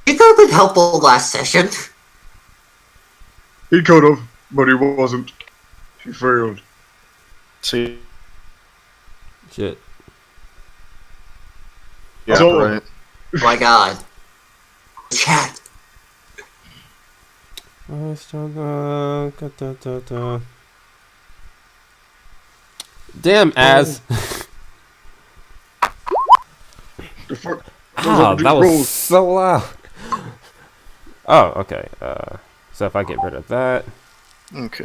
He could have been helpful last session. He could have, but he wasn't. He failed. See, Shit. yeah, So- right. Oh my god. Chat. Damn, Az. The fuck? Ah, Those that are was rolls. so loud. Oh, okay. So if I get rid of that, Okay.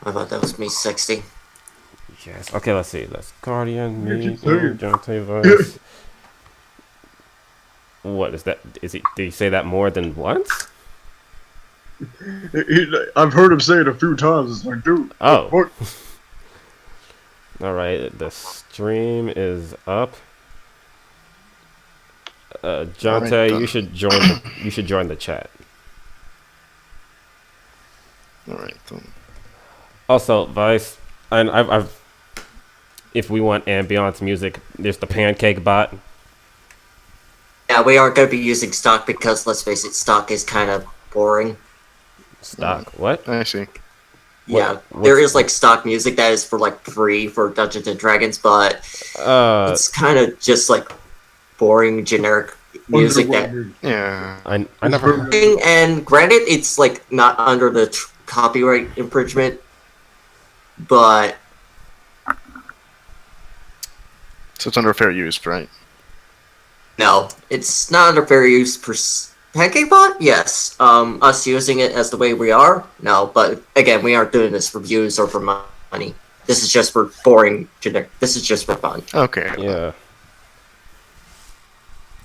I thought that was me 60. yes. Okay, let's see. Let's Guardian, You me, keep saying. Jonte voice. What is that? Is he? Did he say that more than once? I've heard him say it a few times. It's like, dude. Oh. What? All right. The stream is up. Jonte, Alright, you should join. You should join the chat. All right. Also, Vice, and I've. If we want ambiance music, there's the Pancake bot. Yeah, we aren't going to be using stock because, let's face it, stock is kind of boring. Stock. What? I see. Yeah, What's- there is like stock music that is for like free for Dungeons and Dragons, but it's kind of just like boring generic music that. Underwhelming. Yeah. I never. And granted, it's like not under the copyright infringement, but So it's under fair use, right? no, it's not under fair use per PancakeBot. Yes, us using it as the way we are, no. But again, we aren't doing this for views or for money. This is just for boring generic. This is just for fun. Okay. Yeah.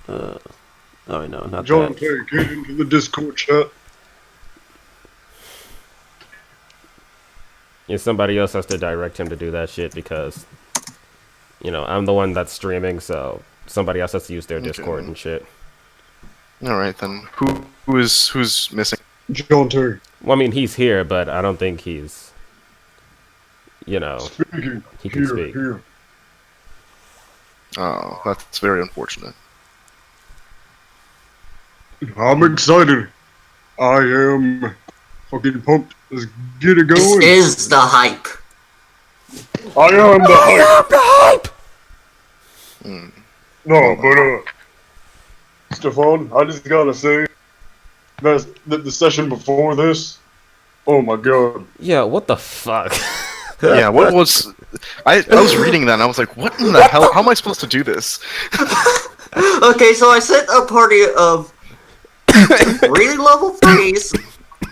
Oh no, not John, that. get into the Discord chat. Yeah, somebody else has to direct him to do that shit because, I'm the one that's streaming, so somebody else has to use their Discord and shit. All right then. Who's missing? John Terry. Well, I mean, he's here, but I don't think he's, Speaking. he can speak. Here. Oh, that's very unfortunate. I'm excited. I am fucking pumped. Let's get it This going. is the hype. I am the hype. Hmm. No, but Stefan, I just gotta say, that the session before this, oh my god. Yeah, what the fuck? Yeah. What was? I was reading that and I was like, what in the hell? How am I supposed to do this? Okay, so I sent a party of 3 level 3s.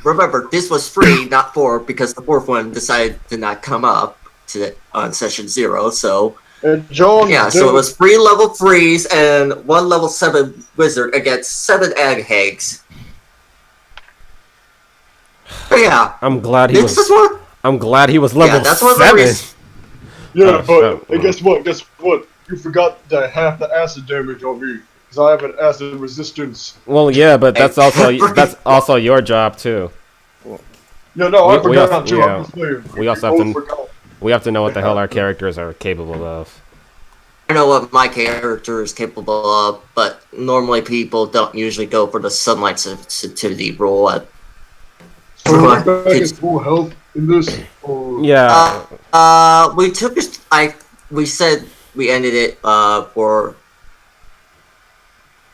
Remember, this was 3, not 4, because the 4th one decided to not come up on session 0. So And John, yeah, so it was 3 level 3s and 1 level 7 wizard against 7 eggheads. But yeah, I'm glad he this was. is what. I'm glad he was level Yeah, that's one of the 7. reasons. Yeah, Oh, but shit. hey, guess what? Guess what? You forgot that half the acid damage on me because I have an acid resistance. Well, yeah, but that's also your job too. Yeah, no, I We forgot also- too. yeah. I'm just saying. We also both have to. forgot. We have to know what the hell our characters are capable of. I know what my character is capable of, but normally people don't usually go for the sunlight sensitivity rule. So we're back in full health in this. Or... Yeah. We took we said we ended it for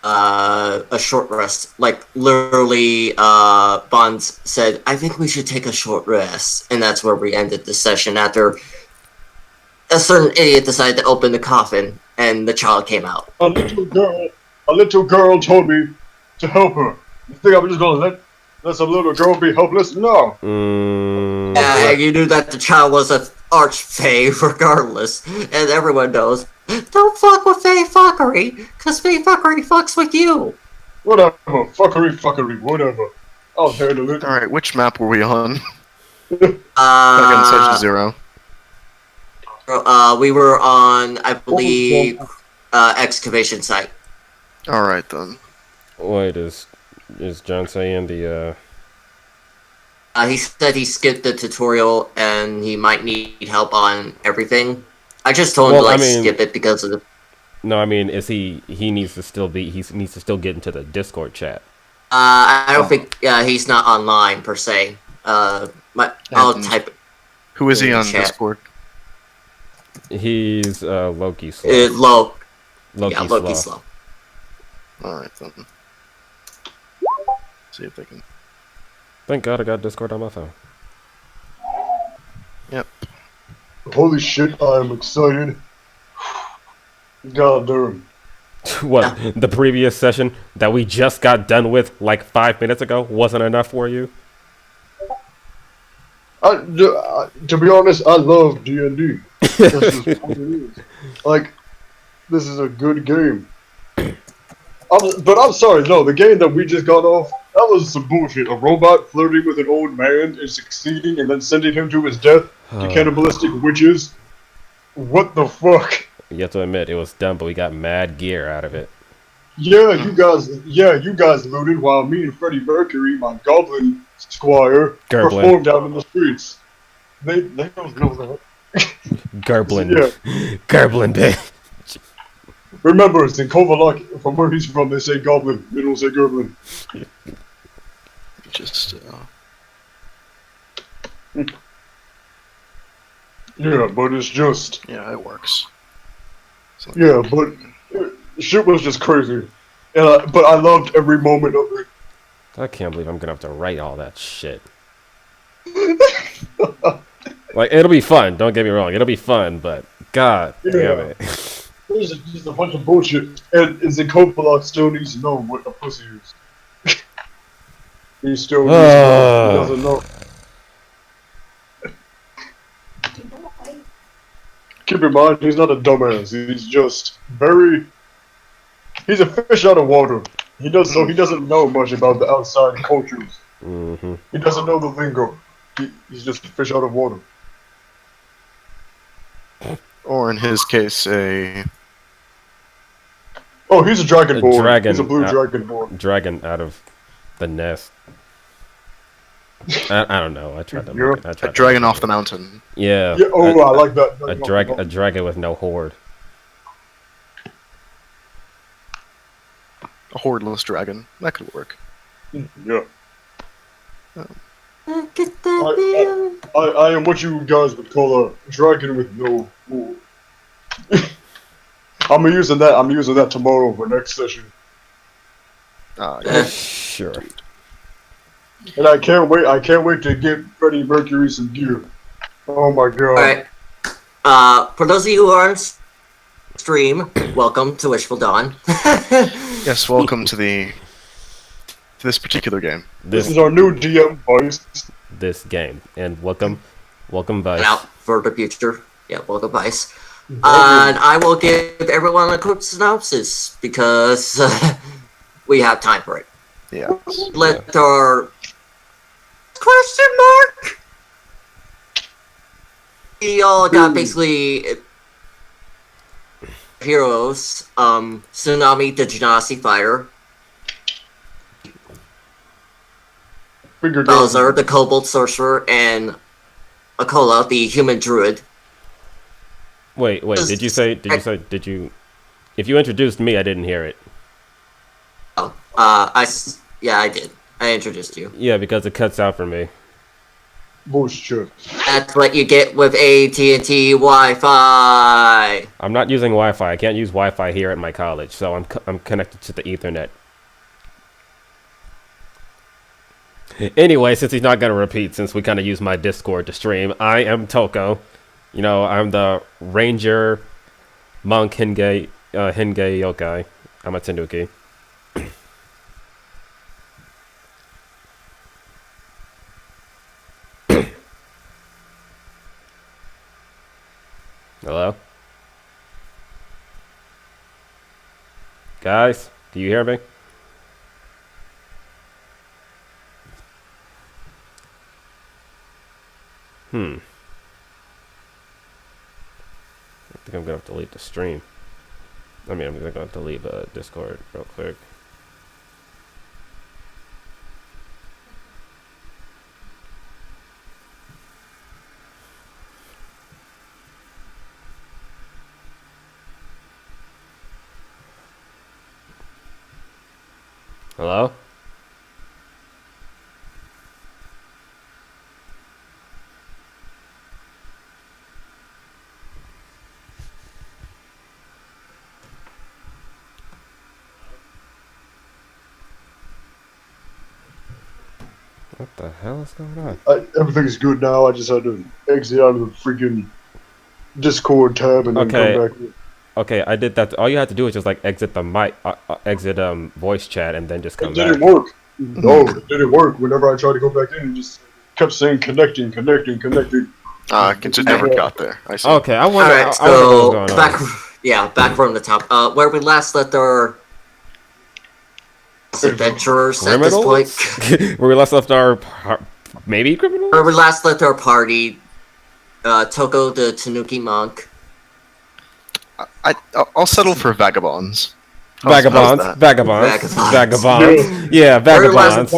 a short rest. Like literally, Bonds said, "I think we should take a short rest," and that's where we ended the session after a certain idiot decided to open the coffin and the child came out. A little girl told me to help her. You think I'm just gonna let some little girl be helpless? No. Yeah, and you knew that the child was an archfey regardless, and everyone knows. Don't fuck with fey fuckery, cause fey fuckery fucks with you. Whatever. Fuckery, whatever. I'll handle it. All right. Which map were we on? Back in session 0. We were on, I believe, excavation site. All right then. Wait, is John saying the? He said he skipped the tutorial and he might need help on everything. I just told him to skip it because of the. No, I mean, is he needs to still be, he needs to still get into the Discord chat. I don't think he's not online per se. I'll And type it who is he in the on chat. Discord? He's Loki Slow. Loki Loki Slow. Slow. Alright then. See if they can. Thank God I got Discord on my phone. Yep. Holy shit, I am excited. God damn. What, the previous session that we just got done with like 5 minutes ago wasn't enough for you? To be honest, I love D&D. That's just what it is. Like, this is a good game. But I'm sorry, no, the game that we just got off, that was some bullshit. A robot flirting with an old man and succeeding and then sending him to his death to cannibalistic witches. What the fuck? You have to admit, it was dumb, but we got mad gear out of it. Yeah, you guys looted while me and Freddie Mercury, my goblin squire, Gerblin. performed out in the streets. They don't know that. Gerblin. Yeah. Gerblin, bitch. Remember, it's in Kovalak, from where he's from, they say goblin, they don't say gerblin. Just, Yeah, but it's just... yeah, it works. So, Yeah, but shit was just crazy. But I loved every moment of it. I can't believe I'm gonna have to write all that shit. Like, it'll be fun, don't get me wrong, it'll be fun, but god damn it. It's just a bunch of bullshit. And Kovalak still needs to know what the pussy is. He still needs to know. He doesn't know. Keep in mind, he's not a dumbass. He's just very... He's a fish out of water. He doesn't know much about the outside cultures. Mm-hmm. He doesn't know the lingo. He's just a fish out of water. or in his case, Oh, he's a dragonborn. dragon. He's a blue dragonborn. Dragon out of the nest. I don't know. I tried to make it. a dragon off the mountain. Yeah. Yeah. Oh, I like that. A dragon with no horde. A hordeless dragon. That could work. Yeah. I am what you guys would call a dragon with no horde. I'm using that tomorrow for next session. Yeah. Sure. And I can't wait to get Freddie Mercury some gear. Oh my god. Alright. For those of you who are on stream, welcome to Wishful Dawn. Yes, welcome to this particular game. This is our new DM voice. This game. And welcome Vice. Out for the future. Yeah, welcome Vice. And I will give everyone a quick synopsis because we have time for it. Yeah. Let our question mark. We all got basically heroes. Tsunami, the Genasi fighter. Bowser, the Kobold sorcerer, and Akola, the human druid. Wait, did you if you introduced me, I didn't hear it. Oh, yeah, I did. I introduced you. Yeah, because it cuts out for me. Bullshit. That's what you get with AT&T Wi-Fi. I'm not using Wi-Fi. I can't use Wi-Fi here at my college, so I'm connected to the Ethernet. Anyway, since he's not gonna repeat, since we kind of use my Discord to stream, I am Toko. You know, I'm the Ranger Monk Henge Yokai. I'm a Tenduki. Hello? Guys, do you hear me? I think I'm gonna have to delete the stream. I mean, I'm gonna have to leave Discord real quick. Hello? What the hell is going on? Everything's good now. I just had to exit out of the freaking Discord tab and then Okay. come back. Okay, I did that. All you had to do is just like exit the mic, exit voice chat, and then just come It back. didn't work. No, it didn't work. Whenever I tried to go back in, it just kept saying connecting. It just never got there. I see. Okay, I wonder. Alright, I wonder so what was going on. back from the top. Where we last left our adventurers at this point. Criminals? Where we left our maybe criminals? Where we last left our party, Toko the Tanuki monk. I'll settle for vagabonds. Vagabonds. How's that? Vagabonds. Yeah, Where vagabonds.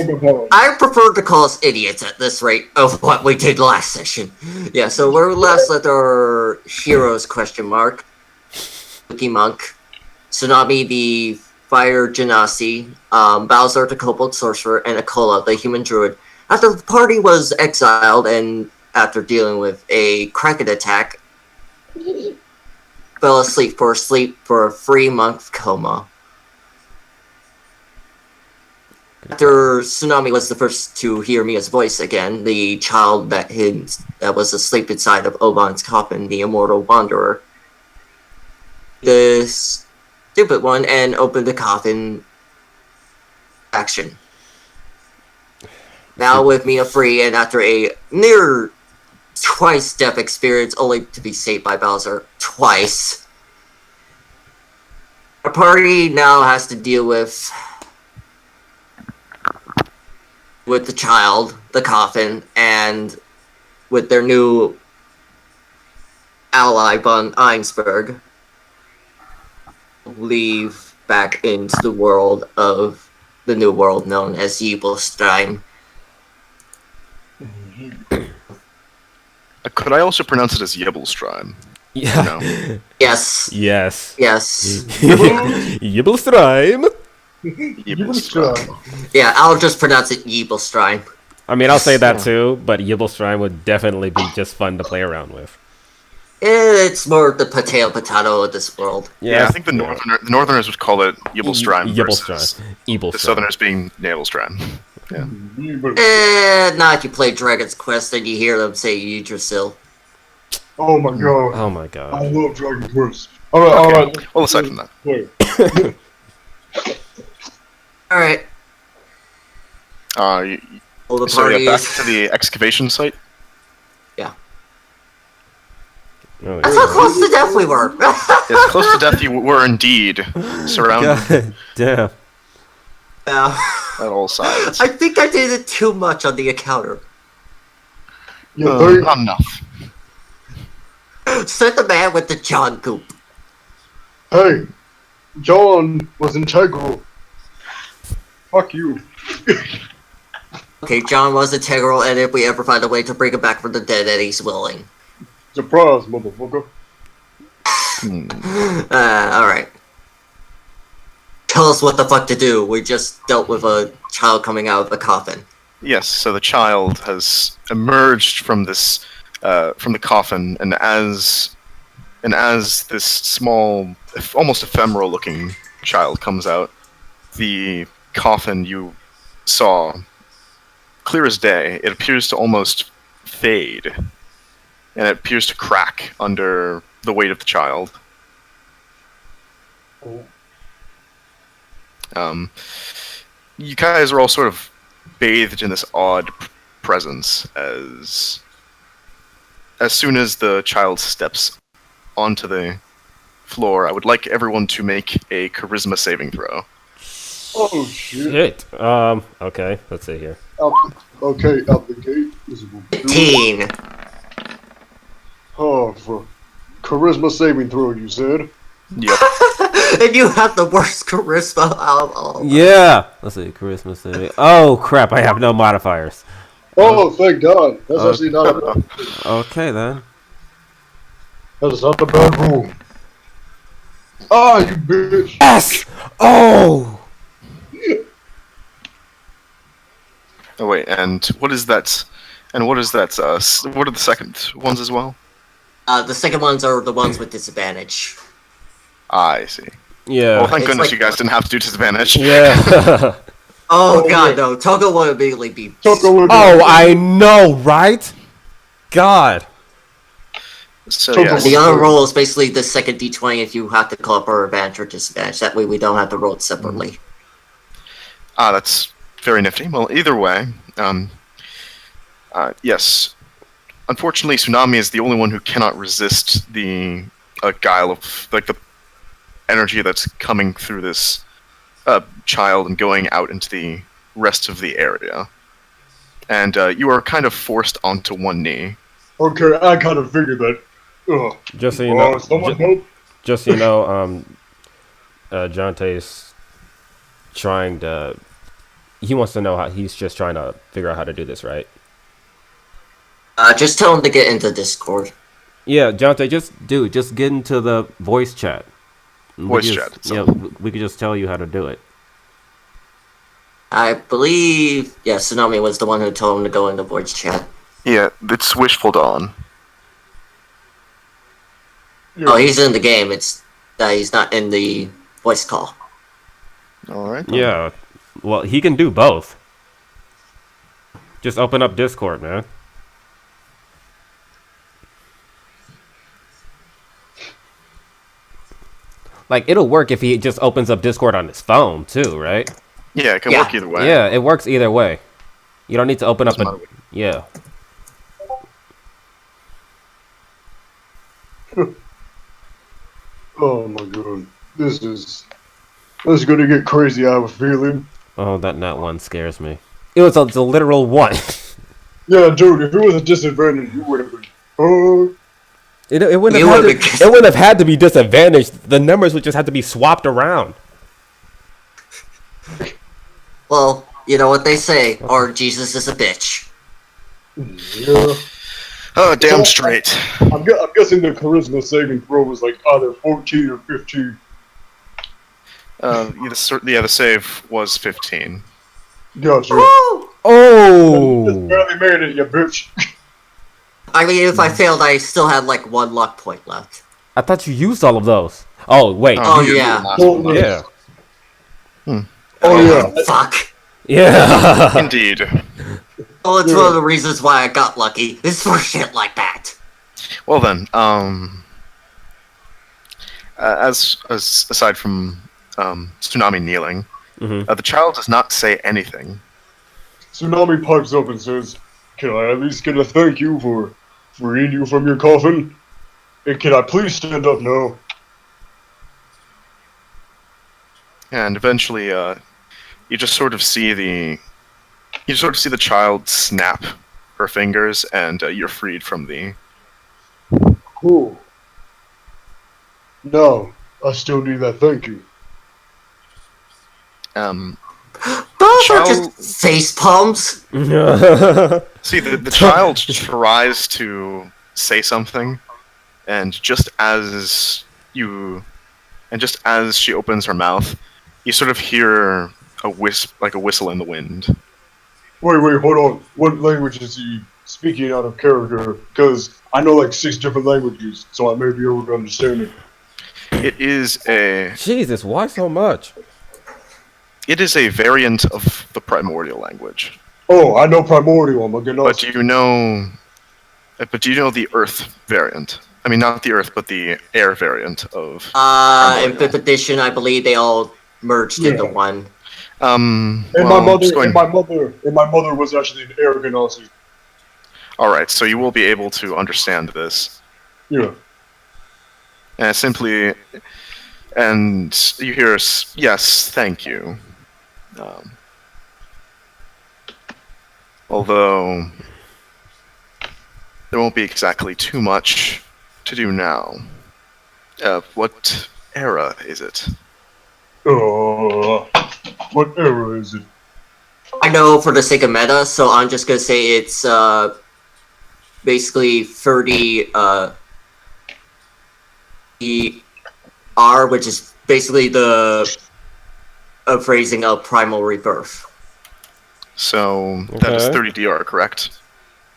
I prefer to call us idiots at this rate of what we did last session. Yeah, so where we last left our heroes, question mark, Tanuki monk, Tsunami the fire genasi, Bowser the kobold sorcerer, and Akola the human druid. After the party was exiled and after dealing with a kraken attack, fell asleep for a 3-month coma. After Tsunami was the first to hear Mia's voice again, the child that was asleep inside of Oban's coffin, the immortal wanderer, the stupid one, and opened the coffin. Action. Now with Mia free, and after a near twice death experience, only to be saved by Bowser twice. Our party now has to deal with the child, the coffin, and with their new ally, von Einsberg, leave back into the world of the new world known as Yibelstein. Could I also pronounce it as Yebelstrime? Yeah. No. Yes. Yes. Yes. Yibelstrime. Yebelstrime. Yeah, I'll just pronounce it Yibelstein. I mean, I'll say that too, but Yibelstrime would definitely be just fun to play around with. It's more the potato of this world. Yeah, I think the Northerners would call it Yebelstrime versus Yibelstrime. the Southerners being Navelstrime. Yeah. Not if you play Dragon's Quest and you hear them say Yggdrasil. Oh my god. Oh my I god. love Dragon Quest. Alright. Well, aside from that. Wait. Alright. Well, the So party yeah, back is... to the excavation site. Oh, That's how close to death we were! Yes, close to death you were indeed, surrounded God damn. Yeah. at all sides. I think I did it too much on the encounter. Not enough. Sent the man with the John goop. Hey, John was integral. Fuck you. Okay, John was integral, and if we ever find a way to bring him back from the dead, Eddie's willing. Surprise, motherfucker. Alright. Tell us what the fuck to do. We just dealt with a child coming out of the coffin. Yes, so the child has emerged from this, from the coffin, and as this small, almost ephemeral-looking child comes out, the coffin you saw, clear as day, it appears to almost fade, and it appears to crack under the weight of the child. You guys are all sort of bathed in this odd presence as soon as the child steps onto the floor. I would like everyone to make a charisma saving throw. Oh shit. Shit. Okay, let's see here. Out the gate. This is what we do. 18. Oh, for charisma saving throw, you said? Yep. And you have the worst charisma out of all. Yeah. Let's see, charisma saving. Oh crap! I have no modifiers. Oh, thank God. That's actually not a bad. Okay then. That is not a bad rule. Ah, you bitch. Yes. Oh. Oh wait, and what is that? And what is that? What are the second ones as well? The second ones are the ones with disadvantage. I see. Yeah. Well, thank It's goodness like- you guys didn't have to do disadvantage. Yeah. Oh, Oh, god, yeah. no. Togo would immediately be... Toko would Oh, I know, right? God. So Togo yes. The honor roll is basically the second d20 if you have to call up our advantage or disadvantage. That way we don't have to roll it separately. That's very nifty. Well, either way, yes. Unfortunately, Tsunami is the only one who cannot resist the guile of like the energy that's coming through this child and going out into the rest of the area. And you are kind of forced onto one knee. Okay, I kind of figured that. Ugh. Just so you know, Someone help. just so you know, Jonte's trying to. He wants to know how. He's just trying to figure out how to do this, right? Just tell him to get into Discord. Yeah, Jonte, just get into the voice chat. Voice chat itself. Yeah, we could just tell you how to do it. I believe... Yeah, Tsunami was the one who told him to go into voice chat. Yeah, it's Wishful Dawn. Yeah. Oh, he's in the game. It's that he's not in the voice call. All right. Yeah, well, he can do both. Just open up Discord, man. Like, it'll work if he just opens up Discord on his phone, too, right? Yeah, it can Yeah. work either way. Yeah, it works either way. You don't need to open up Doesn't a... matter. Yeah. Oh my god. This is gonna get crazy, I have a feeling. Oh, that nat one scares me. It's a literal one. Yeah, dude, if it was a disadvantage, you would have been. Oh, It wouldn't You have would've had been- it wouldn't have had to be disadvantaged. The numbers would just have to be swapped around. Well, you know what they say, or Jesus is a bitch. yeah. Oh, damn straight. I'm guessing the charisma saving throw was like either 14 or 15. The save was 15. Gotcha. Woo! Just Oh, barely made it, you bitch. I mean, if I failed, I still had like 1 luck point left. I thought you used all of those. Oh wait, Oh, you yeah. did the last Oh, one. yeah, Oh yeah. Fuck. yeah. Indeed. Well, it's one of the reasons why I got lucky. It's for shit like that. Well then, as aside from Tsunami kneeling, Mhm. the child does not say anything. Tsunami pipes up and says, "Can I at least get a thank you for freeing you from your coffin? And can I please stand up now?" And eventually, you just sort of see the child snap her fingers, and you're freed from the. Cool. No, I still need that thank you. Both are Child- just face palms. See, the child tries to say something, and just as she opens her mouth, you sort of hear a whistle in the wind. Wait, hold on. What language is he speaking out of character? Because I know like 6 different languages, so I may be able to understand it. It is a Jesus, why so much? variant of the primordial language. Oh, I know primordial. I'm gonna. But do you know the Earth variant? I mean, not the Earth, but the air variant of. In 5th edition, I believe they all merged into Yeah. one. And well, my just going- mother was actually an air ganassi. All right, so you will be able to understand this. Yeah. And you hear, yes, thank you. Although, there won't be exactly too much to do now. What era is it? What era is it? I know for the sake of meta, so I'm just gonna say it's basically 30 ER, which is basically the phrasing of primal rebirth. So that is Okay. 30 DR, correct?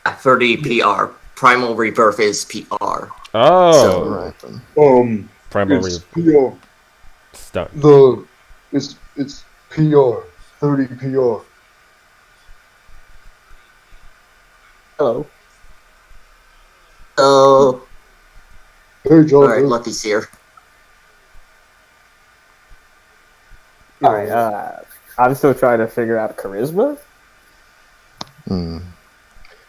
30 PR. Primal Rebirth is PR. Oh, Alright then. Primal It's PR. Stunt. It's PR. 30 PR. Hello. So, Hey, John. alright, Lucky's here. All right. I'm still trying to figure out charisma. Hmm.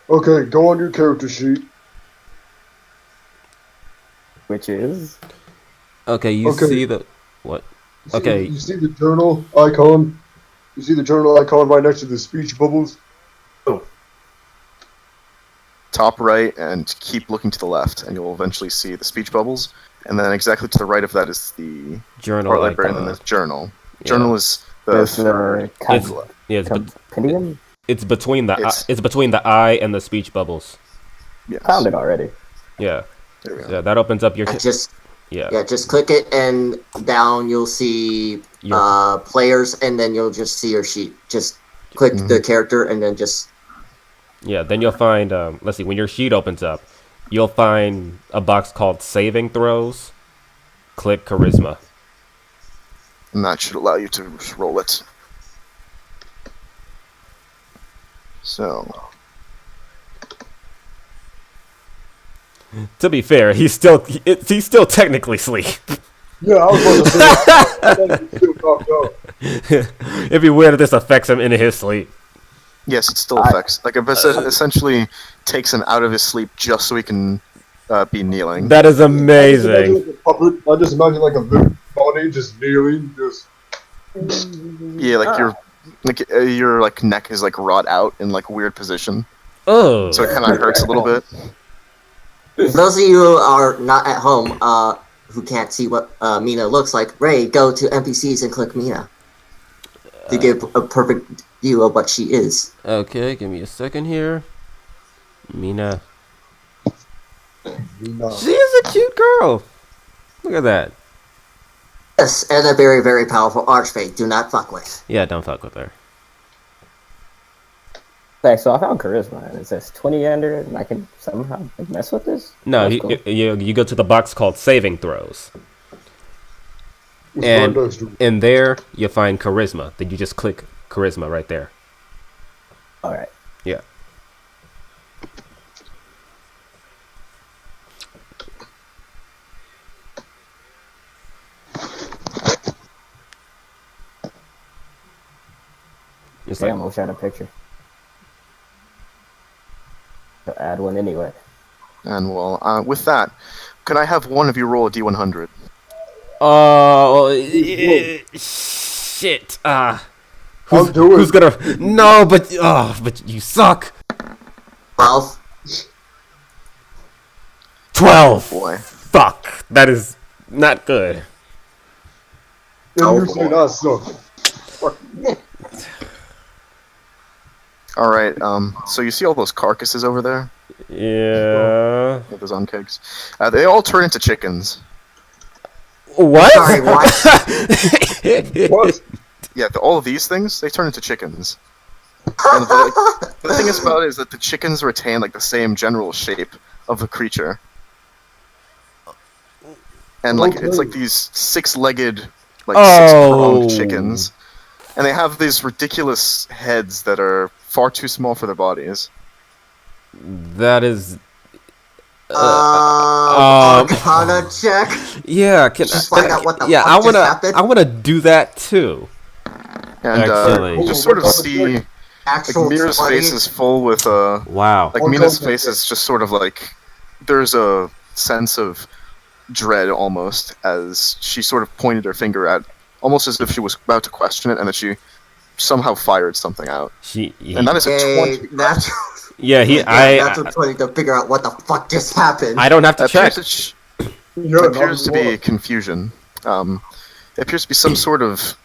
Okay, go on your character sheet. Which is Okay, you Okay. see the what? Okay. You see the journal icon? You see the journal icon right next to the speech bubbles? Top right and keep looking to the left, and you'll eventually see the speech bubbles. And then exactly to the right of that is the Journal part library, and then icon. the journal. Yeah. Journal is there's the the It's yeah, compendium. it's between the It's- it's between the eye and the speech bubbles. yes. Found it already. Yeah, There we go. yeah, that opens up your Yeah, just click it and down you'll see Your- players and then you'll just see your sheet. Just click the character and then just yeah. Then you'll find let's see, when your sheet opens up, you'll find a box called saving throws. Click charisma. And that should allow you to roll it. So, To be fair, he's still technically asleep. Yeah, I was about to say. I thought you still knocked out. It'd be weird if this affects him in his sleep. yes, it still affects. Like, it essentially takes him out of his sleep just so he can be kneeling. That is I just amazing. imagine like a puppet. I just imagine like a limp body just kneeling, just. Yeah, like your like neck is like wrought out in like a weird position, Oh, so it kind of hurts a little bit. for those of you who are not at home, who can't see what Mina looks like, Ray, go to NPCs and click Mina to get a perfect view of what she is. okay. Give me a second here. Mina, No. she is a cute girl. Look at that. Yes, and a very, very powerful archfey. Do not fuck with. Yeah, don't fuck with her. Okay, so I found charisma, and it says 20 under, and I can somehow mess with this. No, That's cool. you go to the box called saving throws, It's and right next to it. in there you find charisma. Then you just click charisma right there. All right. Yeah. It's Okay, like, I'm gonna show a picture. To add one anyway. And well, with that, can I have one of you roll a d100? shit. I'll do it. Who's gonna? No, but you suck. 12. 12. Boy. Fuck. That is not good. And you say that suck. All right. So you see all those carcasses over there? Yeah. Those on kegs. They all turn into chickens. What? Sorry, what? What? Yeah, all of these things, they turn into chickens. And the thing is about it is that the chickens retain like the same general shape of the creature. And like it's like these six-legged, like Oh. 6-pronged chickens. And they have these ridiculous heads that are far too small for their bodies. That is. Arcana check. Yeah. Can Just find out what the yeah, fuck just happened. I wanna do that too. And Actually. you just sort of see like Actual Mira's 20. face is full with Wow. like Mina's face is just sort of like there's a sense of dread almost as she sort of pointed her finger at almost as if she was about to question it and that she somehow fired something out. And that is a Okay, 20. that's Yeah. that's a 20 to figure out what the fuck just happened. I don't have to It check. appears to be confusion. It appears to be some sort of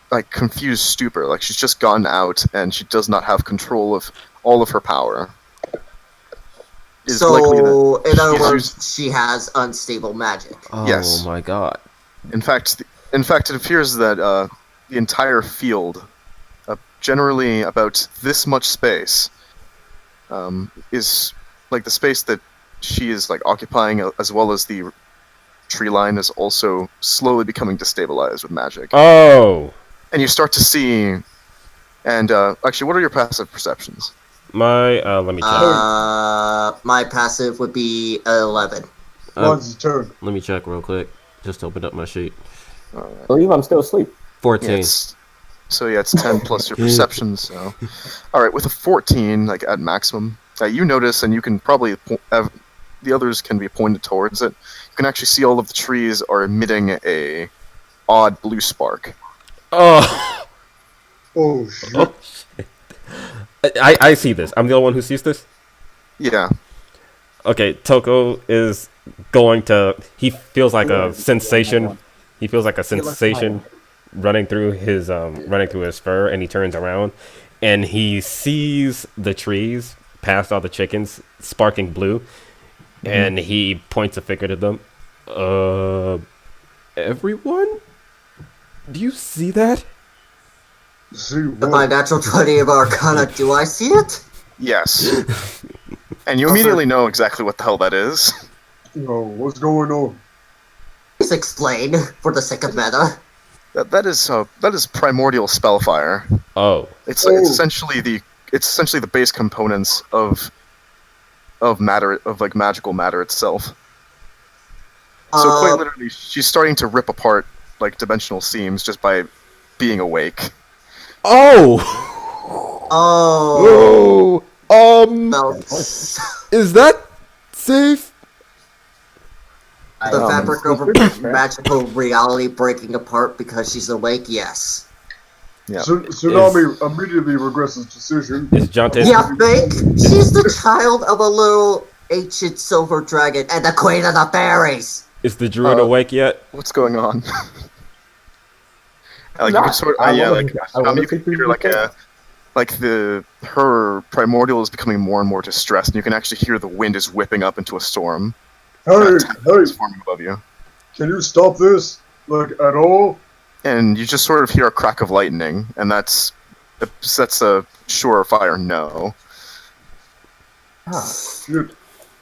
like confused stupor, like she's just gotten out and she does not have control of all of her power. It's likely So, that in other she's words, she has unstable magic. Oh Yes. my god. In fact, it appears that the entire field generally about this much space is like the space that she is like occupying, as well as the tree line is also slowly becoming destabilized with magic. Oh, And you start to see, and actually, what are your passive perceptions? my let me check. My passive would be 11. Mine's turn. Let me check real quick. Just opened up my sheet. I believe I'm still asleep. 14. Yeah, it's 10 plus your perception. So, all right, with a 14, like at maximum, you notice, and you can probably have the others can be pointed towards it. You can actually see all of the trees are emitting a odd blue spark. Oh, Oh shit! oh shit. I see this. I'm the only one who sees this. Yeah, Okay, Toko is going to. He feels like a sensation. He feels like a sensation running through his fur, and he turns around, and he sees the trees past all the chickens sparking blue, and he points a finger to them. Everyone, do you see that? See With my what? natural 20 of Arcana, do I see it? yes. And you immediately know exactly what the hell that is. No, what's going on? Please explain, for the sake of meta. That is primordial spellfire. Oh, It's Oh. essentially the base components of matter, of like magical matter itself. So quite literally, she's starting to rip apart like dimensional seams just by being awake. oh, Oh. Well, is that safe? the fabric it's of pretty her fair. magical reality breaking apart because she's awake, yes. Yeah. Tsunami immediately regrets his decision. Is Jonte? Yeah, fake. She's the child of a little ancient silver dragon and the queen of the fairies. Is the druid awake yet? What's going on? Like you Not. can sort I yeah, wanna- like I wanna you can see through hear the like chaos. her primordial is becoming more and more distressed, and you can actually hear the wind is whipping up into a storm. Hey, hey, It's forming above you, can you stop this? Like at all? and you just sort of hear a crack of lightning, and that's a surefire no. Shit.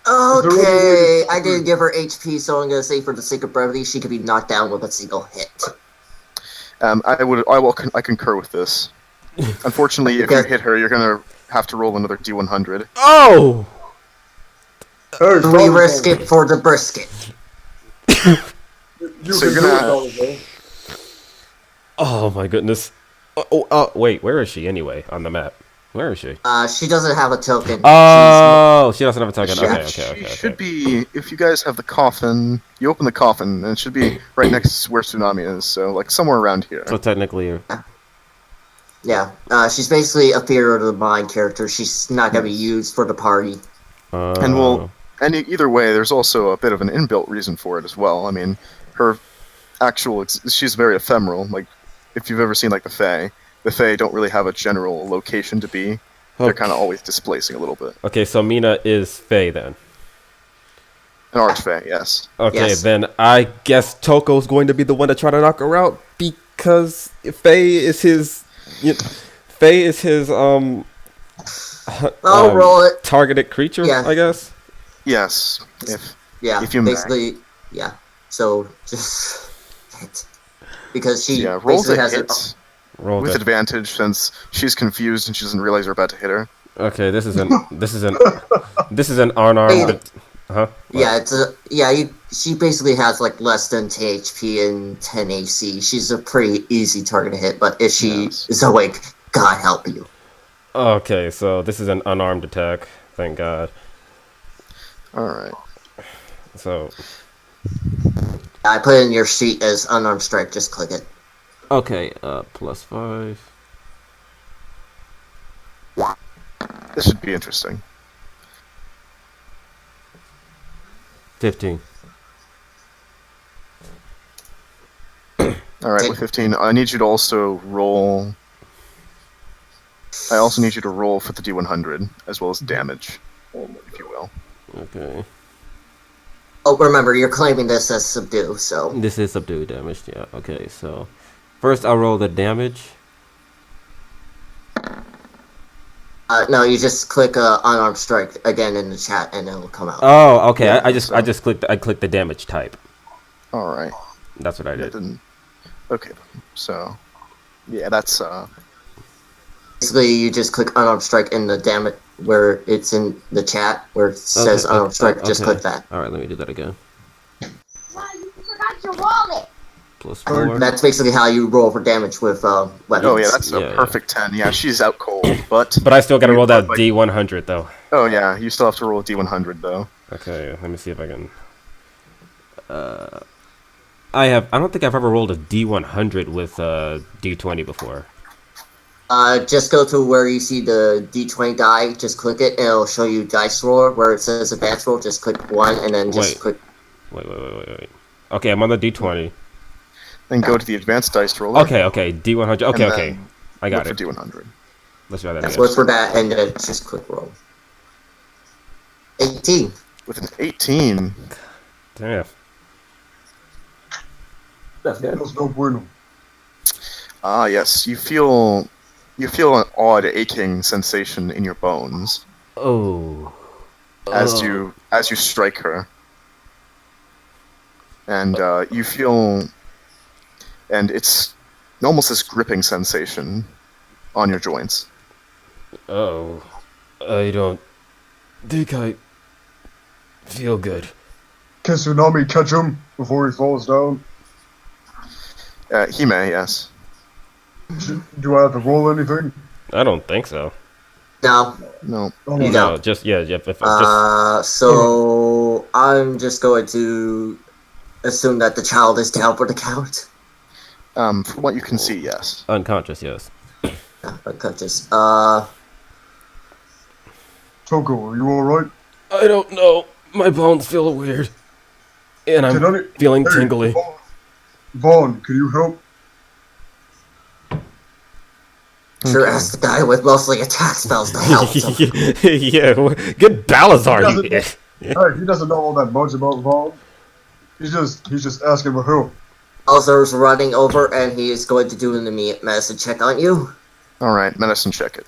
Okay, I didn't give her HP, so I'm gonna say for the sake of brevity, she could be knocked down with a single hit. I concur with this. Unfortunately, if you Okay. hit her, you're gonna have to roll another D100. Oh, Hey, We risk it for the brisket. You So can you're do gonna- it, Donald, oh my goodness. Wait, where is she anyway on the map? Where is she? She doesn't have a token. Oh, she doesn't have a token. Yeah. Okay. She should be, if you guys have the coffin, you open the coffin, and it should be right next to where Tsunami is, so like somewhere around here. So technically, Yeah, she's basically a theater of the mind character. She's not gonna be used for the party. And either way, there's also a bit of an inbuilt reason for it as well. I mean, her she's very ephemeral. Like, if you've ever seen like the Fae don't really have a general location to be. They're kind of always displacing a little bit. Okay, so Mina is Fae then. An Archfey, yes. Okay, Yes. then I guess Toko's going to be the one to try to knock her out because Fae is his. Fae is his I'll roll it. targeted creature, Yeah. I guess. Yes. Yeah, If you may. basically, yeah. So just hit because she Yeah, roll basically to has hit Roll with that. advantage since she's confused and she doesn't realize you're about to hit her. Okay, this is an unarmed. Huh? Yeah, she basically has like less than 10 HP and 10 AC. She's a pretty easy target to hit, but if she Yes. is awake, God help you. Okay, so this is an unarmed attack. Thank God. Alright. So I put it in your sheet as unarmed strike. Just click it. okay, +5. This should be interesting. 15. Alright, with 15, I need you to also roll. I also need you to roll for the D100, as well as damage, if you will. Okay. Oh, remember, you're claiming this as subdue, so This is subdue damage, yeah. Okay, so first I'll roll the damage. No, you just click unarmed strike again in the chat, and it'll come out. Oh, okay. Yeah, I just clicked the damage type. All right. That's what I That did. didn't. Okay. So, yeah, that's Basically, you just click unarmed strike in the damage where it's in the chat where it says unarmed strike. Just click that. All right, let me do that again. Why, you forgot your wallet? +4. That's basically how you roll for damage with weapons. Oh yeah, that's a Yeah, yeah. perfect 10. Yeah, she's out cold, but But I still gotta roll that Like- D100 though. oh yeah, you still have to roll a D100 though. Okay, let me see if I can. I don't think I've ever rolled a D100 with D20 before. Just go to where you see the D20 die. Just click it, and it'll show you dice roller where it says advanced roll. Just click one, and then just Wait. click. Wait. Okay, I'm on the D20. Then go to the advanced dice roller. Okay, D100. Okay, and okay. then I got look it. for D100. Let's try that That's again. look for that, and then just click roll. 18. With an 18. Damn. That's good. That's no bueno. Ah yes, you feel an odd aching sensation in your bones Oh. as you strike her, and you feel, and it's almost this gripping sensation on your joints. Oh. I don't think I feel good. Can Tsunami catch him before he falls down? He may, yes. Do I have to roll anything? I don't think so. No. No. Oh, You No, don't. just just So I'm just going to assume that the child is down for the count. From what you can see, yes. unconscious, yes. Unconscious. Toko, are you alright? I don't know. My bones feel weird. And Can I'm I- feeling Hey, tingly. Vaughn, can you help? Sure, Okay. ask the guy with mostly attack spells to help. Yeah, get Balazar. Doesn't- You. Hey, he doesn't know all that much about Vaughn. He's just asking for help. Bowser's running over, and he is going to do an immediate medicine check on you. Alright, medicine check it.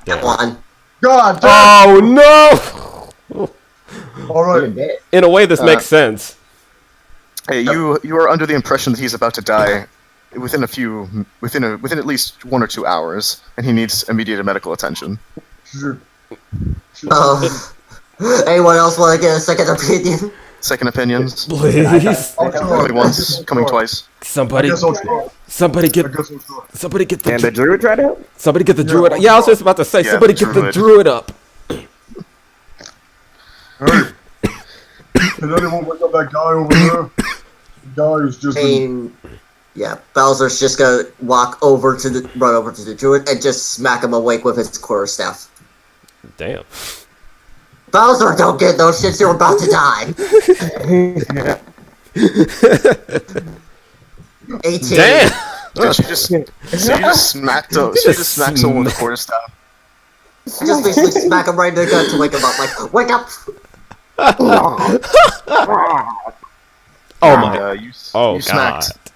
Damn. One. God damn! Oh no! Alright, In a way, this makes sense. Hey, you are under the impression that he's about to die within at least 1 or 2 hours, and he needs immediate medical attention. shit. Anyone else want to get a second opinion? Second opinions. Please, I'll try. Coming once, coming twice. I somebody, guess I'll try. somebody I get, guess I'll try. somebody get Can the the, druid try to help? somebody get the Yeah, druid. I'll Yeah, I was try. just about to say, Yeah, somebody the get the druid. druid up. Hey, can anyone wake up that guy over there? The guy who's just been... Yeah, Bowser's just gonna run over to the druid and just smack him awake with his quarterstaff. Damn. Bowser, don't get those shits, you're about to die. 18. Damn. Did she just? So you just smacked a, she just smacked someone with a quarterstaff. Just basically smack him right in the gut to wake him up. Like, wake up! Oh And, my. you Oh god. smacked.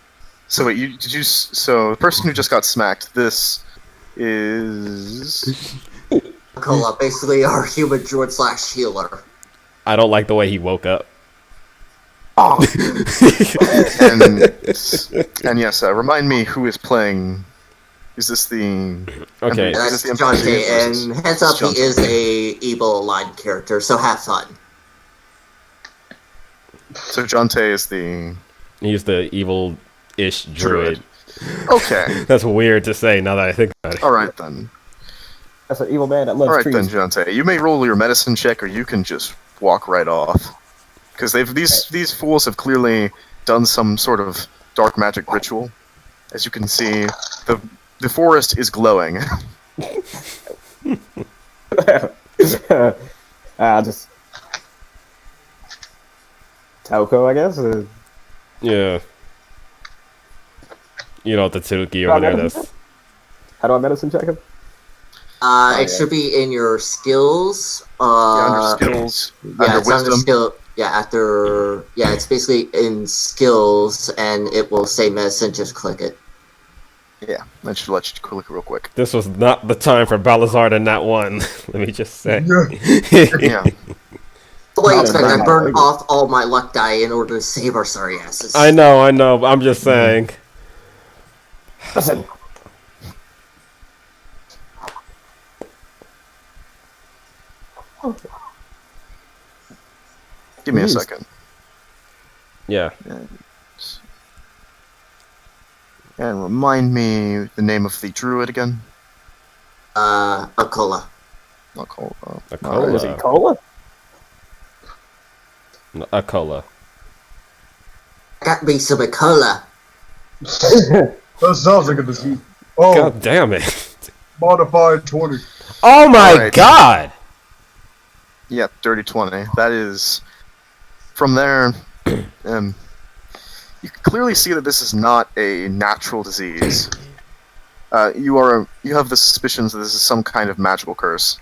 So wait, so the person who just got smacked. This is. Cola, basically our human druid / healer. I don't like the way he woke up. And yes, remind me who is playing. Is this the? Okay. And Is that's this the John MPG K. versus- And heads up, he John K. is a evil aligned character, so have fun. So Jonte is the. He's the evil-ish druid. Okay. That's weird to say now that I think about it. All right then. That's an evil man that loves All right trees. then, Jonte. You may roll your medicine check, or you can just walk right off. Because these fools have clearly done some sort of dark magic ritual. As you can see, the forest is glowing. I'll just Toko, I guess. Yeah. You know, the Tsuki over there, that's... How do I medicine check him? It should be in your skills. Under skills, Yeah, under it's under wisdom. skill. Yeah, it's basically in skills, and it will say medicine. Just click it. Yeah, that should let you click real quick. This was not the time for Balazar to not one. Let me just say. Yeah. Wait, Not expect a I bad burned idea. off all my luck die in order to save our sorry asses. I know. But I'm just saying. Listen, Give me a Please. second. Yeah. And remind me the name of the druid again. A cola. Not called. A cola. is it cola? A cola. Got me some cola. That sounds like a disease. Oh, God damn it. modified 20. Oh my Alright. god! Yeah, dirty 20. That is. From there, you can clearly see that this is not a natural disease. You have the suspicions that this is some kind of magical curse.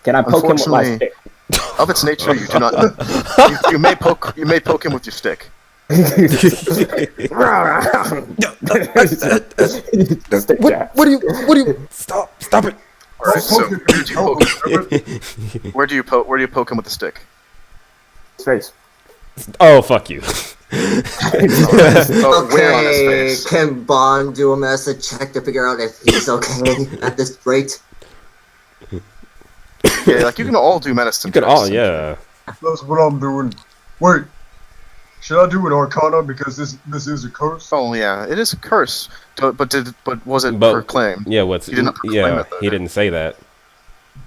Can I poke him with my Unfortunately- stick? Of its nature, you do not. You may poke him with your stick. Stick jab. What do you stop it. All right, so Poke where do you poke him with the stick? His face. Oh fuck you. Oh, where on his Okay, face? can Bond do a medicine check to figure out if he's okay at this rate? Yeah, like you can all do medicine. You could checks. all yeah. That's what I'm doing. Wait, should I do an Arcana because this is a curse? Oh yeah, it is a curse. But was it But- proclaimed? Yeah, what's He did not proclaim yeah, it, though, he did didn't say that.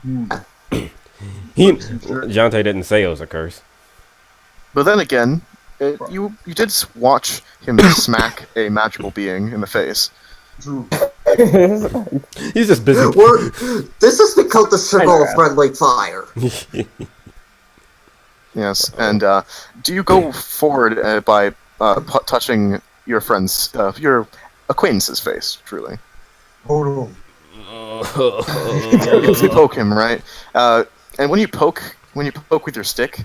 Hmm. He Jonte didn't say it was a curse. But then again, you did watch him smack a magical being in the face. True. He's just busy. This has become the circle of Kinda. friendly fire. Yes, and do you go forward by touching your friend's, your acquaintance's face? Truly, Hold on. you poke him, right? And when you poke with your stick,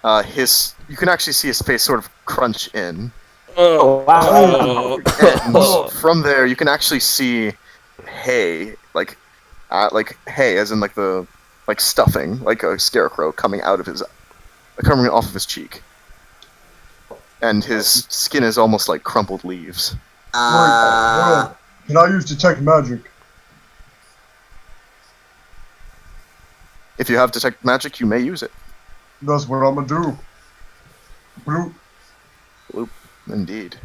you can actually see his face sort of crunch in, Wow. and from there you can actually see hay, like hay, as in like stuffing, like a scarecrow coming off of his cheek, and his skin is almost like crumpled leaves. Wait, hold on. Can I use detect magic? If you have detect magic, you may use it. That's what I'm gonna do. Bloop. Indeed.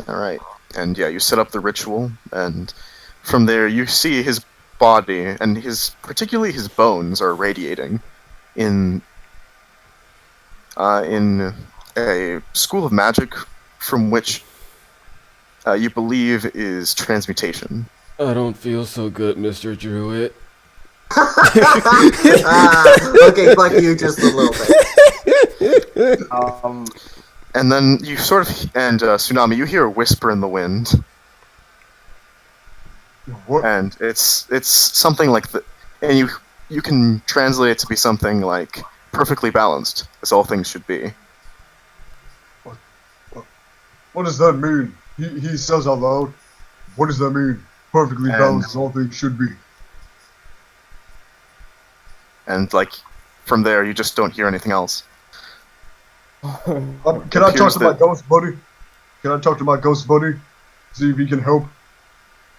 All right, and yeah, you set up the ritual, and from there you see his body and particularly his bones are radiating in a school of magic from which you believe is transmutation. I don't feel so good, Mr. Druid. Okay, fuck you just a little bit. And then you Tsunami, you hear a whisper in the wind, What? and it's something like and you can translate it to be something like perfectly balanced, as all things should be. What does that mean? He says out loud. What does that mean? Perfectly And- balanced as all things should be. And like from there, you just don't hear anything else. Can I talk Appears to my that- ghost buddy? Can I talk to my ghost buddy? See if he can help?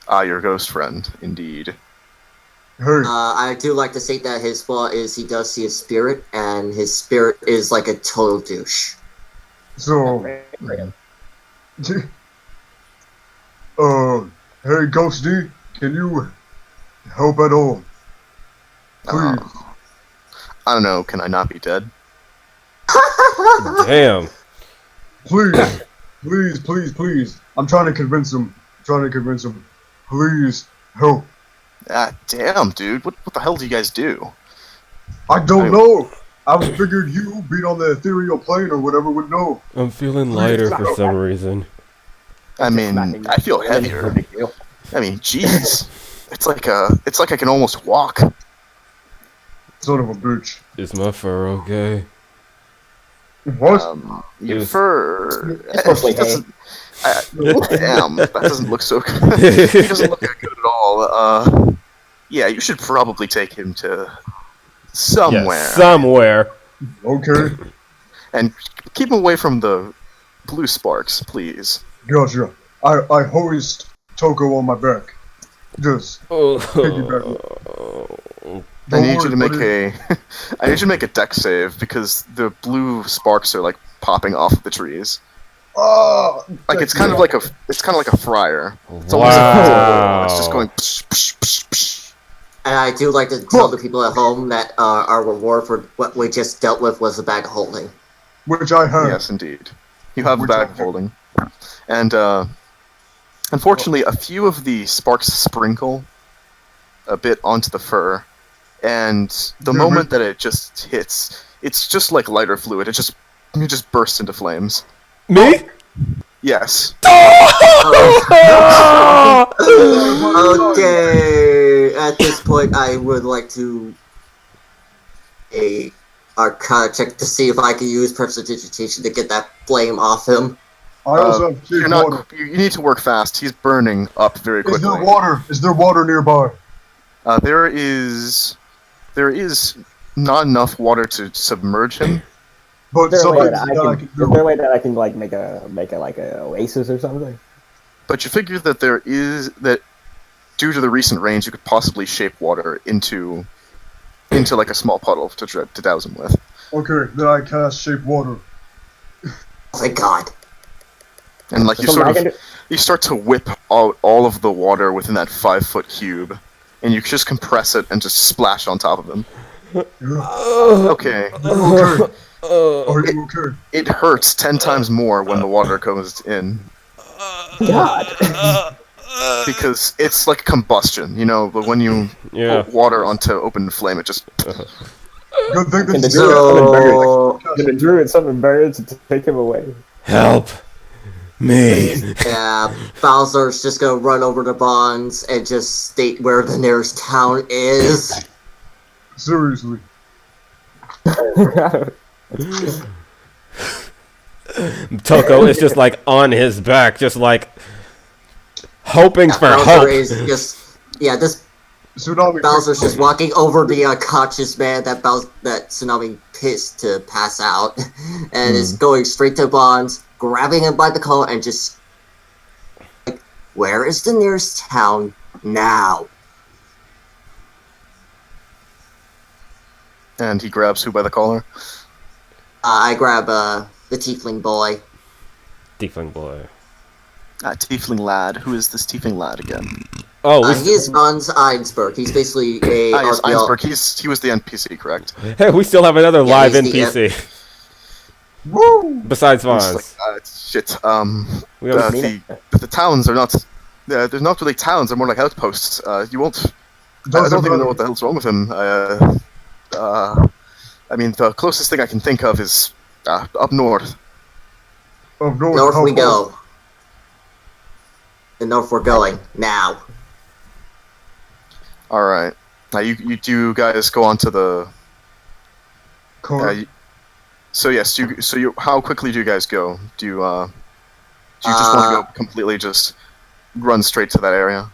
Ah, your ghost friend, indeed. Hey, I do like to state that his flaw is he does see a spirit, and his spirit is like a total douche. so... hey Ghost D, can you help at all? Please. I don't know. Can I not be dead? Damn. Please. Please. I'm trying to convince him. Please, help. Ah, damn, dude. What the hell do you guys do? I don't know. I figured you, being on the ethereal plane or whatever, would know. I'm feeling lighter for some reason. I mean, I feel heavier. I mean, jeez. It's like I can almost walk. Son of a bitch. Is my fur okay? What? Your fur. It's mostly hay. Damn, that doesn't look so good. He doesn't look that good at all. Yeah, you should probably take him to somewhere. Yeah, somewhere. Okay. And keep him away from the blue sparks, please. Gotcha. I hoist Toko on my back. Just piggyback. I need you to make I need you to make a dex save because the blue sparks are like popping off of the trees. Like it's kind of like a fryer. It's almost Wow. it's just going. Psh, psh, psh, psh. And I do like to tell the people at home that our reward for what we just dealt with was a bag of holding. Which I have. Yes, indeed. You have a bag of holding, and unfortunately, a few of the sparks sprinkle a bit onto the fur, and the moment that it just hits, it's just like lighter fluid. It just bursts into flames. Me? Yes. Okay, at this point, I would like to a Arcana check to see if I can use prestidigitation to get that flame off him. I also have cheap water. You need to work fast. He's burning up very quickly. Is there water? Is there water nearby? There is not enough water to submerge him. But Is there a way something that that I I can? can Is do. there a way that I can like make a like a oasis or something? But you figure that due to the recent rains, you could possibly shape water into like a small puddle to douse him with. Okay, then I cast shape water. Thank God. And like you start to whip out all of the water within that 5-foot cube, and you just compress it and just splash on top of him. Okay. Okay. Are you okay? It hurts 10 times more when the water goes in. God. Because it's like combustion, but when you Yeah. put water onto open flame, it just... Good thing Can the that druid summon birds to take him away? Help me. Yeah, Bowser's just gonna run over to Bonds and just state where the nearest town is. seriously. Toko is just like on his back, just like hoping for Bowser hope. is just this Tsunami. Bowser's just walking over the unconscious man that Tsunami pissed to pass out, and is going straight to Bonds, grabbing him by the collar, and just like, where is the nearest town now? And he grabs who by the collar? I grab the tiefling boy. Tiefling boy. Tiefling lad. Who is this tiefling lad again? Oh, He is Bonds Einsberg. He's basically a Yes, archaeo- Einsberg. He was the NPC, correct? hey, we still have another Yeah, live he's the- NPC Woo! besides It's Vons. like, shit. We have The towns are not. They're not really towns. They're more like outposts. You won't. I don't even know what the hell's wrong with him. I mean, the closest thing I can think of is up north. Of North how we far? go. The north we're going now. All right. Now you do guys go on to the. Correct. So yes, you. How quickly do you guys go? Do you just want to go completely just run straight to that area?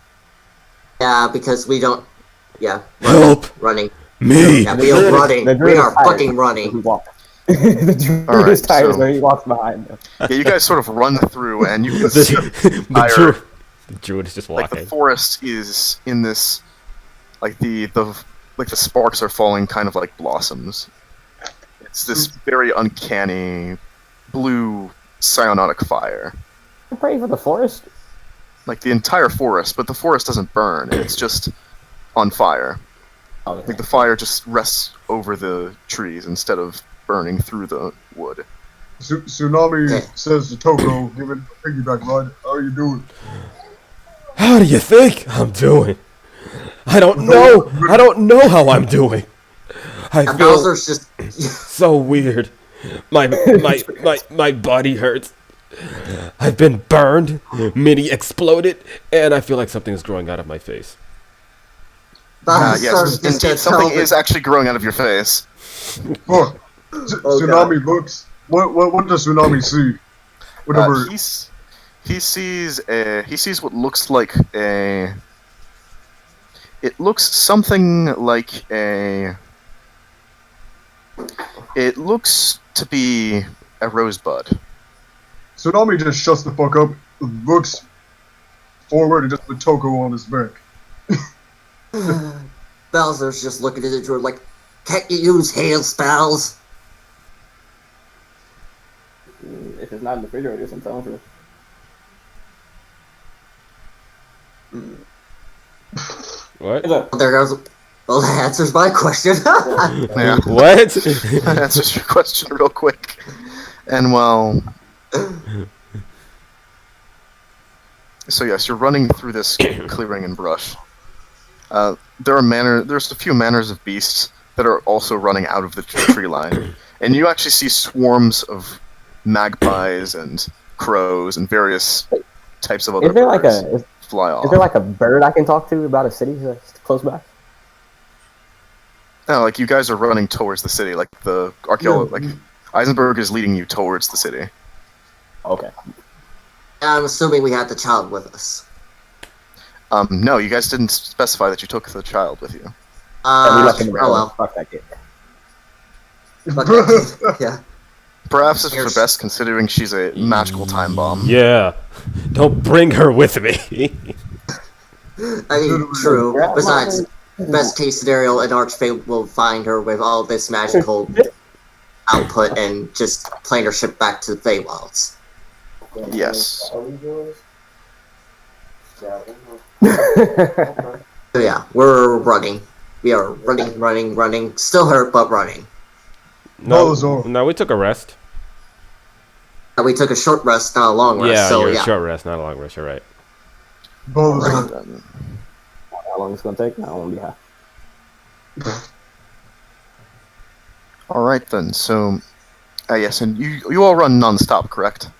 Yeah, because we don't. Yeah, Help running. me. Yeah, we are running. We are fucking running. The druid Alright, is tired, so- so he walks behind them. Yeah, you guys sort of run through, and you can see The druid is just like walking. the forest is in this, like the sparks are falling, kind of like blossoms. It's this very uncanny blue cyanotic fire, I'm praying for the forest. like the entire forest, but the forest doesn't burn; it's just on fire. Oh, Like the fire just rests over the trees instead of burning through the wood. Tsunami says to Toko, giving a piggyback ride. How are you doing? How do you think I'm doing? I don't know. I don't know how I'm doing. I And feel Bowser's just. so weird. My body hurts. I've been burned, mini exploded, and I feel like something is growing out of my face. Bowser's Yes, just indeed, something is actually growing out of your face. Oh, Oh, Tsunami looks What does Tsunami see? Whatever. He sees what looks like a. It looks something like a. It looks to be a rosebud. Tsunami just shuts the fuck up, looks forward, and just put Toko on his back. Bowser's just looking at the druid like, can't you use hail spells? If it's not in the refrigerator, sometimes. What? There goes. Well, that answers my question. Yeah. What? That answers your question real quick. And well. So yes, you're running through this clearing and brush. There's a few manners of beasts that are also running out of the tree line, and you actually see swarms of magpies and crows and various types of other birds fly off. Is there like a bird I can talk to about a city that's close by? No, like you guys are running towards the city, like the archaeologist, like Eisenberg is leading you towards the city. Okay. I'm assuming we had the child with us. No, you guys didn't specify that you took the child with you. We left him Oh well. Fuck that kid. Fuck yeah. Perhaps it's for best considering she's a magical time bomb. Yeah. Don't bring her with me. I mean, true. Besides, best case scenario, an archfey will find her with all this magical output and just plane her ship back to the Feywilds. Yes. So yeah, we're running. We are running. Still hurt, but running. No, we took a rest. We took a short rest, not a long rest. Yeah, so you're yeah. a short rest, not a long rest. You're right. How long it's gonna take? I won't be high. All right then. So, yes, and you all run non-stop, correct?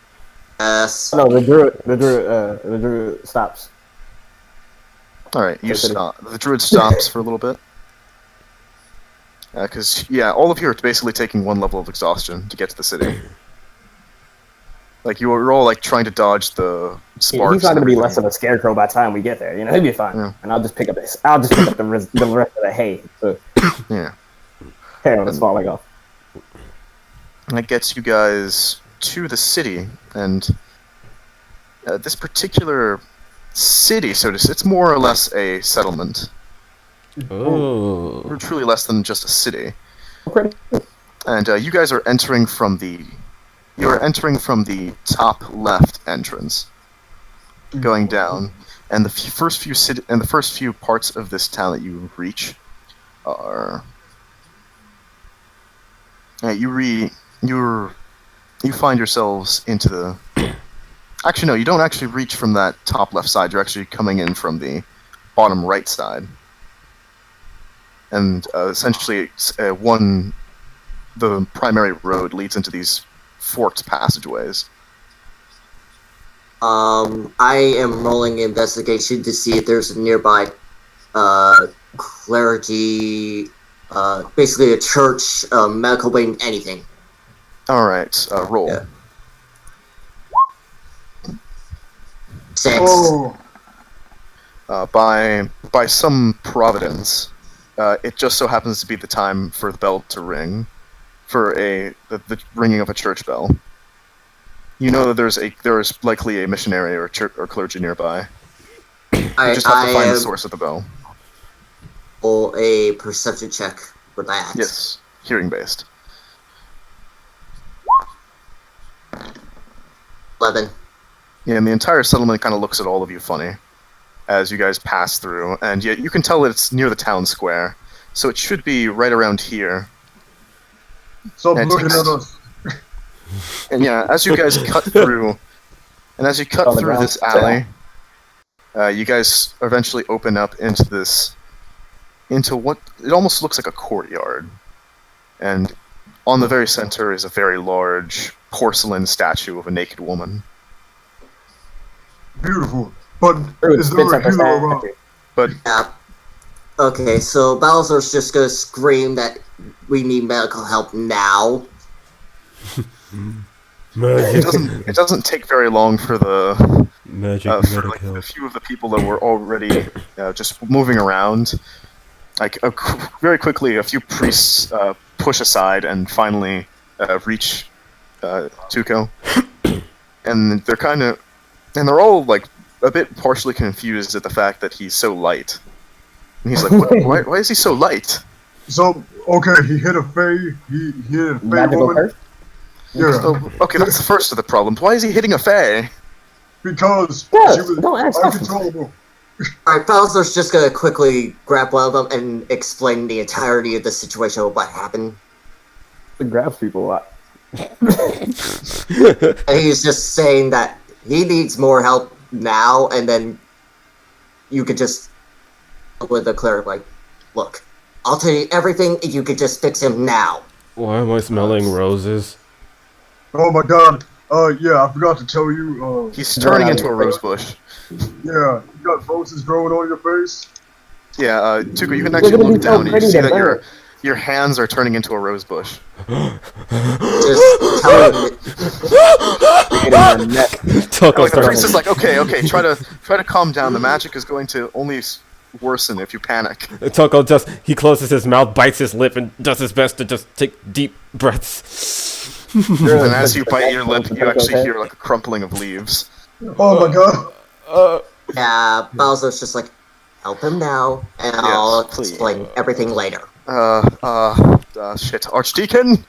Yes. No, the druid stops. All right, you stop. The druid stops for a little bit. Because all of you are basically taking one level of exhaustion to get to the city. Like you're all like trying to dodge the sparks. He's not gonna be less of a scarecrow by the time we get there. You know, he'll be fine. Yeah. And I'll just pick up this. I'll just pick up the rest of the hay. So yeah. Hair on it's falling off. And that gets you guys to the city, and this particular city, it's more or less a settlement. Oh. We're truly less than just a city. And you guys are entering from the top left entrance, going down, and the first few parts of this town that you reach are you find yourselves into the. Actually, no, you don't actually reach from that top left side. You're actually coming in from the bottom right side. And essentially, the primary road leads into these forked passageways. I am rolling investigation to see if there's a nearby clergy, basically a church, medical wing, anything. All right, roll. Yeah. 6. Oh. By some providence, it just so happens to be the time for the bell to ring, for the ringing of a church bell. You know that there is likely a missionary or clergy nearby. You just have to find the source of the bell. Roll a perception check for that. Yes, hearing based. 11. Yeah, and the entire settlement kind of looks at all of you funny as you guys pass through, and yet you can tell that it's near the town square, so it should be right around here. Stop looking at us. And yeah, as you guys cut through, this alley, you guys eventually open up into what it almost looks like a courtyard, and on the very center is a very large porcelain statue of a naked woman. Beautiful. But is there a hero around? But yeah. Okay, so Bowser's just gonna scream that we need medical help now. Magic, It doesn't take very long for the magic, for medic like a help. few of the people that were already just moving around. Like very quickly, a few priests push aside and finally reach Tuco, and they're all like a bit partially confused at the fact that he's so light. And he's like, why is he so light? So, okay, he hit a Fae. He hit a Fae Magical woman. curse? Yeah, Oh, okay, that's the first of the problems. Why is he hitting a fae? because Yes, she was don't ask questions. uncontrollable. Alright, Bowser's just gonna quickly grab one of them and explain the entirety of the situation of what happened. It grabs people a lot. And he's just saying that he needs more help now, and then you could just with the cleric like, look, I'll tell you everything if you could just fix him now. Why am I smelling roses? Oh my god. Yeah, I forgot to tell you. He's turning into a rose bush. Yeah, you got roses growing on your face. Yeah, Tuco, you can actually gonna look be so down and you pretty see to that burn. your hands are turning into a rose bush. Just tell him. Hit him in the neck. Toko Like the starts. priest is like, okay, try to calm down. The magic is going to only worsen if you panic. Toko he closes his mouth, bites his lip, and does his best to just take deep breaths. And as you bite your lip, you actually hear like a crumpling of leaves. Oh my god. Yeah, Bowser's just like, help him now, and I'll please. explain everything later. Shit, Archdeacon,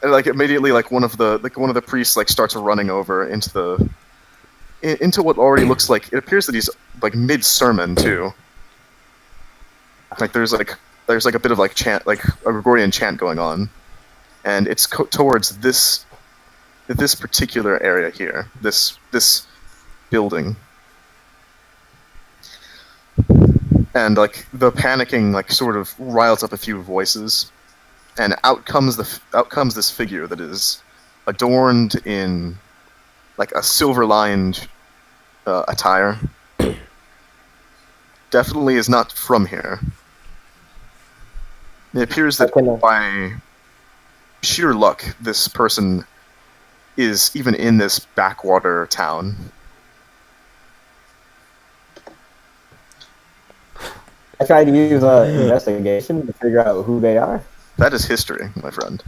and like immediately, like one of the priests like starts running over into what already looks like, it appears that he's like mid sermon too. Like there's like a bit of like chant, like a Gregorian chant going on, and it's towards this particular area here, this building. And like the panicking like sort of riles up a few voices, and out comes this figure that is adorned in like a silver-lined attire. Definitely is not from here. It appears that by sheer luck, this person is even in this backwater town. I tried to use investigation to figure out who they are. That is history, my friend.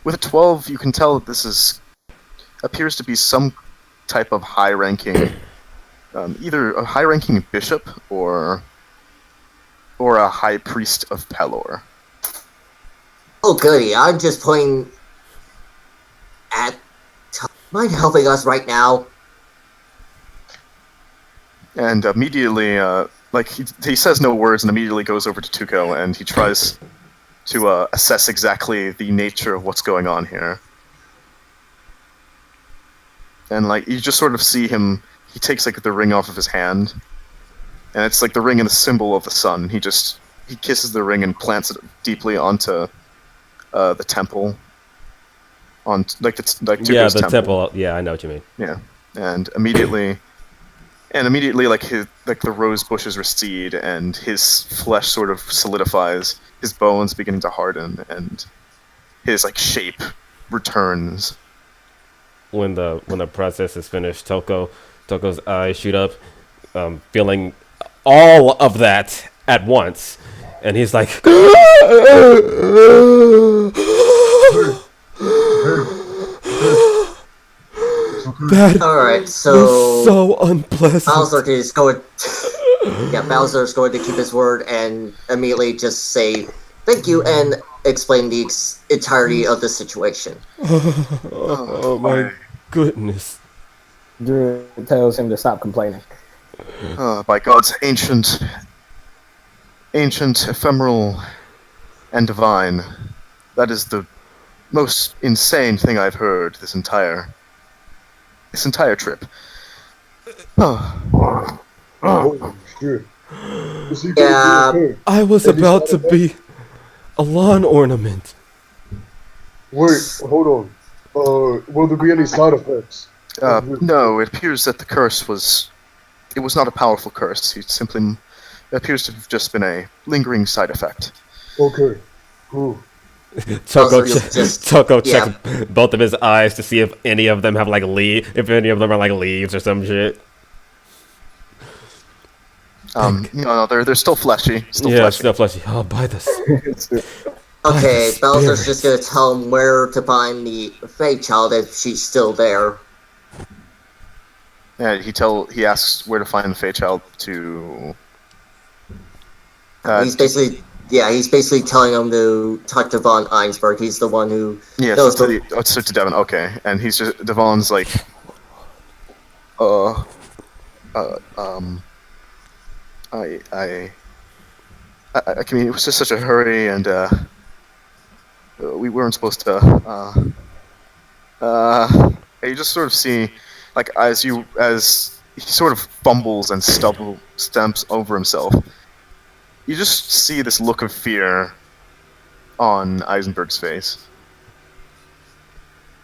With a 12, you can tell that this appears to be some type of high-ranking, either a high-ranking bishop or a high priest of Pelor. Oh goody, I'm just playing at mind helping us right now. And immediately, like he says no words, and immediately goes over to Tuco, and he tries to assess exactly the nature of what's going on here. And like you just sort of see him, he takes like the ring off of his hand, and it's like the ring and the symbol of the sun. He kisses the ring and plants it deeply onto the temple, on like Tuco's Yeah, the temple. Yeah, I know what you mean. Yeah, and immediately like the rose bushes recede, and his flesh sort of solidifies, his bones beginning to harden, and his like shape returns. When the process is finished, Toko's eyes shoot up, feeling all of that at once, and he's like, "That Alright, was so so unpleasant." Bowser is going yeah, Bowser's going to keep his word and immediately just say thank you and explain the entirety of the situation. Oh my goodness! Druid tells him to stop complaining. By God's ancient, ephemeral, and divine, that is the most insane thing I've heard this entire trip. Oh shit. Is he Yeah. gonna be okay? I was about to be a lawn ornament. Wait, hold on. Will there be any side effects? No, it appears that the curse was it was not a powerful curse. It simply appears to have just been a lingering side effect. Okay. Cool. Also, just Toko yeah. checks both of his eyes to see if any of them have like if any of them are like leaves or some shit. No, they're still fleshy. Still Yeah, fleshy. still fleshy. I'll buy this. Okay, Spirit. Bowser's just gonna tell him where to find the Fae Child if she's still there. Yeah, he asks where to find the Fae Child to. He's basically telling him to talk to Von Einsberg. He's the one who Yeah, knows so to Devon. Okay, and he's just Devon's like, I mean, it was just such a hurry, and we weren't supposed to. You just sort of see, like, as he sort of fumbles and stamps over himself, you just see this look of fear on Eisenberg's face.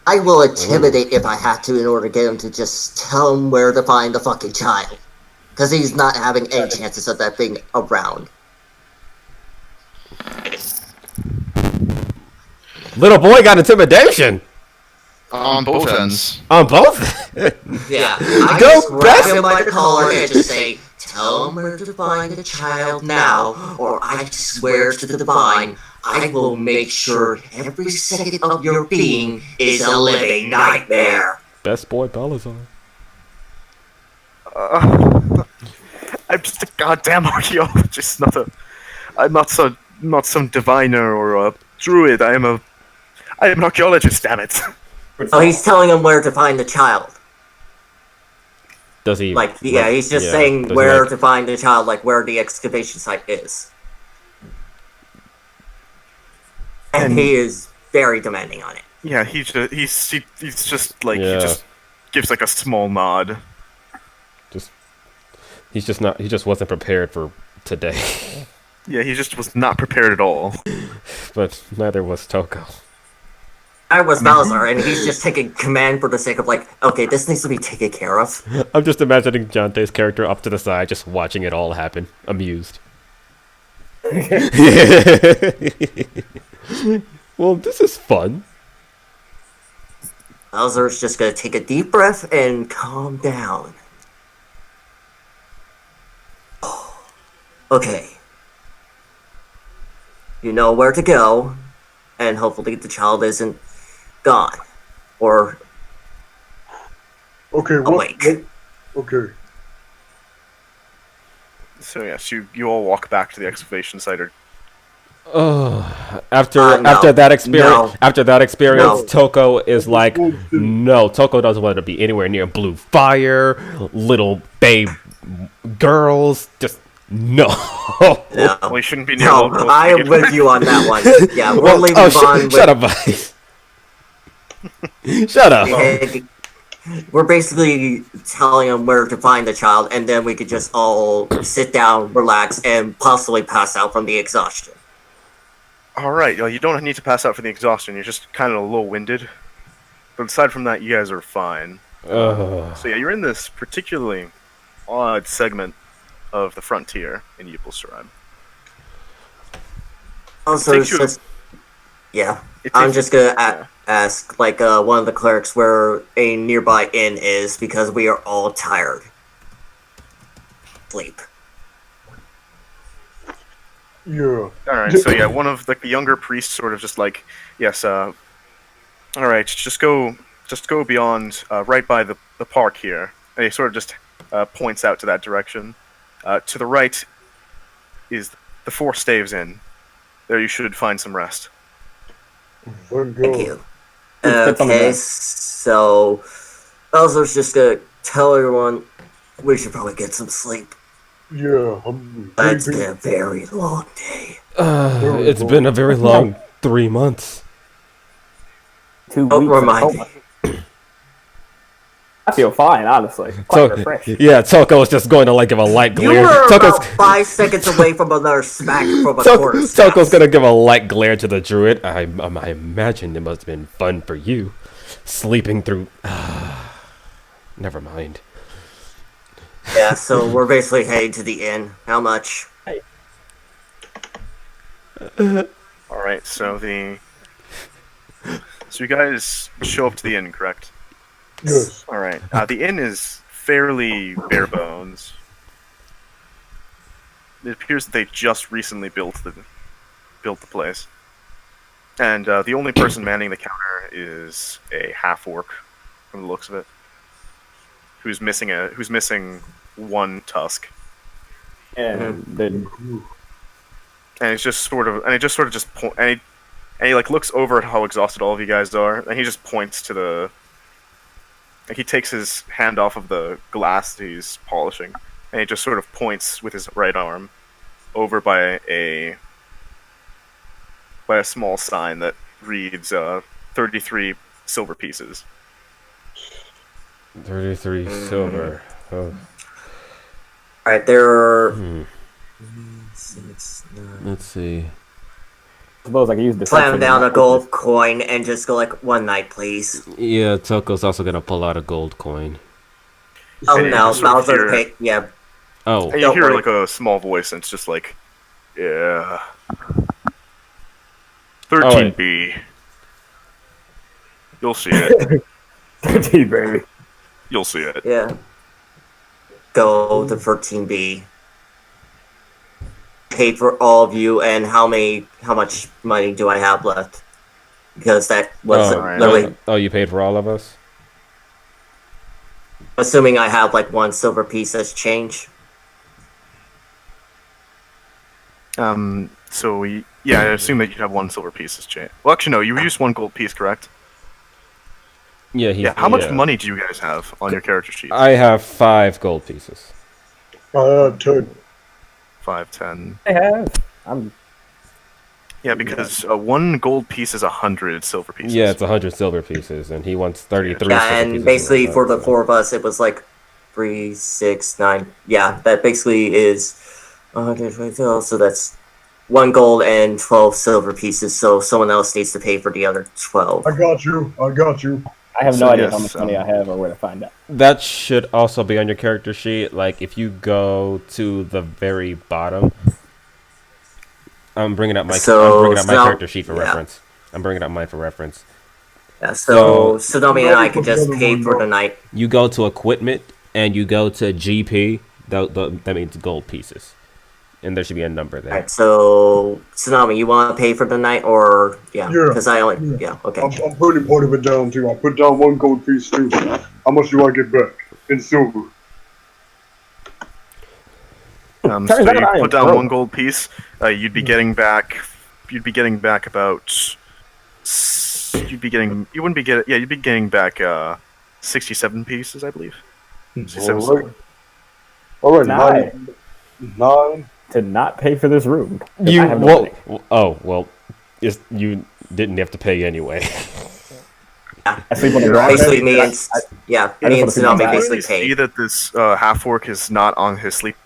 I will intimidate if I have to in order to get him to just tell him where to find the fucking child. Because he's not having any chances of that thing around. Little boy got intimidation On both ends. on both. Yeah, I Go just grab best- him by the collar and just say, tell him where to find the child now, or I swear to the divine, I will make sure every second of your being is a living nightmare. Best boy Balazar. I'm just a goddamn archaeologist, I'm not some diviner or a druid. I am an archaeologist. Damn it! Oh, he's telling him where to find the child. Does he? Like, yeah, he's just saying does he, where like- to find the child, like where the excavation site is. And he is very demanding on it. Yeah, he's just like Yeah. he just gives like a small nod. He just wasn't prepared for today. Yeah, he just was not prepared at all. But neither was Toko. I was Balazar, and he's just taking command for the sake of like, okay, this needs to be taken care of. I'm just imagining Jante's character up to the side, just watching it all happen, amused. Well, this is fun. Balazar's just gonna take a deep breath and calm down. Okay. You know where to go, and hopefully the child isn't gone. Or Okay, awake. Okay. So yes, you all walk back to the excavation site. Or After No. that experience, No. after that experience, No. Toko is like, no. Toko doesn't want to be anywhere near blue fire, little babe girls. Just no. No. well, you shouldn't be near. No, local I am begin with you on that one. Yeah, we're Well, leaving oh, Vaughn with... shut up, Vice. Shut up. We're basically telling him where to find the child, and then we could just all sit down, relax, and possibly pass out from the exhaustion. All right, you don't need to pass out for the exhaustion. You're just kind of a little winded. But aside from that, you guys are fine. So yeah, you're in this particularly odd segment of the frontier in Ypsilon. Also, takes you- since... Yeah, It I'm takes- just gonna yeah. ask, like, one of the clerics where a nearby inn is, because we are all tired. Sleep. Yeah. Alright, so yeah, one of the younger priests sort of just like, yes, alright, just go beyond, right by the park here. And he sort of just points out to that direction. To the right is the Four Staves Inn. There you should find some rest. Thank Thank God. you. It's on the Okay, back. so... Bowser's just gonna tell everyone we should probably get some sleep. Yeah. It's been a very long day. It's been a very long 3 months. 2 Don't weeks. remind me. I feel fine, honestly. Quite So, refreshed. yeah, Toko is just going to like give a light You glare. were Toko's, about 5 seconds away from another smack from a Toko's quarterstaff. gonna give a light glare to the druid. I imagine it must have been fun for you, sleeping through. Never mind. Yeah, so we're basically heading to the inn. How much? All right, so you guys show up to the inn, correct? Yes. All right. The inn is fairly bare bones. It appears that they just recently built the place, and the only person manning the counter is a half orc, from the looks of it, who's missing one tusk, And then and he like looks over at how exhausted all of you guys are, and he just points to the. Like he takes his hand off of the glass that he's polishing, and he just sort of points with his right arm over by a small sign that reads 33 silver pieces. 33 silver. Oh. Alright, there are... Let's see. suppose I can use the Slam down a gold coin and just go like, 1 night, please. Yeah, Toko's also gonna pull out a gold coin. Oh And you no, just sort of Bowser hear- pick, yeah. Oh, And you Don't hear worry. like a small voice, and it's just like, yeah. 13B. You'll see it. 13, baby. You'll see it. Yeah. Go to 13B. Paid for all of you, and how much money do I have left? Because that was alright. literally, oh, you paid for all of us? assuming I have like 1 silver piece as change. Yeah, I assume that you'd have 1 silver piece as change. Well, actually, no, you used 1 gold piece, correct? Yeah, Yeah, how much money do you guys have on your character sheet? I have 5 gold pieces. I have 10. 5, 10. I have. I'm. Yeah, because 1 gold piece is 100 silver pieces. Yeah, it's 100 silver pieces, and he wants 33 Yeah, silver and pieces. basically for the so. 4 of us, it was like 3, 6, 9. Yeah, that basically is 120. So that's 1 gold and 12 silver pieces. So someone else needs to pay for the other 12. I got you. I got you. I have So no idea yes, how much money I have or where to find out. That should also be on your character sheet. Like, if you go to the very bottom, I'm bringing up my character sheet for yeah. reference. I'm bringing up mine for reference. Yeah, so So- Tsunami and I can just pay for the night. You go to equipment and you go to GP. That means gold pieces, and there should be a number there. Alright, so Tsunami, you want to pay for the night, or yeah? Yeah. Because I only okay. I'm putting part of it down too. I put down 1 gold piece too. How much do I get back in silver? So Turns out I you am put down broke. 1 gold piece. You'd be getting back. You'd be getting back about. You'd be getting. You wouldn't be getting. Yeah, you'd be getting back 67 pieces, I believe. 67 All right. All right. Nine. 9. To not pay for this room. 'cause You I have no well, money. oh well, you didn't have to pay anyway. I sleep on the ground. Basically, me and I me and just wanna see my Tsunami back. basically See paid. that this half orc is not on his sleeping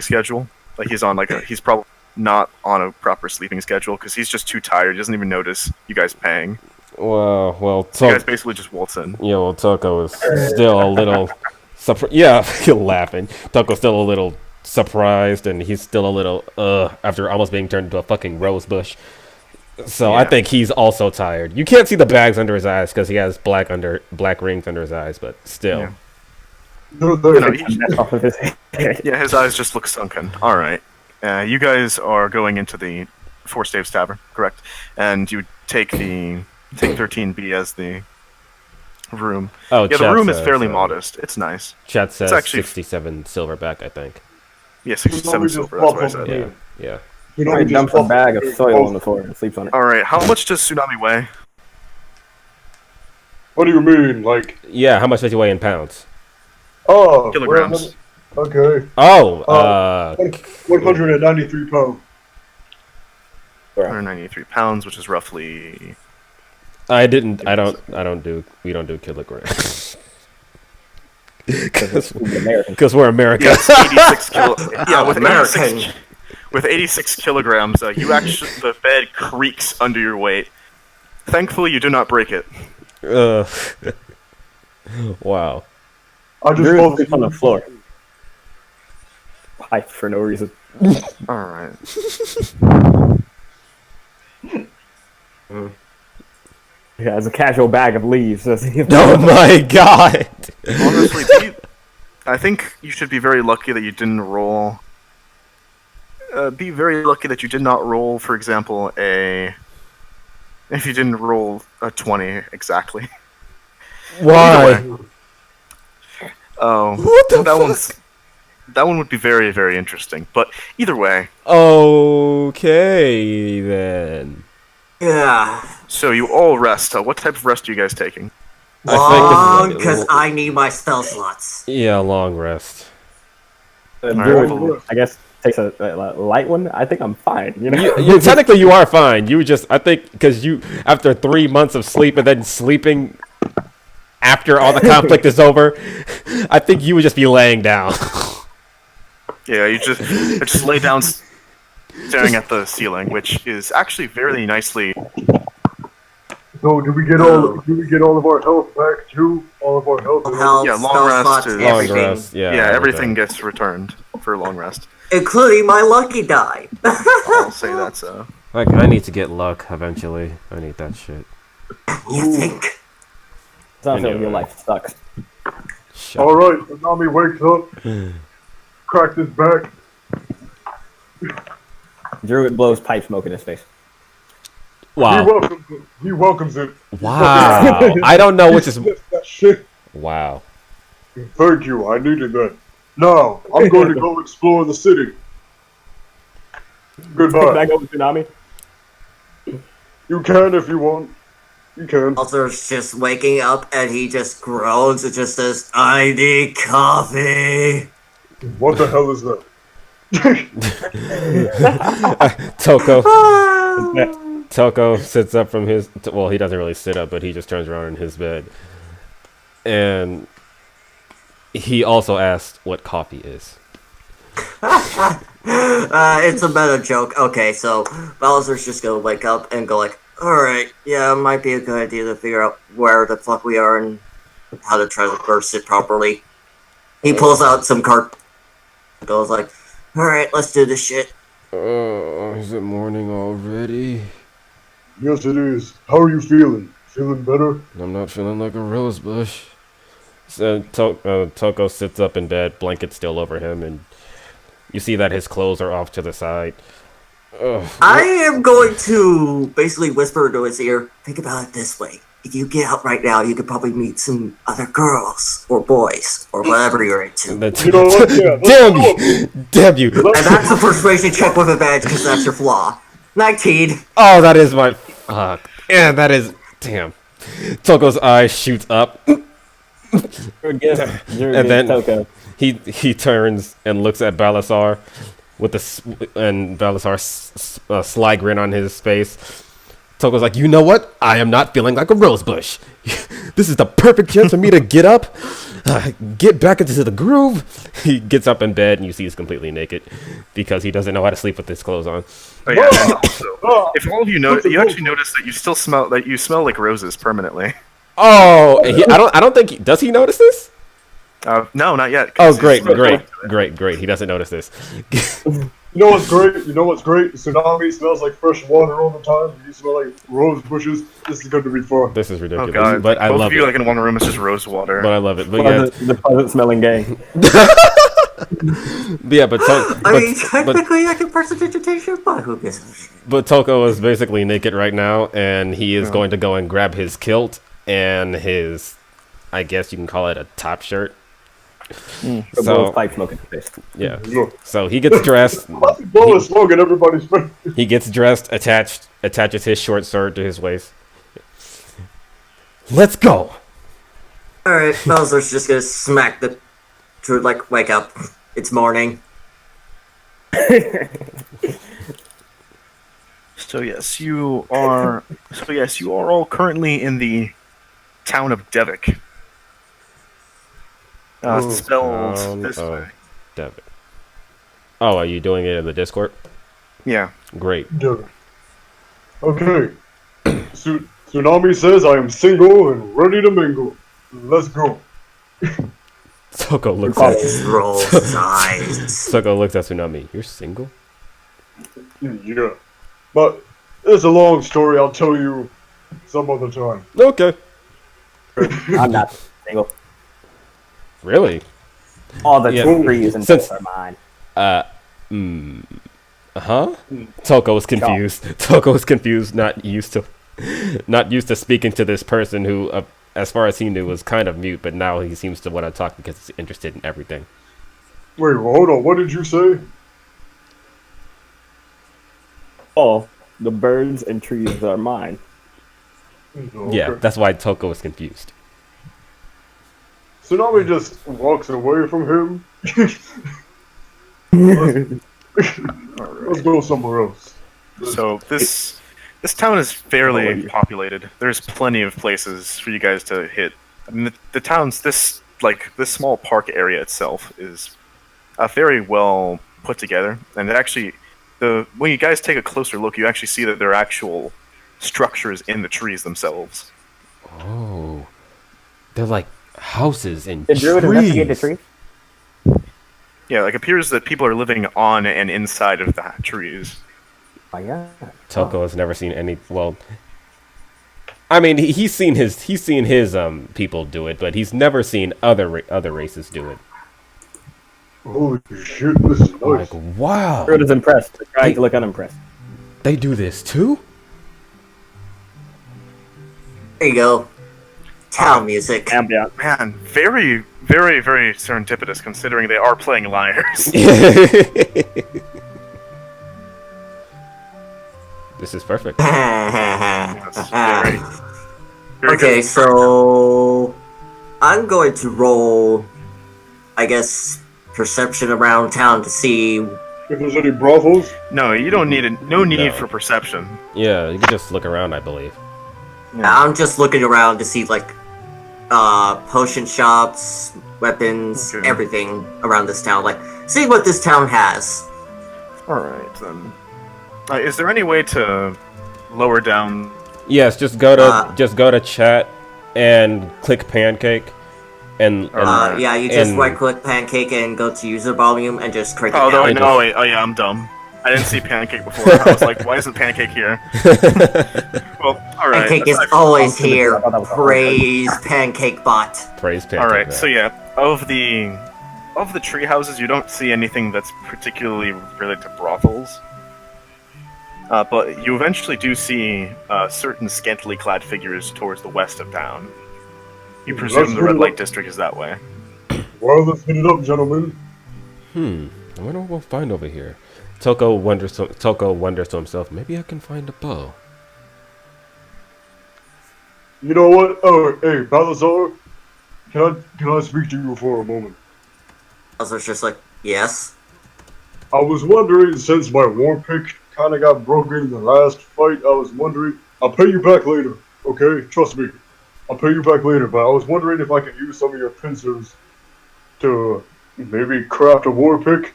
schedule. Like he's on he's probably not on a proper sleeping schedule because he's just too tired. He doesn't even notice you guys paying. well, So you guys basically just waltz in. yeah, well, Toko is still a little surprised. Yeah, you're laughing. Toko's still a little surprised, and he's still a little after almost being turned into a fucking rose bush. So I Yeah. think he's also tired. You can't see the bags under his eyes because he has black rings under his eyes, but still. Yeah. No, No, That's off of his head. Yeah, his eyes just look sunken. All right. You guys are going into the Four Staves Tavern, correct? And you take 13B as the room. Oh, Yeah, the chat room is says, fairly modest. It's nice. Chat says actually- 67 silver back, I think. Yeah, 67 just silver. That's what I pop up. said. Yeah. You He dumps a bag of soil on the floor and sleeps on it. All right. How much does Tsunami weigh? What do you mean? Like, Yeah, how much does he weigh in pounds? oh, Kilograms. well, okay. Oh, 193 pounds. 193 pounds, which is roughly. we don't do kilograms. He's American. Because we're America. Yes, 86 kilo. Yeah, with American. 86, with 86 kilograms, you actually the bed creaks under your weight. Thankfully, you do not break it. Wow. I just Druids focus sleep on the floor. pipe for no reason. All right. Yeah, it's a casual bag of leaves. Oh my god! Honestly, I think you should be very lucky that you didn't roll. Be very lucky that you did not roll, for example, if you didn't roll a 20 exactly. Why? Either way. Oh, What the fuck? That one would be very, very interesting. But either way, Okay then. Yeah. so you all rest. What type of rest are you guys taking? Long, because I need my spell slots. Yeah, long rest. Druid, I guess, takes a light one. I think I'm fine. You know, Technically, you are fine. You just, I think, because you, after 3 months of sleep and then sleeping after all the conflict is over, I think you would just be laying down. Yeah, you just lay down, staring at the ceiling, which is actually very nicely. So do we get all of our health back too? All of our health. Health, Yeah, long spell rest slots, is- Long everything. rest. Yeah, Yeah, everything gets returned for long rest. Including my lucky die. I'll say that's so. Like, I need to get luck eventually. I need that shit. You think? sounds like your life sucks. Shut All right, Tsunami wakes up, cracked his back. Druid blows pipe smoke in his face. Wow. He welcomes it. Wow. I don't know which is. That shit. Wow. Thank you. I needed that. Now I'm going to go explore the city. Goodbye. Back over Tsunami. You can if you want. You can. Walter's just waking up and he just groans and just says, I need coffee. What the hell is that? Toko sits up from his. Well, he doesn't really sit up, but he just turns around in his bed. And he also asked what coffee is. It's a meta joke. Okay, so Bowser's just gonna wake up and go like, alright, yeah, it might be a good idea to figure out where the fuck we are and how to try to burst it properly. He pulls out some card, goes like, alright, let's do this shit. Is it morning already? Yes, it is. How are you feeling? Feeling better? I'm not feeling like a rose bush. So Toko sits up in bed, blanket still over him, and you see that his clothes are off to the side. I am going to basically whisper into his ear, think about it this way. If you get out right now, you could probably meet some other girls or boys or whatever you're into. And You know what? Yeah, Damn you! Damn you! that's a persuasion check with advantage because that's your flaw. 19. Oh, that is my. Fuck. Yeah, that is. Damn. Toko's eye shoots up. And then Toko. he turns and looks at Balasar with and Balasar's sly grin on his face. Toko's like, you know what? I am not feeling like a rose bush. This is the perfect chance for me to get up, get back into the groove. He gets up in bed and you see he's completely naked because he doesn't know how to sleep with his clothes on. Oh yeah, and also, if all of you know, you actually notice that you still smell like roses permanently. Oh, I don't think does he notice this? No, not yet. 'Cause Oh, he's great. still- He doesn't notice this. You know what's great? Tsunami smells like fresh water all the time. You smell like rose bushes. This is going to be fun. This is Oh ridiculous, god, but I both love of you it. like in one room. It's just rose water. But I love it. But yeah, The pleasant smelling gang. yeah, but I mean, technically I can prestidigitation, but who gives a shit? but Toko is basically naked right now, and he is going to go and grab his kilt and his, I guess you can call it a top shirt. Blows pipe smoke in his face. Yeah. So he gets dressed. Blow a smoke in everybody's face. He gets dressed, attaches his short sword to his waist. Let's go. Alright, Bowser's just gonna smack the Druid like, wake up. It's morning. So yes, you are all currently in the town of Devik. Spelled this way. Devin. Oh, are you doing it in the Discord? Yeah. Great. Yeah. Okay. Tsunami says I am single and ready to mingle. Let's go. Toko looks call at it- Roll size. Toko looks at Tsunami. You're single? Yeah. But it's a long story. I'll tell you some other time. Okay. I'm not single. Really? All the Yeah. trees and Since- stuff are mine. Huh? Toko was confused. Toko was confused, not used to speaking to this person who, as far as he knew, was kind of mute, but now he seems to want to talk because he's interested in everything. Wait, hold on. What did you say? All the birds and trees are mine. Oh, Yeah, okay. that's why Toko was confused. Tsunami just walks away from him. Let's go somewhere else. So this town is fairly populated. There's plenty of places for you guys to hit. I mean, the town's this small park area itself is very well put together, and it actually when you guys take a closer look, you actually see that there are actual structures in the trees themselves. Oh, they're like houses and Did Druid investigate the trees. tree? Yeah, like appears that people are living on and inside of the trees. Oh my god. Toko has never seen any. Well, I mean, he's seen his people do it, but he's never seen other races do it. Holy shit, this is nice. Like, wow, Druid is impressed, trying to look unimpressed. they do this too? There you go. Town music. Ambient. Man, very, very, very serendipitous considering they are playing lyres. This is perfect. That's very, very Okay, good. so I'm going to roll, I guess, perception around town to see. If there's any brothels, No, you don't need no need No. for perception. Yeah, you can just look around, I believe. I'm just looking around to see like potion shops, weapons, Okay. everything around this town. Like, see what this town has. All right then. Is there any way to lower down? Yes, just go to chat and click pancake, and Yeah, you just and- right-click Pancake and go to user volume and just crank it Oh, down. no, wait. Oh, yeah, I'm dumb. I didn't see Pancake before. I was like, why isn't Pancake here? Well, all right. Pancake is that's always awesome. here. I thought that was awesome. Praise Pancake Bot. praise pancake. all right. man. So yeah, of the tree houses, you don't see anything that's particularly related to brothels. But you eventually do see certain scantily clad figures towards the west of town. You presume the red light district is that way. well, let's hit it up, gentlemen. I wonder what we'll find over here. Toko wonders to himself, maybe I can find a bow. You know what? Oh, hey, Balazar, can I speak to you for a moment? I was just like, yes. I was wondering, since my war pick kind of got broken in the last fight, I was wondering. I'll pay you back later, okay? Trust me. I'll pay you back later, but I was wondering if I could use some of your pincers to maybe craft a war pick.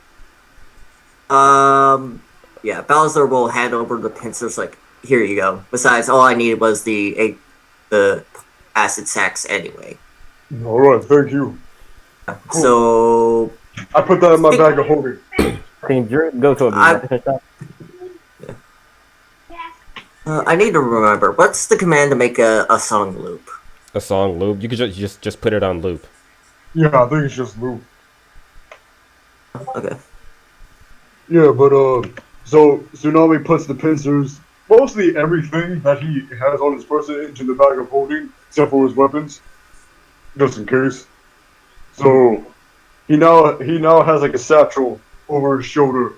Yeah, Bowser will hand over the pincers, like, here you go. Besides, all I needed was the acid sacks anyway. Alright, thank you. So, I put that in my bag of holding. Can Druid go to a I- musician shop? I need to remember, what's the command to make a song loop? A song loop. You could just put it on loop. Yeah, I think it's just Lou. Okay. Yeah, but so Tsunami puts the pincers, mostly everything that he has on his person, into the bag of holding, except for his weapons, just in case. So he now has like a satchel over his shoulder.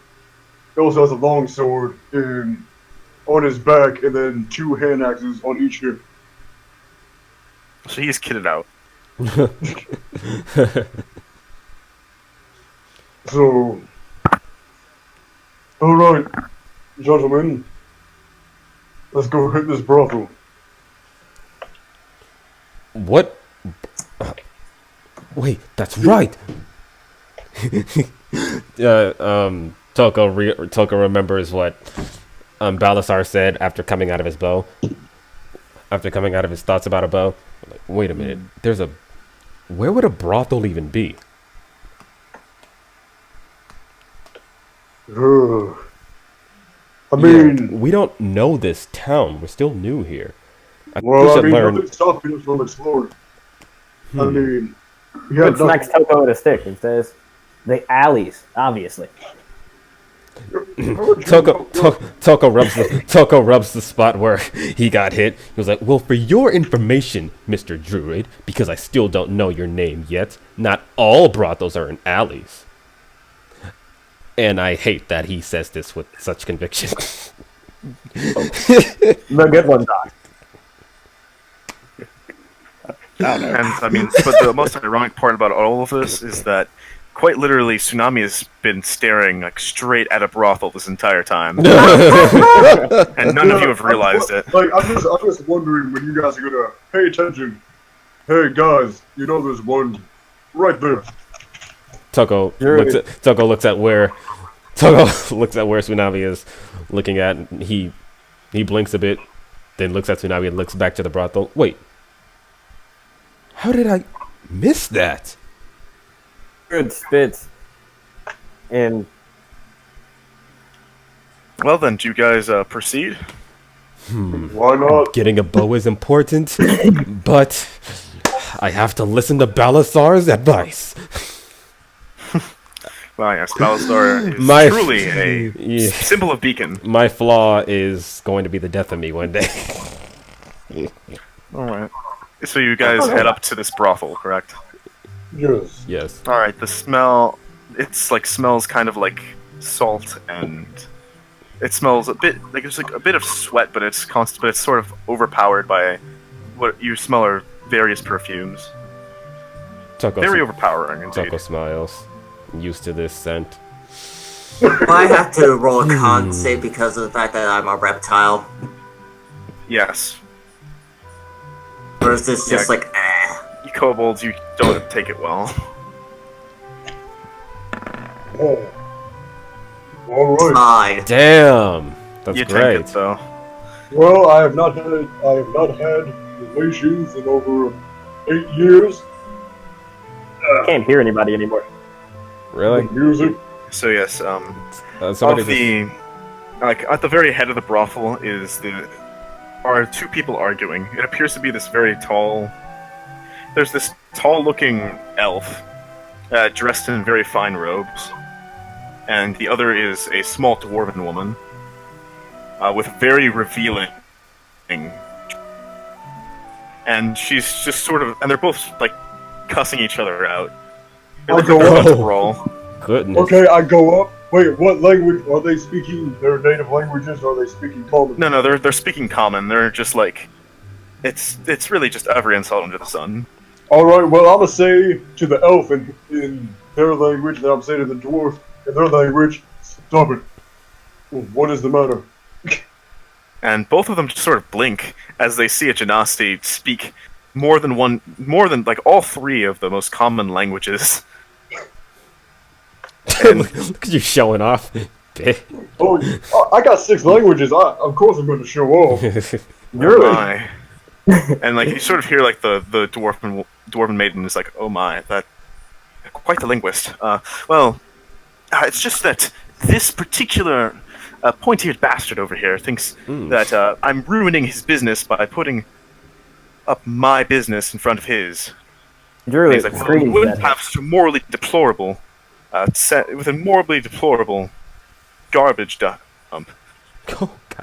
He also has a long sword on his back, and then 2 hand axes on each hip. So he's kitted out. So, alright, gentlemen, let's go hit this brothel. What? Wait, that's right. Toko remembers what Balasar said after coming out of his bow. After coming out of his thoughts about a bow. Like, wait a minute. Where would a brothel even be? I mean, we don't know this town. We're still new here. We well, I should mean, learn. nothing's stopping us from exploring. I mean, we It have smacks Toko with a stick and says, "The alleys, obviously." Toko rubs the spot where he got hit. He was like, "Well, for your information, Mr. Druid, because I still don't know your name yet, not all brothels are in alleys." And I hate that he says this with such conviction. The good one, Doc. And I mean, but the most ironic part about all of this is that quite literally, Tsunami has been staring like straight at a brothel this entire time, and none of you have realized it. Like, I'm just wondering when you guys are gonna pay attention. Hey guys, you know there's one right there. Toko looks at where Tsunami is looking at. And he blinks a bit, then looks at Tsunami and looks back to the brothel. Wait, how did I miss that? Good spits. And Well then, do you guys proceed? Why not? Getting a bow is important, but I have to listen to Balasar's advice. Well, yes, Balasar is truly a symbol of beacon. My flaw is going to be the death of me one day. All right. So you guys head up to this brothel, correct? Yes. Yes. All right. The smell, it's like smells kind of like salt, and it smells a bit like there's like a bit of sweat, but it's constant. But it's sort of overpowered by what you smell are various perfumes. Very overpowering indeed. Toko smiles, used to this scent. I have to roll a con save because of the fact that I'm a reptile. Yes. Or is this just like, You kobolds, you don't take it well. Oh. All right. fine. Damn, that's You great. take it though. Well, I have not had relations in over 8 years. can't hear anybody anymore. Really? Music. So yes, Somebody of the like at the very head of the brothel are two people arguing. It appears to be this very tall. There's this tall-looking elf, dressed in very fine robes, and the other is a small dwarven woman, with very revealing. And she's just sort of, and they're both like cussing each other out. They look like they're about to brawl. Goodness. Okay, I go up. Wait, what language are they speaking? Their native languages, or are they speaking common? No, they're speaking common. They're just like, it's really just every insult under the sun. All right. Well, I'm gonna say to the elf in their language, that I'm saying to the dwarf in their language. Stop it. What is the matter? And both of them just sort of blink as they see a Genasti speak more than like all three of the most common languages. Look at you showing off. Oh, I got 6 languages. Of course, I'm going to show off. Oh my. And like you sort of hear like the dwarven maiden is like, oh my, that quite the linguist. It's just that this particular pointy-eared bastard over here thinks that I'm ruining his business by putting up my business in front of his. Druids He's like, well, we wouldn't have such a morally deplorable, with a morally deplorable garbage dump,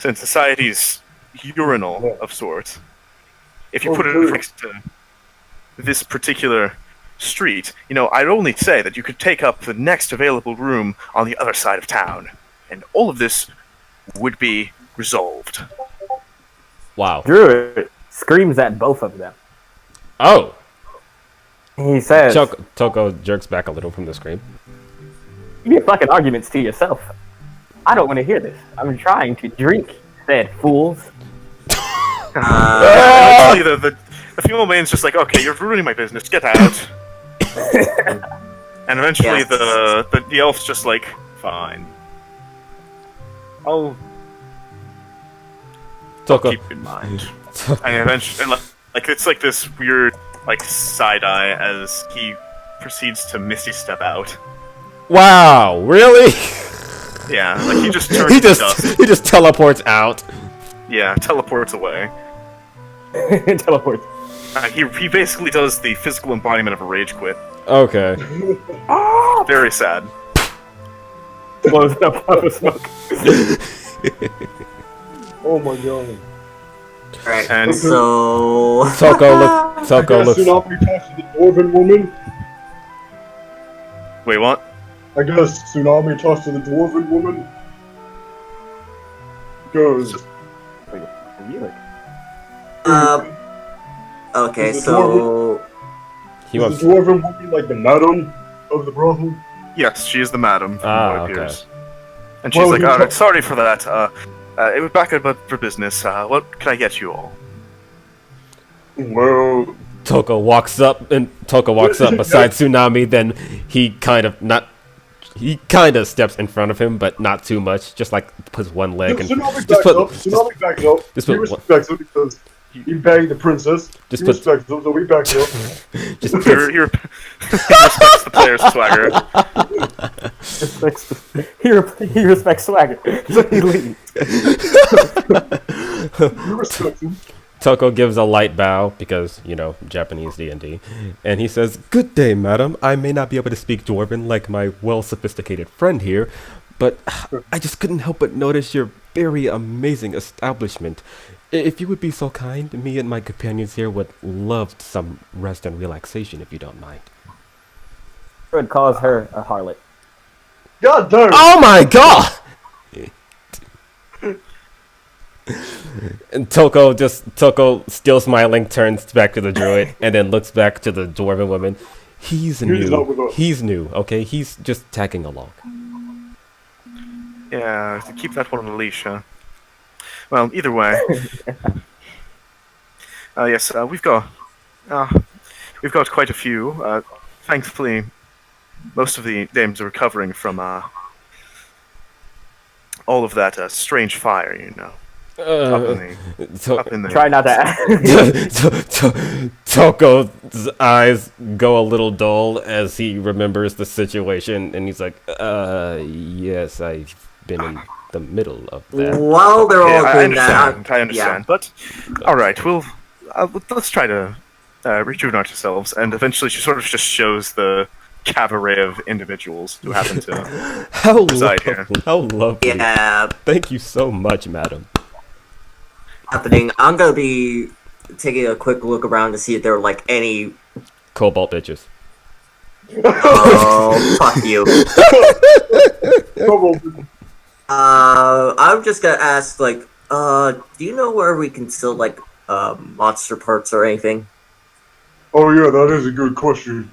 since society's urinal of sorts. If you put it next to this particular street, I'd only say that you could take up the next available room on the other side of town, and all of this would be resolved. Wow. Druid screams at both of them. Oh. He says, Toko jerks back a little from the scream. "You get fucking arguments to yourself. I don't want to hear this. I'm trying to drink," said fools. Actually, the female man's just like, okay, you're ruining my business. Get out. And eventually, Yes. the elf's just like, fine. I'll Toko. keep in mind. And eventually, like it's like this weird like side eye as he proceeds to misty step out. Wow, really? Yeah, like he just turns he to just dust. he just teleports out. Yeah, teleports away. Teleport. He basically does the physical embodiment of a rage quit. Okay. Very sad. Blows in a puff of smoke. Oh my god. Alright, And so... Toko looks. Tsunami talks to the dwarven woman. wait, what? I guess Tsunami talks to the dwarven woman. Goes. Okay, Is it so... He Is wants. the dwarven woman like the madam of the brothel? Yes, she is the madam from Ah, what okay. appears. And Well, she's like, you "Oh, co- sorry for that. It was back for business. What can I get you all?" Well, Toko walks up beside Tsunami. Then he kind of steps in front of him, but not too much. Just like puts one leg and Tsunami just backs up. Tsunami backs up. just He put- respects him because he banged the princess. Just He put- respects him, so he backs up. just He, puts, he respects the player's swagger. He respects swagger, so he leaves. He respects him. Toko gives a light bow because, Japanese D&D. And he says, "Good day, madam. I may not be able to speak Dwarven like my well-sophisticated friend here, but I just couldn't help but notice your very amazing establishment. If you would be so kind, me and my companions here would love some rest and relaxation if you don't mind." Druid calls her a harlot. God damn. Oh my god! And Toko, still smiling, turns back to the druid and then looks back to the dwarven woman. He's not with new. us. He's new, okay? He's just tagging along. Yeah, to keep that one on the leash, huh? Well, either way. Yes, we've got quite a few. Thankfully, most of the dames are recovering from all of that strange fire, up in the Try not to ask. Toko's eyes go a little dull as he remembers the situation, and he's like, yes, I've been in the middle of that. While they're all Yeah, I doing that... understand. Yeah. But all right, let's try to rejuvenate ourselves. And eventually, she sort of just shows the cabaret of individuals who happen to How reside here. lovely. How lovely. Yeah, Thank you so much, madam. happening. I'm gonna be taking a quick look around to see if there are, like, any... Cobalt bitches. Oh, fuck you. Probably. I'm just gonna ask, like, do you know where we can still, like, monster parts or anything? Oh yeah, that is a good question.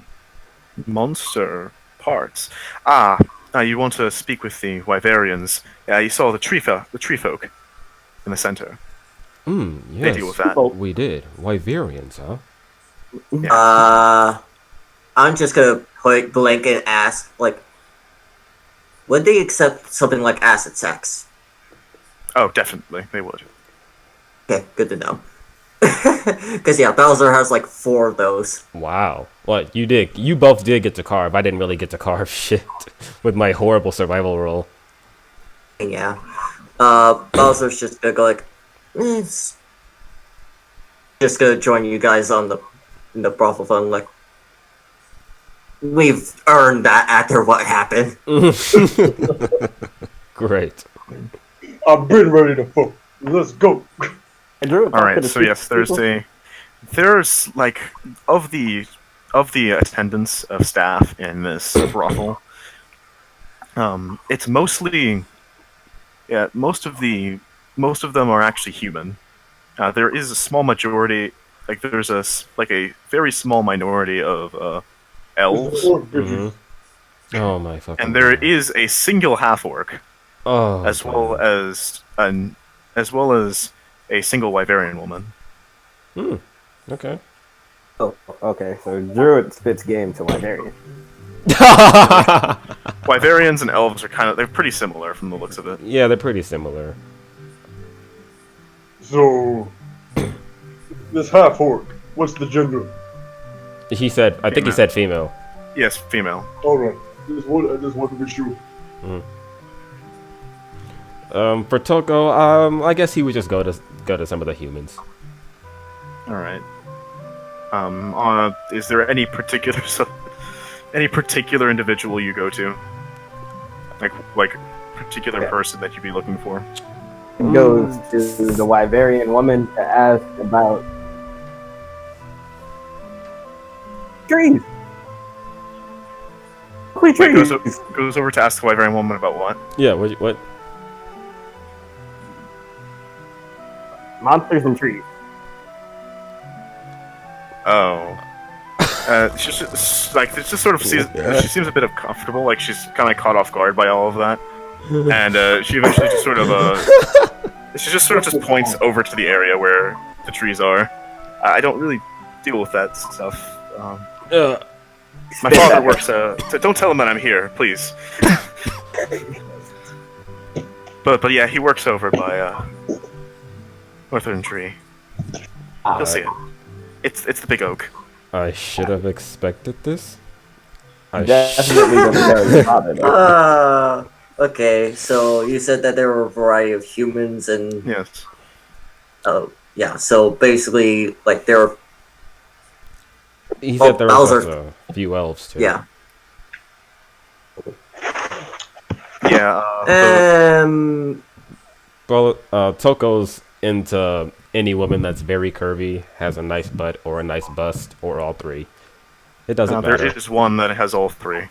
Monster parts. You want to speak with the Wyverians? Yeah, you saw the tree folk in the center. Yes. They deal with that. We did. Wyverians, huh? I'm just gonna point blank and ask, like, would they accept something like acid sex? Oh, definitely, they would. Okay, good to know. Because, yeah, Bowser has, like, 4 of those. Wow. What, you both did get to carve. I didn't really get to carve shit with my horrible survival roll. And yeah. Bowser's just gonna go, like, just gonna join you guys on the brothel fund, like, we've earned that after what happened. Great. I've been ready to fuck. Let's go. And Druid All talked to right, the so two yes, people. there's like of the attendants of staff in this brothel. It's mostly, yeah, most of them are actually human. There is a small majority, like there's a very small minority of elves, Mhm. Oh my fucking and there God. is a single half orc, Oh, as well as a single Wyverian woman. Okay. Oh, okay. So Druid spits game to Wyverian. Wyverians and elves are they're pretty similar from the looks of it. Yeah, they're pretty similar. So, this half orc, what's the gender? I think he said female. Yes, female. Alright, I just want to be sure. For Toko, I guess he would just go to some of the humans. All right. Is there any particular individual you go to? Like particular person that you'd be looking for? He goes to the Wyverian woman to ask about trees. Wait, goes over to ask the Wyverian woman about what? Yeah. What? Monsters and trees. Oh. She just sort of sees. She seems a bit uncomfortable, like she's kind of caught off guard by all of that, and she eventually just sort of she just points over to the area where the trees are. I don't really deal with that stuff. My father works. Don't tell him that I'm here, please. but yeah, he works over by Northern Tree. You'll see it. It's the big oak. I should have expected this. Definitely gonna tell your father. Though. Okay, so you said that there were a variety of humans and... Yes. Oh, yeah, so basically, like, there were... He said there was Bowser. a few elves too. Yeah. Yeah. Well, Toko's into any woman that's very curvy, has a nice butt, or a nice bust, or all three. It doesn't matter. There is one that has all three.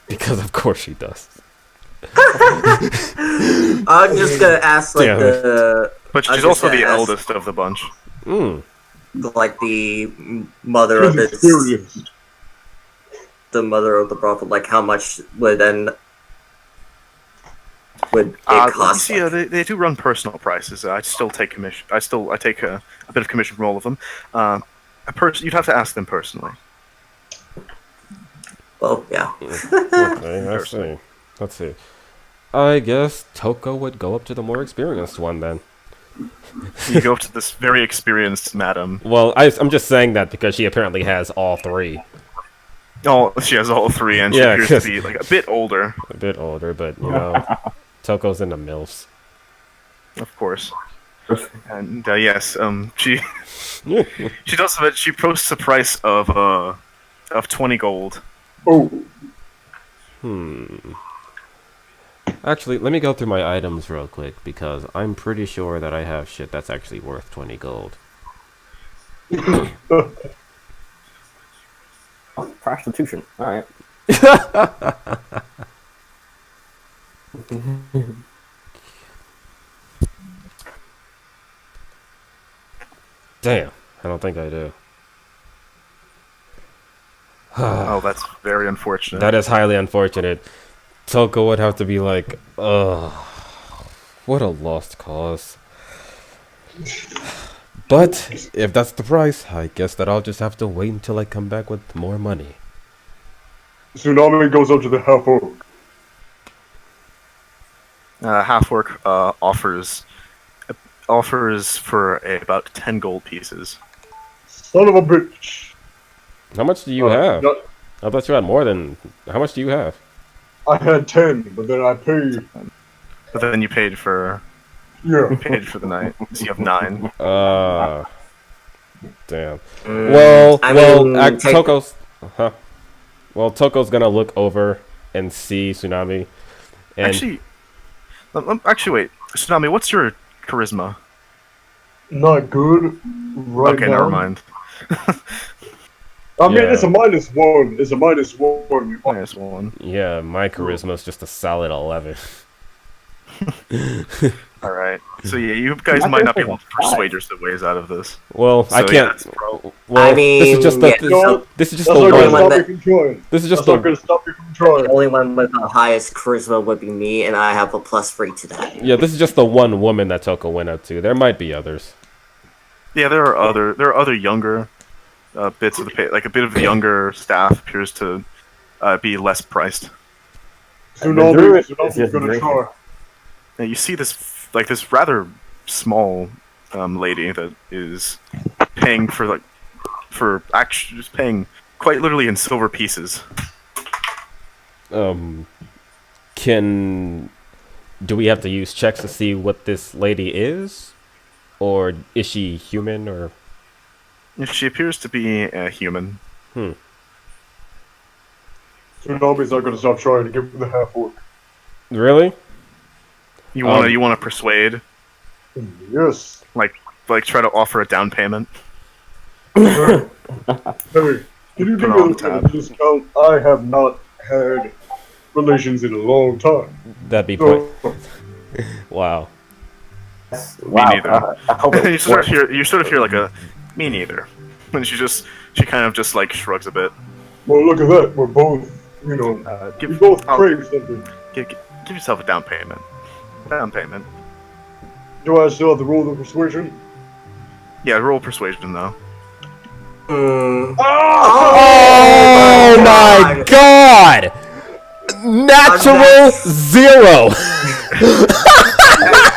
Because of course she does. I'm just gonna ask, like, But she's also the eldest of the bunch. Like, the mother of this... The mother of the prophet, like, how much would it cost? You see, they do run personal prices. I still take commission. I take a bit of commission from all of them. You'd have to ask them personally. Well, yeah. Okay, let's see. I guess Toko would go up to the more experienced one then. You go up to this very experienced madam. Well, I'm just saying that because she apparently has all three. Oh, she has all three, and she appears to be like a bit older. A bit older, but you know, Toko's in the MILFs. Of course. And yes, she she does it. She posts a price of 20 gold. Oh. Actually, let me go through my items real quick because I'm pretty sure that I have shit that's actually worth 20 gold. Prostitution. All right. Damn, I don't think I do. Oh, that's very unfortunate. That is highly unfortunate. Toko would have to be like, ugh, what a lost cause. But if that's the price, I guess that I'll just have to wait until I come back with more money. Tsunami goes up to the half-orc. Half-orc offers for about 10 gold pieces. Son of a bitch. How much do you have? I thought you had more than... How much do you have? I had 10, but then I paid. But then you paid for... Yeah. You paid for the night, so you have 9. Damn. Toko's... Well, Toko's gonna look over and see Tsunami. And Actually, wait. Tsunami, what's your charisma? Not good. Right Okay, now. never mind. I mean, it's a -1. It's a -1. -1. yeah, my charisma is just a solid 11. Alright. So yeah, you guys might not be able to persuade your ways out of this. Well, So, I can't. Well, I mean, this is just the. yeah, This is just That's the not gonna one. stop you from trying. This is just That's not gonna the. stop you from trying. The only one with the highest charisma would be me, and I have a +3 to that. Yeah, this is just the one woman that Toko went up to. There might be others. Yeah, there are other younger bits of the like a bit of the younger staff appears to be less priced. Tsunami's gonna try. Now you see this rather small lady that is paying for actually just paying quite literally in silver do we have to use checks to see what this lady is, or is she human, or? She appears to be a human. Tsunami's not gonna stop trying to get with the half orc. Really? You wanna persuade? Yes. Like try to offer a down payment? Hey, can you give Put me on a tab. discount? I have not had relations in a long time. That'd be So, wow. Wow. neither. I hope you it sort works. of hear like a me neither, and she kind of just like shrugs a bit. well, look at that. We're both, we both crave something. Give yourself a down payment. Down payment. Do I still have to roll the persuasion? Yeah, roll persuasion though. Oh my god! Natural 0!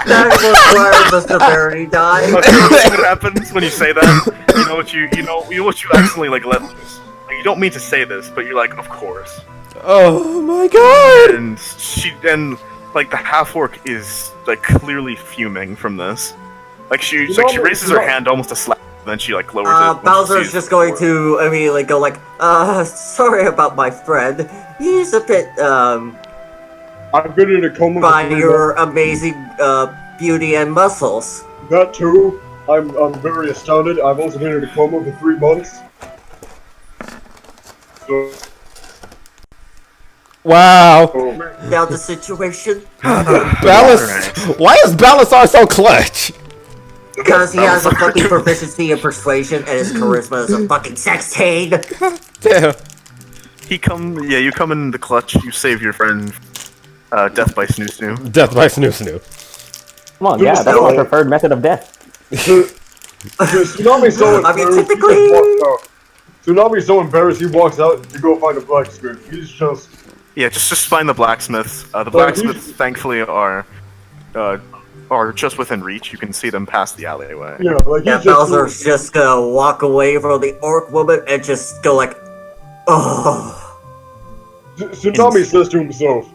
That was where the severity died. What happens when you say that? You know what you accidentally like let loose. Like, you don't mean to say this, but you're like, of course. Oh my god! And like the half orc is like clearly fuming from this. Like she raises her hand almost to slap, then she like lowers it. when she Bowser's sees just the going orc. to immediately go like, sorry about my friend. He's a bit, I've been in a coma by for 3 your amazing, beauty and muscles. months. That too. I'm very astounded. I've also been in a coma for 3 months. So, Wow. About the situation? Balas- Why is Balasar so clutch? Because he has a fucking proficiency in persuasion and his charisma is a fucking 16! Damn. You come in the clutch, you save your friend, death by Snoo Snoo. Death by Snoo Snoo. Come on, yeah, that's my preferred method of death. Tsunami's so I mean, embarrassed, he typically- just walks out. Tsunami's so embarrassed he walks out to go find a blacksmith. He's just... Yeah, just find the blacksmiths. The blacksmiths, thankfully, are just within reach. You can see them past the alleyway. Yeah, like Yeah, he's just... Bowser's just gonna walk away from the orc woman and just go like, oh. Tsunami says to himself,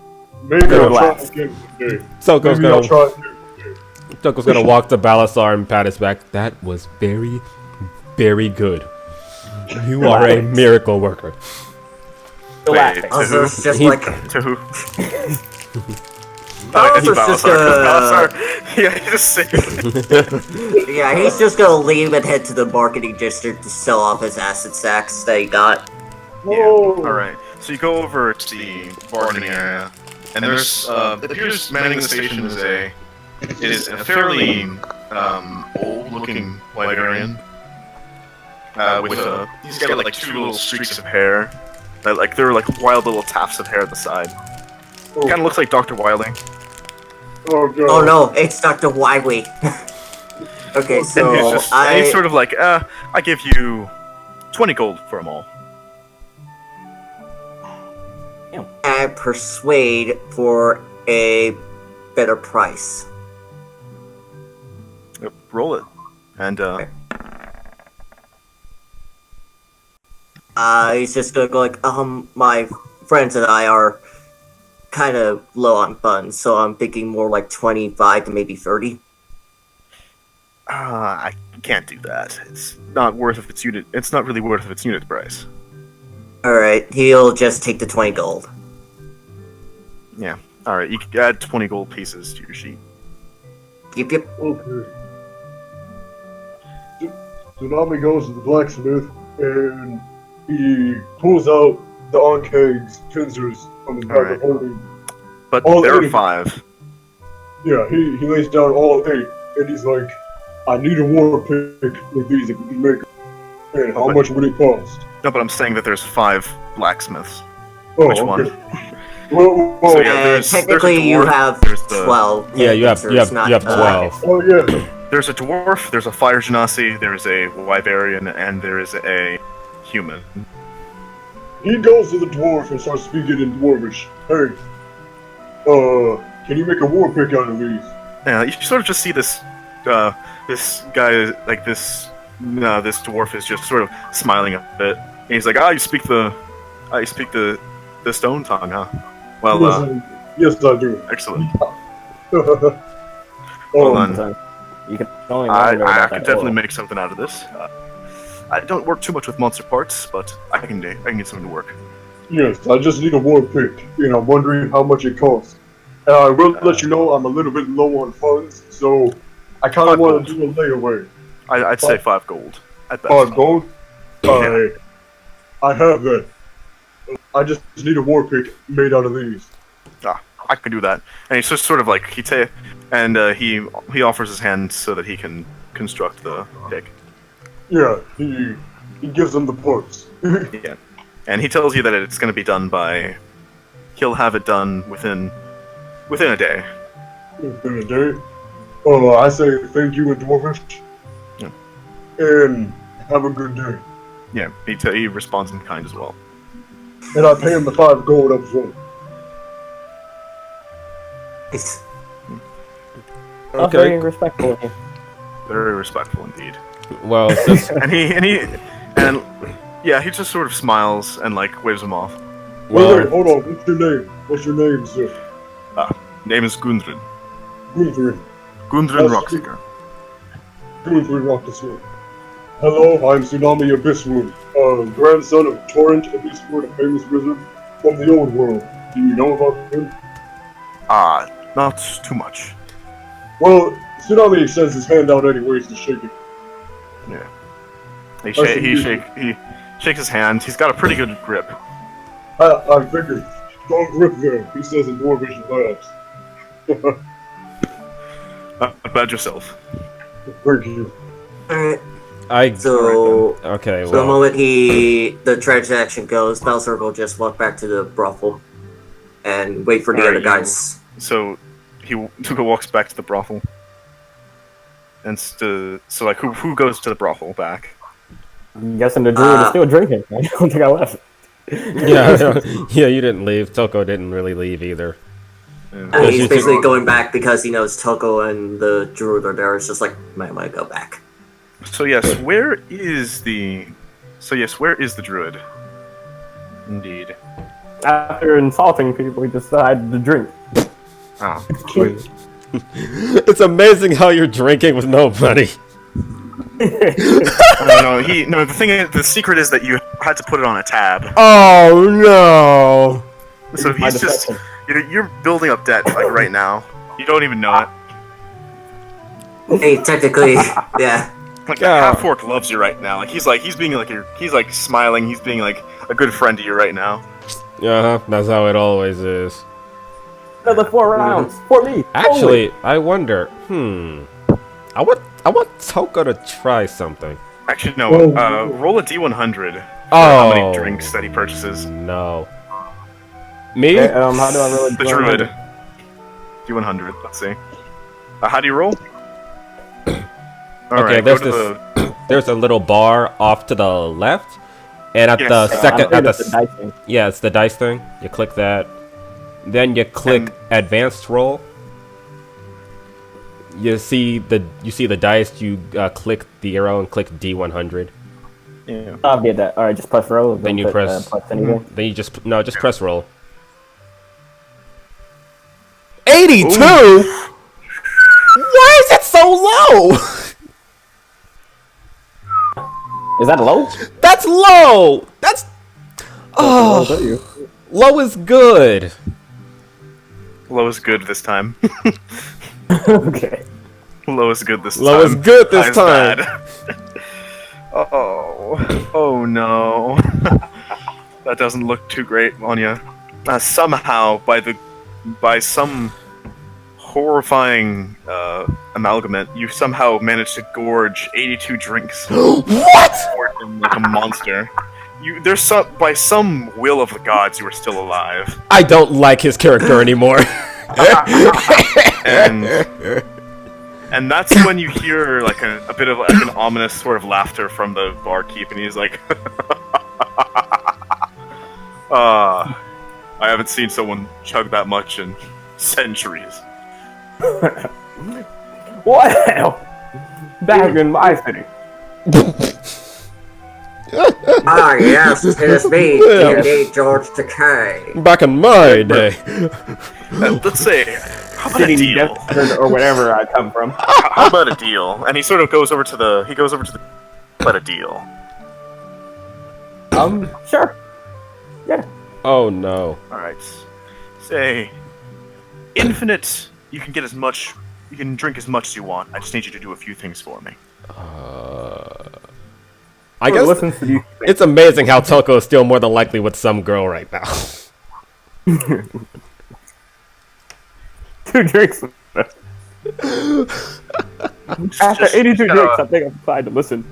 maybe I'll try again today. Toko's Maybe I'll gonna, try again today. Toko's gonna walk to Balasar and pat his back. That was very, very good. You are a miracle worker. Wait, to Bowser's who? just He- like, To who? Bowser's just gonna, Yeah, he just saved. yeah, he's just gonna leave and head to the marketing district to sell off his acid sacks that he got. Yeah. Oh. Alright. So you go over to the bargaining area, and there's it appears manning the station is a fairly old-looking librarian. He's got like 2 little streaks of hair. They're like wild little tufts of hair at the side. Kind of looks like Dr. Wily. Oh, God. Oh no, it's Dr. Wiley. Okay, so And he's sort of like, I give you 20 gold for them all. I persuade for a better price. Yep, roll it. And He's just gonna go like, my friends and I are kind of low on funds, so I'm thinking more like 25 to maybe 30. I can't do that. It's not worth of its unit. It's not really worth of its unit price. Alright, he'll just take the 20 gold. Yeah. All right. You can add 20 gold pieces to your sheet. Yep. Okay. Tsunami goes to the blacksmith and he pulls out the Ankeg's pincers from his bag Alright. of holding. But All there are 80. 5. Yeah, he lays down all 8 and he's like, I need a war pick with these if you can make them. And how much would it cost? No, but I'm saying that there's 5 blacksmiths. Oh, Which okay. one? Well, So, oh, yeah, there's a Technically, you dwarf, have there's the- 12. Yeah, you have pincers, not, 12. oh yeah. There's a dwarf, there's a fire genasi, there's a wyverian, and there is a human. He goes to the dwarf and starts speaking in dwarvish. Hey, can you make a war pick out of these? Yeah, you sort of just see this guy, like this dwarf is just sort of smiling a bit. And he's like, you speak the stone tongue, huh? Well, Yes, I do. excellent. Hold on. So you can only I wonder about could that definitely oil. make something out of this. I don't work too much with monster parts, but I can get something to work. Yes, I just need a war pick, and I'm wondering how much it costs. And I will let you know I'm a little bit low on funds, so I kind of 5 want gold. to do a layaway. I'd say 5 gold at best. 5 gold? Yeah. I have that. I just need a war pick made out of these. I can do that. And he's just sort of like he offers his hand so that he can construct the pick. Yeah, he gives them the parts. Yeah. And he tells you that it's going to be done he'll have it done within a day. Within a day. I say thank you in Dwarvish. Yeah. And have a good day. Yeah, he responds in kind as well. And I pay him the 5 gold up front. Oh, very respectful of you. Very respectful indeed. Well, since, And yeah, he just sort of smiles and like waves him off. Wait, hold on. What's your name? What's your name, sir? Name is Gundren. Gundren. Gundren That's- Rockseeker. Gundren Rockseeker. Hello, I'm Tsunami Abysswood, grandson of Torrent Abysswood, a famous wizard from the old world. Do you know about him? Not too much. Well, Tsunami sends his hand out anyways to shake it. Yeah. He shakes his hand. He's got a pretty good grip. I figured. Strong grip there, he says in Dwarvish labs. About yourself. Thank you. Alright, so okay, the well, moment the transaction goes, Bowser will just walk back to the brothel and wait for the Alright, other guys. So Tuka walks back to the brothel. And so like who goes to the brothel back? I'm guessing the druid is still drinking. I don't think I left. yeah, you didn't leave. Toko didn't really leave either. And Yes, he's you basically took- going back because he knows Toko and the druid are there. It's just like, might want to go back. So yes, where is the druid? Indeed. After insulting people, he decided to drink. Ah. It's amazing how you're drinking with no money. No, the secret is that you had to put it on a tab. Oh no! So My he's just deception. you're building up debt like right now. You don't even know it. Hey, technically, yeah. Like the half orc loves you right now. Like he's smiling. He's being like a good friend to you right now. That's how it always is. Another 4 rounds for me. Actually, I wonder. I want Toko to try something. Actually, no. Roll a d100 for how many drinks that he purchases. No. Me? Okay, how do I roll it? The druid. D100. Let's see. How do you roll? All Okay, right, there's go to this. There's a little bar off to the left, and at Yes. the second, at it's the the dice thing. yeah, it's the dice thing. You click that, then you click advanced roll. You see the dice. You click the arrow and click D100. Yeah. I'll get that. Alright, just press roll. Then you Don't put, press. plus anything. Then you just press roll. 82. Why is it so low? Is that low? That's low. That's I'll tell you. low is good. Low is good this time. Okay. Low is good this time. Low is good this High's time. bad. Oh no. That doesn't look too great on you. Somehow, by some horrifying amalgamate, you somehow managed to gorge 82 drinks. What? Like a monster. By some will of the gods, you are still alive. I don't like his character anymore. And that's when you hear like a bit of like an ominous sort of laughter from the barkeep, and he's like, I haven't seen someone chug that much in centuries. What the hell? Back in my city. Ah, yes, it is me, D&D George Takei. Back in my day. Let's say, How about a Sitting deal? desert or wherever I come from. How about a deal? And he sort of goes over to the. But a deal. Sure. Yeah. Oh no. All right. Say, infinite. You can get as much. You can drink as much as you want. I just need you to do a few things for me. I guess Listens to you. it's amazing how Toko is still more than likely with some girl right now. 2 drinks. After 82 drinks, I think I'm fine to listen.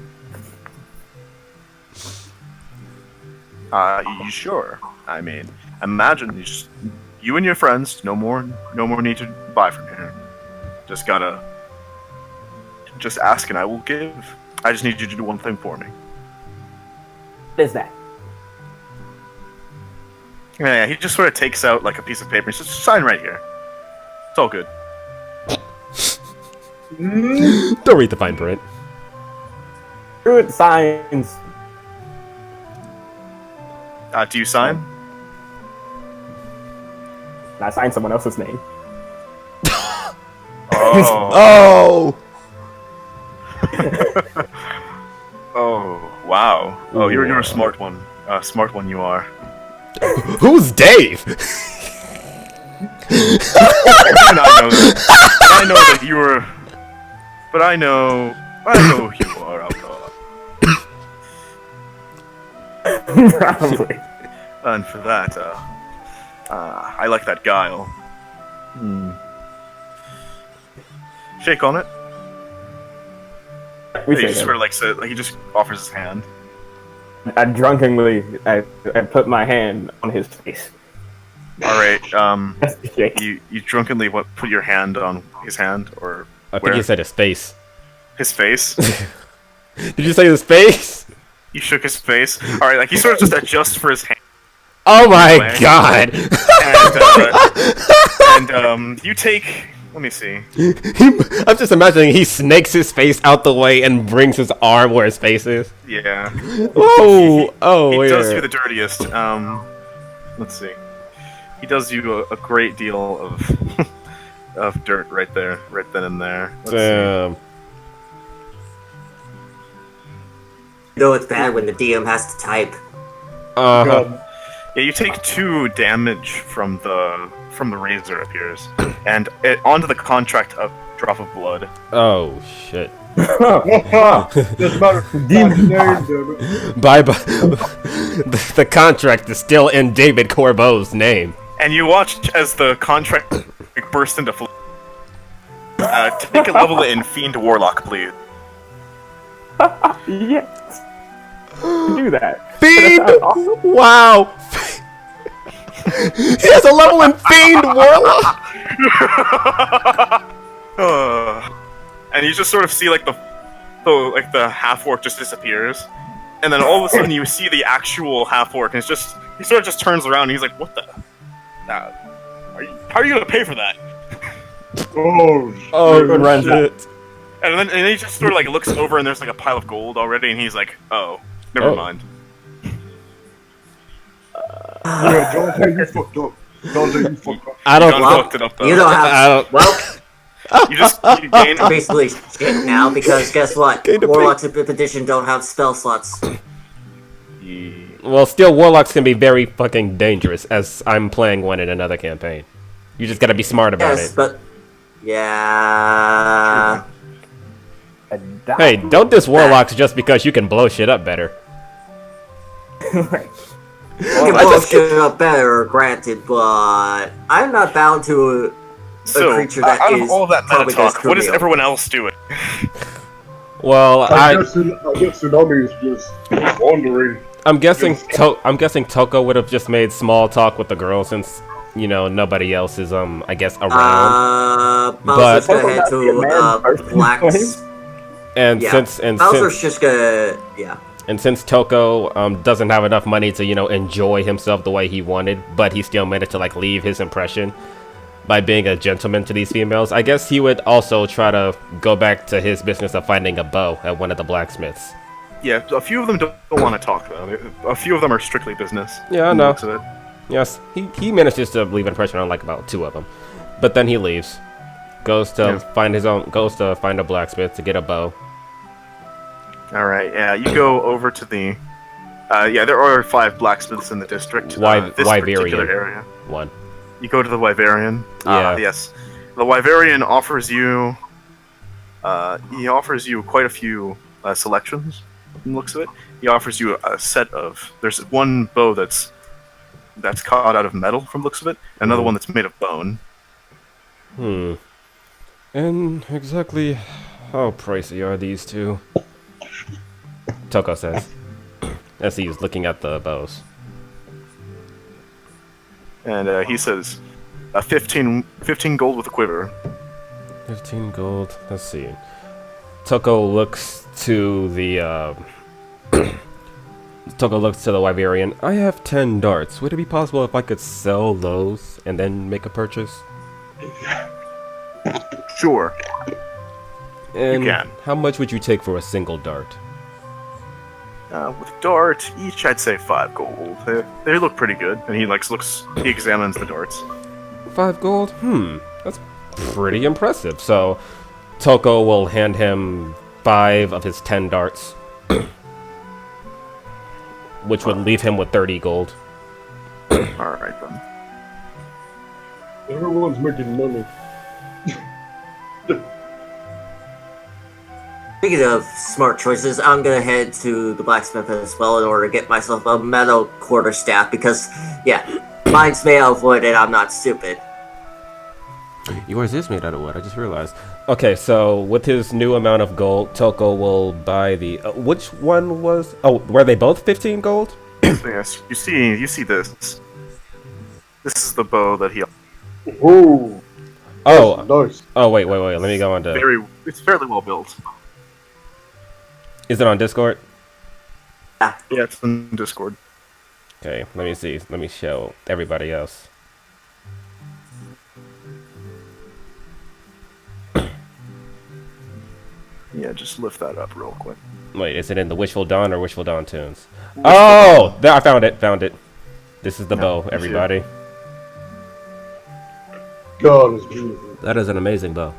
You sure? I mean, imagine you and your friends. No more need to buy from here. Just ask and I will give. I just need you to do one thing for me. What is that? Yeah, he just sort of takes out like a piece of paper and says, "Sign right here. It's all good." Don't read the fine print. Druid signs. Do you sign? I signed someone else's name. Oh. Oh! Oh, wow. Oh, you're a smart one. Smart one you are. Who's Dave? I know that. I know that you were. But I know who you are, Alcoa. Probably. And for that, I like that guile. Shake on it. We He say just that. sort of like he just offers his hand. I drunkenly I put my hand on his face. All right. That's the shake. You drunkenly put your hand on his hand or I think where? you said his face. His face. Did you say his face? You shook his face. All right. Like he sort of just adjusts for his hand. Oh my Anyway. god! And you take. Let me see. I'm just imagining he snakes his face out the way and brings his arm where his face is. Yeah. Oh, He wait. does you the dirtiest. Let's see. He does you a great deal of of dirt right there, right then and there. Let's see. Damn. You know it's bad when the DM has to type. Uh-huh. Yeah, you take 2 damage from the razor appears, and onto the contract a drop of blood. Oh shit. Just matter of Demon name, damn it. Bye bye. The contract is still in David Corbeau's name. And you watch as the contract bursts into flames. Take a level in Fiend Warlock, please. Yes. Do that. Fiend! That sounds awesome. Wow! He has a level in Fiend Warlock! And you just sort of see like the half orc just disappears, and then all of a sudden you see the actual half orc, and he sort of just turns around and he's like, "What the? How are you gonna pay for that?" Oh, Runs shit. And then he just sort of like looks over and there's like a pile of gold already, and he's like, "Oh, never Oh. mind." yeah, Dante, you fucked up. Dante, you fucked up. I don't. John well, fucked it up though. You don't I have. don't. Well, You gain. basically shit now because guess what? Gain to Warlocks in 5th edition don't have spell slots. Well, still, warlocks can be very fucking dangerous, as I'm playing one in another campaign. You just gotta be smart about Yes, it. but yeah. Hey, don't diss warlocks just because you can blow shit up better. You can blow shit up better, granted, but I'm not bound to a So, creature that out of is all that meta probably talk, just what is trivial. everyone else doing? Well, I guess Tsunami is just wandering. I'm guessing Toko would have just made small talk with the girl since nobody else is I guess around. Bowser's But- gonna head to Black's. And Yeah, since Bowser's just gonna since Toko doesn't have enough money to enjoy himself the way he wanted, but he still managed to like leave his impression by being a gentleman to these females, I guess he would also try to go back to his business of finding a bow at one of the blacksmiths. Yeah, a few of them don't want to talk though. A few of them are strictly business. Yeah, I know. Looks of it. Yes, he manages to leave an impression on like about 2 of them. But then he leaves. Goes to find a blacksmith to get a bow. All right, yeah, you go over to the. There are 5 blacksmiths in the district. This particular area. One. You go to the Wyverian. Yeah. Yes, the Wyverian offers you. He offers you quite a few selections. From the looks of it, he offers you a set of. There's one bow that's cut out of metal from the looks of it. Another one that's made of bone. And exactly how pricey are these two? Toko says, as he's looking at the bows. And he says, 15 gold with a quiver. 15 gold. Let's see. Toko looks to the Wyverian. I have 10 darts. Would it be possible if I could sell those and then make a purchase? Sure. And You can. how much would you take for a single dart? With dart, each I'd say 5 gold. They look pretty good. And he he examines the darts. 5 gold? That's pretty impressive. So Toko will hand him 5 of his 10 darts, which would leave him with 30 gold. Alright then. Everyone's making money. Speaking of smart choices, I'm gonna head to the blacksmith as well in order to get myself a metal quarterstaff because, mine's made out of wood and I'm not stupid. Yours is made out of wood, I just realized. Okay, so with his new amount of gold, Toko will buy the... which one was... Oh, were they both 15 gold? So yes, you see this. This is the bow that he... Ooh. Oh, Nice. oh, wait, let me go on to... It's fairly well built. Is it on Discord? Yeah, it's in Discord. Okay, let me see. Let me show everybody else. Yeah, just lift that up real quick. Wait, is it in the Wishful Dawn or Wishful Dawn tunes? Oh! There, I found it. This is the bow, everybody. God, it's beautiful. That is an amazing bow.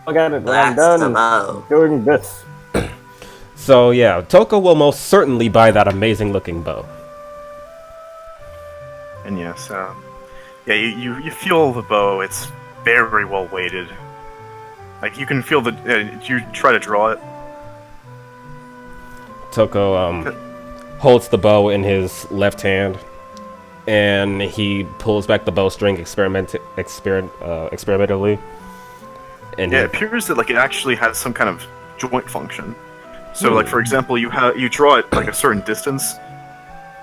I got it. I'm That's done the bow. doing this. So yeah, Toko will most certainly buy that amazing looking bow. And yes, you feel the bow. It's very well weighted. Like you can feel you try to draw it. Toko holds the bow in his left hand, and he pulls back the bowstring experimentally. And it appears that it actually has some kind of joint function. So for example, you draw it like a certain distance,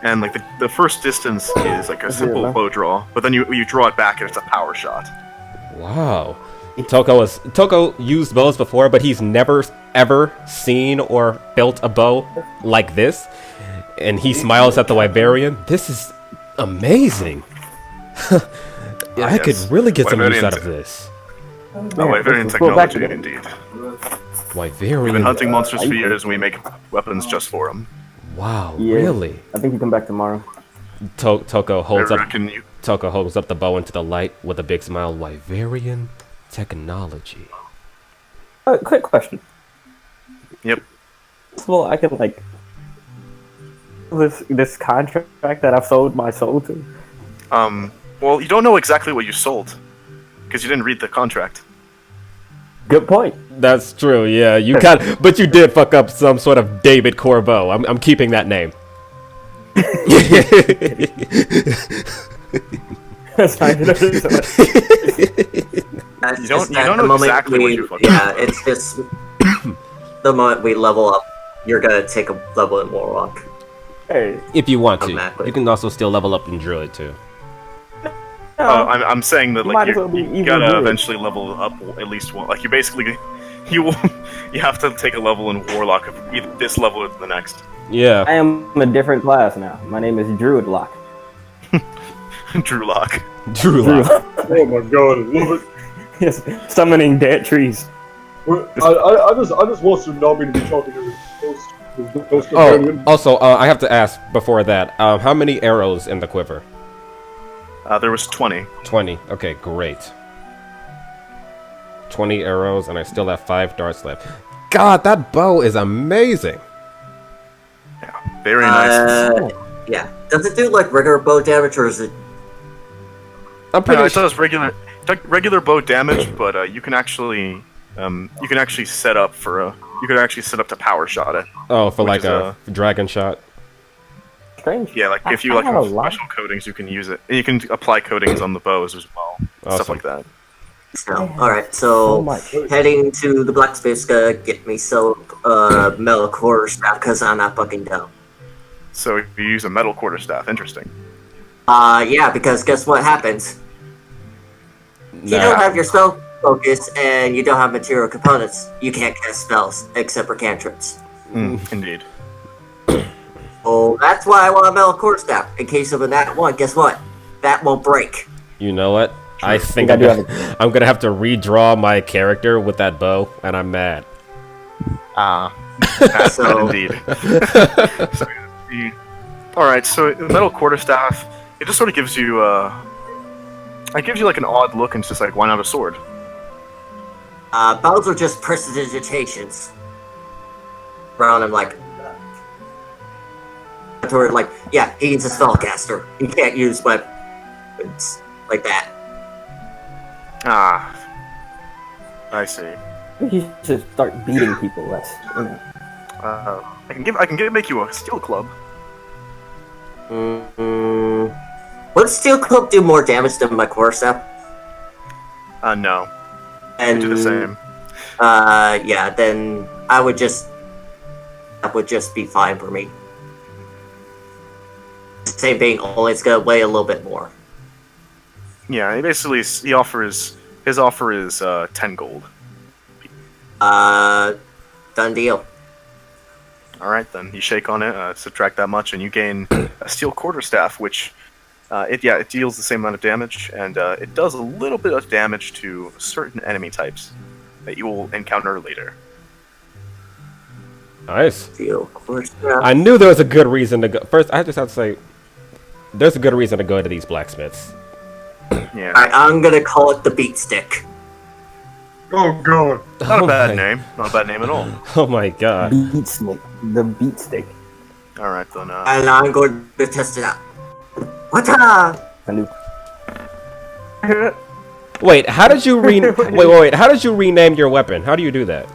and the first distance is like a simple bow draw, but then you draw it back and it's a power shot. Wow. Toko used bows before, but he's never ever seen or built a bow like this. And he smiles at the Wyverian. This is amazing. I could really get some use out of this. Wyverian technology, indeed. Wyverian. We've been hunting monsters for years, and we make weapons just for them. Wow, Yeah. really? I think you come back tomorrow. Toko holds I up. reckon you. Toko holds up the bow into the light with a big smile. Wyverian technology. Quick question. Yep. Well, I can this contract that I've sold my soul to. Well, you don't know exactly what you sold because you didn't read the contract. Good point. That's true. Yeah, but you did fuck up some sort of David Corbeau. I'm keeping that name. That's fine. You don't know exactly what you fucked up. Yeah, it's just the moment we level up, you're gonna take a level in Warlock. Hey. If you want to, Automatically. you can also still level up in Druid too. I'm saying that Might as well be you even gotta good. eventually level up at least one. You basically you have to take a level in Warlock of either this level or the next. Yeah. I am a different class now. My name is Druid Lock. Drewlock. Druid. Oh my god, I love it. Yes, summoning dead trees. I just want Tsunami to be talking to his ghost Oh, companion. also, I have to ask before that, how many arrows in the quiver? There was 20. 20. Okay, great. 20 arrows, and I still have 5 darts left. God, that bow is amazing. Yeah, very nice. Yeah. Does it do like regular bow damage, or is it? I'm pretty It does regular bow damage, but you can actually set up to power shot it. Oh, for which like is a dragon shot. Strange. Yeah, like if you I like have have a lot. special coatings, you can use it. And you can apply coatings on the bows as well, stuff Awesome. like that. So, alright, so much. heading to the blacksmith's gonna get me metal quarter staff because I'm not fucking dumb. So you use a metal quarterstaff. Interesting. Yeah, because guess what happens? If you don't have your spell focus and you don't have material components, you can't cast spells except for cantrips. Indeed. Oh, that's why I want a metal quarterstaff. In case of a nat 1, guess what? That won't break. You know what? I think I I'm do I'm gonna have to redraw my character with that bow, and I'm mad. So- Indeed. Alright, so the metal quarterstaff, it just sort of gives you it gives you like an odd look, and it's just like, why not a sword? Bows are just prestidigitations. Around him like... yeah, he's a spellcaster. He can't use weapons like that. I see. You should start beating people less. You know. I can make you a steel club. Would Steel Club do more damage than my quarterstaff? No. And Do the same. yeah, then that would just be fine for me. Same thing, only it's gonna weigh a little bit more. Yeah, he offers his offer is 10 gold. Done deal. Alright then, you shake on it, subtract that much, and you gain a steel quarterstaff, which it deals the same amount of damage, and it does a little bit of damage to certain enemy types that you will encounter later. Nice. Steel quarterstaff. I knew there was a good reason to go. First, I just have to say, there's a good reason to go to these blacksmiths. Yeah. Alright, I'm gonna call it the beat stick. Oh god. Not a Oh bad my- name. Not a bad name at all. Oh my god. Beat stick. The beat stick. Alright then, And I'm going to test it out. What-a? Wait, how did you wait, how did you rename your weapon? How do you do that?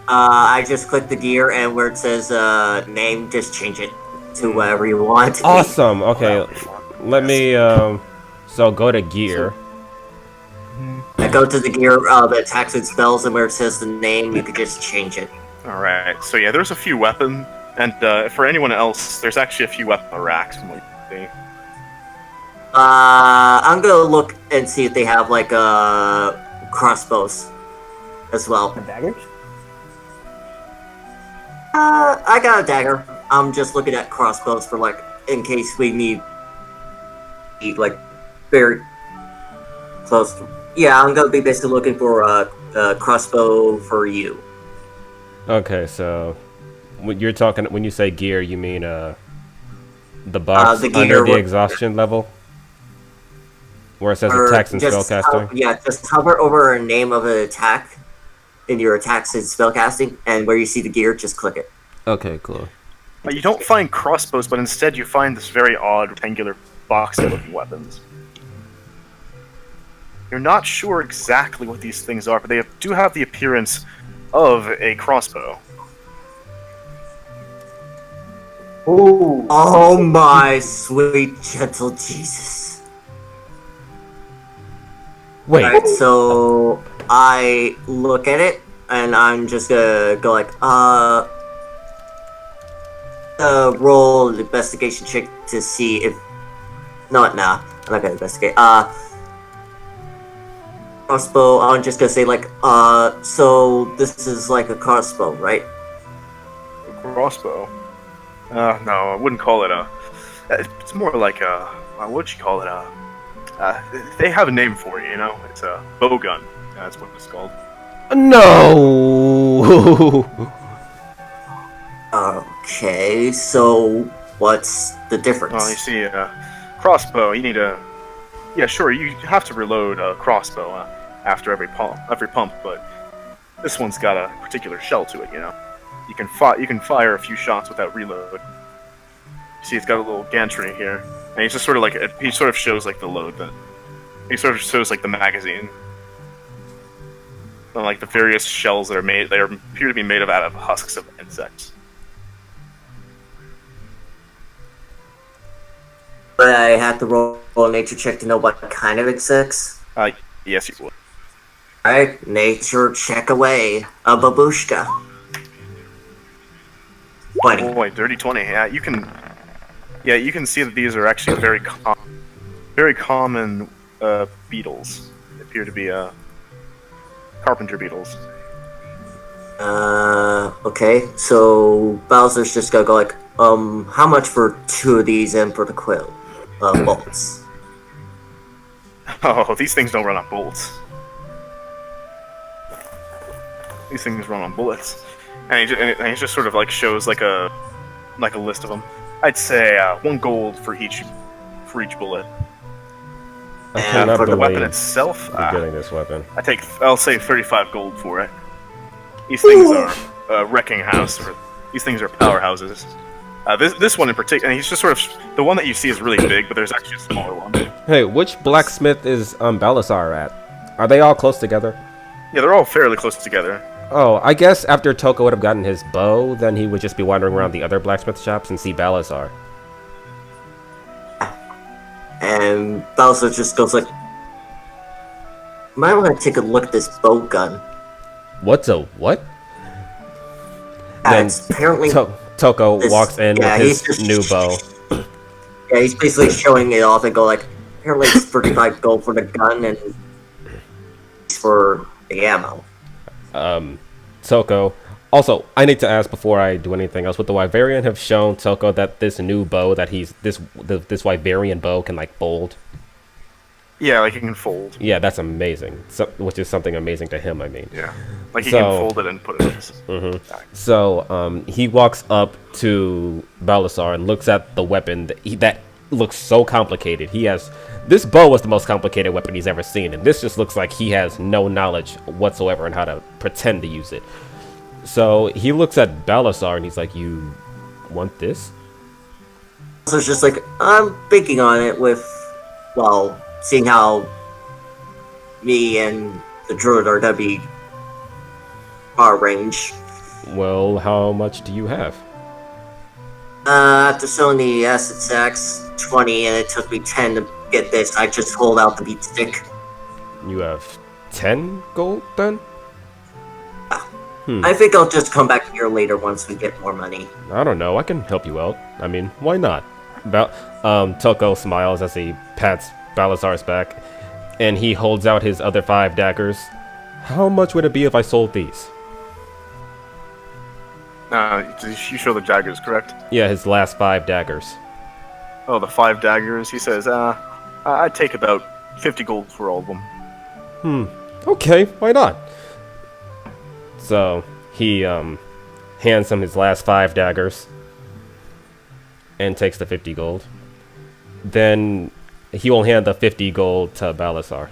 I just click the gear and where it says name, just change it to whatever you want. to be. Awesome. Okay. Let me so go to gear. I go to the gear, the attacks and spells, and where it says the name, you could just change it. alright. So yeah, there's a few weapon, and for anyone else, there's actually a few weapon racks from what you see. I'm gonna look and see if they have like crossbows as well. Daggers? I got a dagger. I'm just looking at crossbows for like in case we need like very close. Yeah, I'm gonna be basically looking for a crossbow for you. Okay, so when you're talking when you say gear, you mean the box the under gear the with- exhaustion level? Where it says Or attacks and just spellcasting? yeah, just hover over a name of an attack in your attacks and spellcasting, and where you see the gear, just click it. Okay, cool. You don't find crossbows, but instead you find this very odd rectangular box-looking weapons. You're not sure exactly what these things are, but they do have the appearance of a crossbow. Ooh. Oh my sweet gentle Jesus. Wait. Alright, so I look at it and I'm just gonna go like, roll an investigation check to see if. No, nah, I'm not gonna investigate. Crossbow. I'm just gonna say like, so this is like a crossbow, right? A crossbow? No, I wouldn't call it a... It's more like a... What would you call it? They have a name for it, you know? It's a bow gun. That's what it's called. No. Okay, so what's the difference? Well, you see, crossbow, you need Yeah, sure. You have to reload a crossbow after every pump, but this one's got a particular shell to it. You know, you can fire a few shots without reload. You see, it's got a little gantry here, and he's just sort of like he sort of shows like the load that he sort of shows like the magazine, and like the various shells that are made. They appear to be made out of husks of insects. But I have to roll a nature check to know what kind of insects. Yes, you would. Alright, nature check away. A babushka. 20. Boy, dirty 20. Yeah, you can see that these are actually very common beetles. They appear to be carpenter beetles. Okay, so Bowser's just gonna go like, how much for 2 of these and for the quill? Bolts. Oh, these things don't run on bolts. These things run on bullets. And he just sort of like shows like a list of them. I'd say 1 gold for each bullet. I And cannot for the The weapon believe itself, you're getting this weapon. I'll say 35 gold for it. These things are wrecking house, or these things are powerhouses. This one in particular, and he's just sort of the one that you see is really big, but there's actually a smaller one. Hey, which blacksmith is Balasar at? Are they all close together? Yeah, they're all fairly close together. Oh, I guess after Toko would have gotten his bow, then he would just be wandering around the other blacksmith shops and see Balasar. And Bowser just goes like, might want to take a look at this bow gun. What's a what? Then It's apparently... Toko this- walks in yeah, with he's his just- new bow. Yeah, he's basically showing it off and go like, apparently it's 35 gold for the gun and for the ammo. Toko. Also, I need to ask before I do anything else. Would the Wyverian have shown Toko that this new bow that this Wyverian bow can like fold? Yeah, like it can fold. Yeah, that's amazing. Which is something amazing to him. I mean. Yeah, like he So- can fold it and put it in his bag. So he walks up to Balasar and looks at the weapon that looks so complicated. This bow was the most complicated weapon he's ever seen, and this just looks like he has no knowledge whatsoever on how to pretend to use it. So he looks at Balasar and he's like, "You want this?" So it's just like, I'm thinking on it with, well, seeing how me and the Druid are gonna be our range. Well, how much do you have? After selling the acid sacks, 20, and it took me 10 to get this, I just hold out the beat stick. You have 10 gold then? I think I'll just come back here later once we get more money. I don't know. I can help you out. I mean, why not? Toko smiles as he pats Balasar's back, and he holds out his other 5 daggers. How much would it be if I sold these? You show the daggers, correct? Yeah, his last 5 daggers. Oh, the 5 daggers. He says, I'd take about 50 gold for all of them. Okay, why not? So he hands him his last 5 daggers and takes the 50 gold. Then he will hand the 50 gold to Balasar.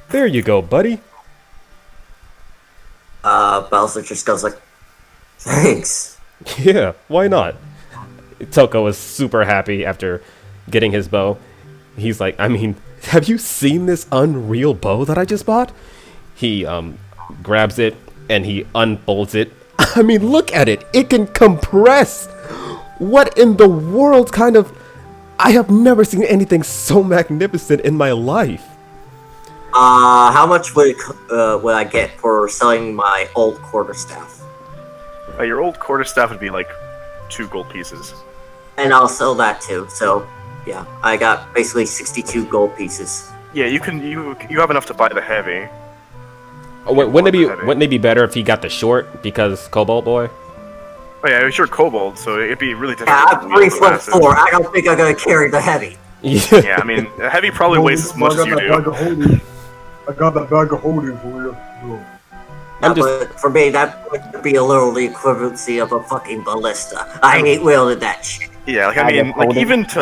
There you go, buddy. Bowser just goes like, thanks. Yeah, why not? Toko is super happy after getting his bow. He's like, I mean, have you seen this unreal bow that I just bought? He grabs it and he unfolds it. I mean, look at it. It can compress. What in the world kind of... I have never seen anything so magnificent in my life. How much would I get for selling my old quarterstaff? Your old quarterstaff would be like 2 gold pieces. And I'll sell that too, so yeah, I got basically 62 gold pieces. Yeah, you have enough to buy the heavy. Oh, wait, wouldn't it be better if he got the short because Cobalt Boy? Oh yeah, you're Kobold, so it'd be really difficult. Yeah, to I'm wield 3 the foot massive. 4. I don't think I'm gonna carry the heavy. Yeah, I mean, the heavy probably weighs as much as you do. I got that bag of holding for you. Bro. I'm just- But for me, that would be a little the equivalency of a fucking ballista. I ain't wielding that shit. Yeah, like I I mean, guess like holding. even to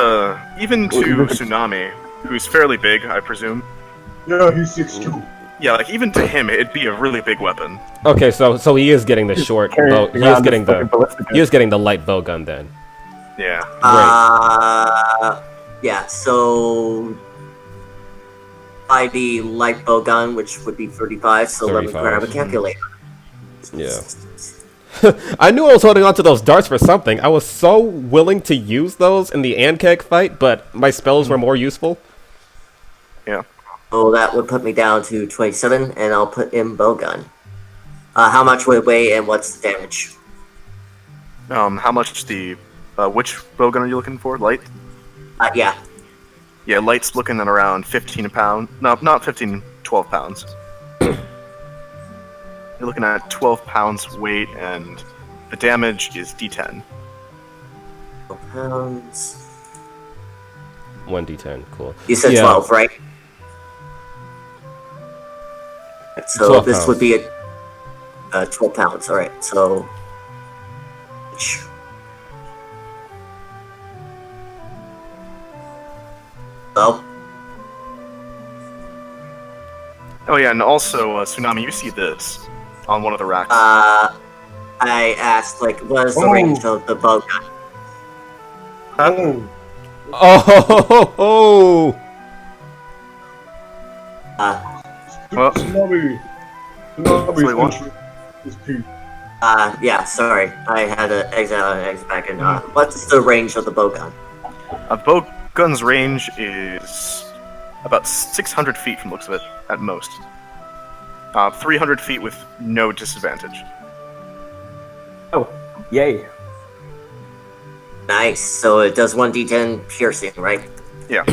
Tsunami, who's fairly big, I presume. Yeah, he's 6'2". Yeah, like even to him, it'd be a really big weapon. Okay, so he is getting the short carrying bow. He is around getting this fucking the ballista gun. he is getting the light bow gun then. Yeah. Yeah, so by the light bow gun, which would be 35, so let me 35. grab a calculator. Yeah. I knew I was holding on to those darts for something. I was so willing to use those in the Ankeg fight, but my spells were more useful. Yeah. So that would put me down to 27, and I'll put in bow gun. How much would it weigh, and what's the damage? How much the which bowgun are you looking for? Light? Yeah. Yeah, light's looking at around 15 pounds. No, not 15, 12 pounds. You're looking at 12 pounds weight, and the damage is D10. 12 pounds. 1d10, cool. You said Yeah. 12, right? So 12 this pounds. would be a 12 pounds. All right. So. Well, Oh yeah, and also, Tsunami, you see this on one of the racks. I asked, like, what is the Oh. range of the bow gun? Oh, Oh, Well- Tsunami. Wait, Tsunami's what? interest is peak. Yeah, sorry. I had an exit out and exit back in. What's the range of the bow gun? A bowgun's range is about 600 feet from the looks of it, at most. 300 feet with no disadvantage. Oh, yay. Nice. So it does 1d10 piercing, right? Yeah.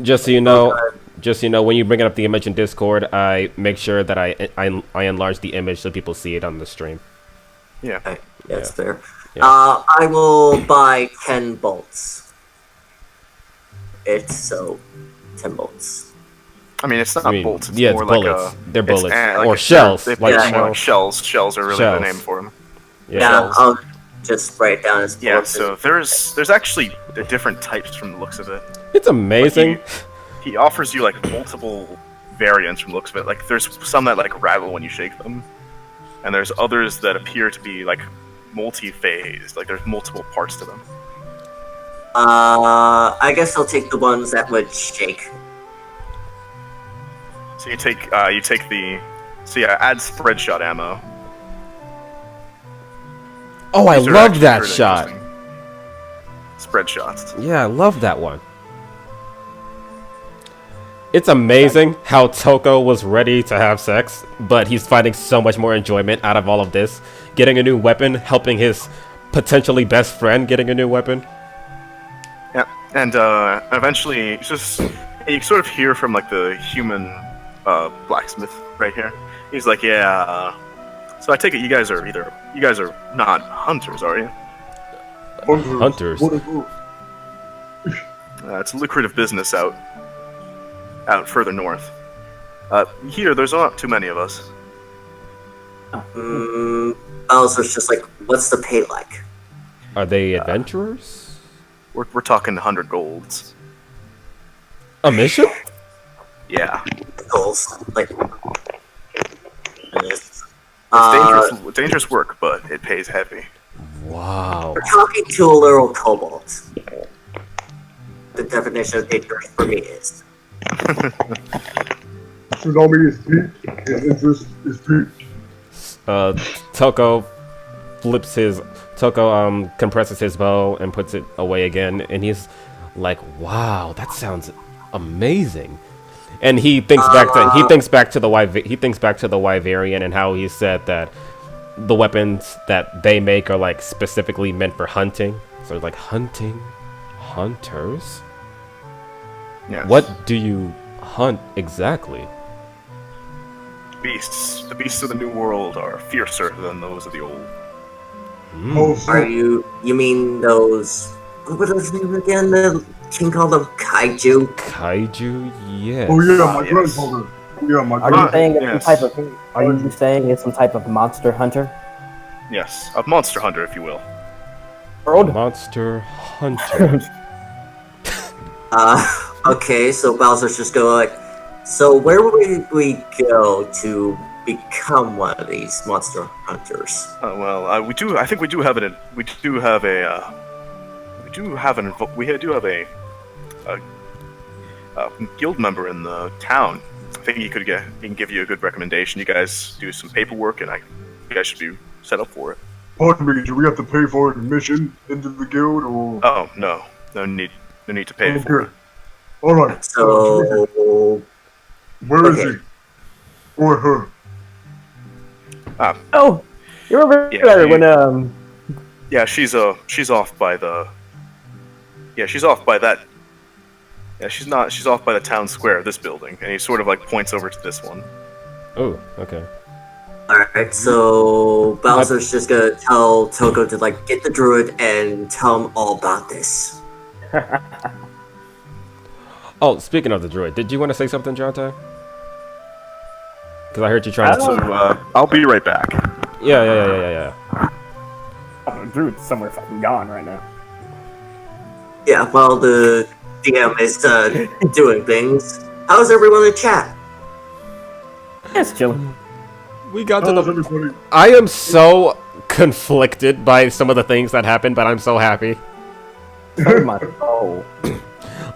just so you know, when you bring up the image in Discord, I make sure that I enlarge the image so people see it on the stream. Yeah. Okay, that's fair. Yeah. I will buy 10 bolts. It's so 10 bolts. I mean, it's not I mean, bolts. It's yeah, it's more bullets. like They're it's bullets. like Or a- shells, They're like more like shells. shells. Shells are really Shells. the name for them. Yeah, I'll just write it down as Yeah. bullets. So there's actually different types from the looks of it. It's amazing. He offers you like multiple variants from the looks of it. Like there's some that like rattle when you shake them, and there's others that appear to be like multi-phased. Like there's multiple parts to them. I guess I'll take the ones that would shake. So you take the add spread shot ammo. Oh, I These are love actually that pretty shot. interesting. Spread shots. Yeah, I love that one. It's amazing how Toko was ready to have sex, but he's finding so much more enjoyment out of all of this. Getting a new weapon, helping his potentially best friend getting a new weapon. Yeah, and eventually, it's just you sort of hear from like the human blacksmith right here. He's like, "Yeah, so I take it you guys are not hunters, are you? Hunters. It's a lucrative business out further north. Here, there's not too many of us. Bowser's just like, what's the pay like? Are they adventurers? We're talking 100 golds. A mission? Yeah, Goals. Like, it's dangerous, dangerous work, but it pays heavy. Wow. we're talking to a little kobold. The definition of dangerous for me is. Tsunami is peak. His interest is peak. Toko compresses his bow and puts it away again, and he's like, "Wow, that sounds amazing." And he thinks back to the Wyverian and how he said that the weapons that they make are like specifically meant for hunting. So it's like hunters. Yes. What do you hunt exactly? Beasts. The beasts of the New World are fiercer than those of the old. Oh, so Are you mean those, what are those names again? The king called them kaiju? Kaiju, yes. Oh yeah, my yes. grandfather. Yeah, my Are you grandfather. saying it's yes. some type of? Are you saying it's some type of monster hunter? Yes, a monster hunter, if you will. World. Monster Hunter. Okay, so Bowser's just go like, so where would we go to become one of these monster hunters? We do. I think we do have an. We do have a. We do have a guild member in the town. I think he can give you a good recommendation. You guys do some paperwork, and you guys should be set up for it. Pardon me, do we have to pay for admission into the guild, or? Oh no need to pay for it. All right. So, Where is he? Or her? Oh, you remember when Yeah, she's off by the. Yeah, she's off by that. Yeah, she's not. She's off by the town square, this building, and he sort of like points over to this one. Oh, okay. alright, so Bowser's just gonna tell Toko to like get the druid and tell him all about this. Oh, speaking of the druid, did you want to say something, Jonte? Because I heard you trying to. I'll be right back. Yeah. oh, Druid's somewhere fucking gone right now. Yeah, while the DM is doing things, how's everyone in chat? It's chilling. We got to How's the. everybody? I am so conflicted by some of the things that happened, but I'm so happy. Oh my soul.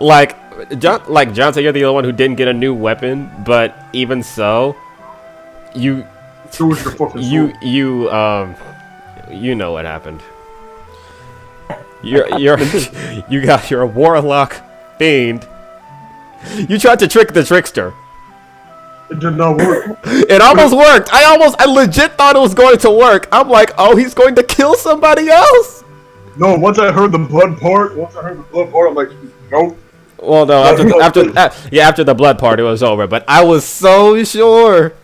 Jonte, you're the only one who didn't get a new weapon, but even so, you So is your fucking soul. you know what happened. You're a warlock fiend. You tried to trick the trickster. It did not work. It almost worked. I legit thought it was going to work. I'm like, oh, he's going to kill somebody else. No, once I heard the blood part, I'm like, nope. Well, no, after the blood part, it was over. But I was so sure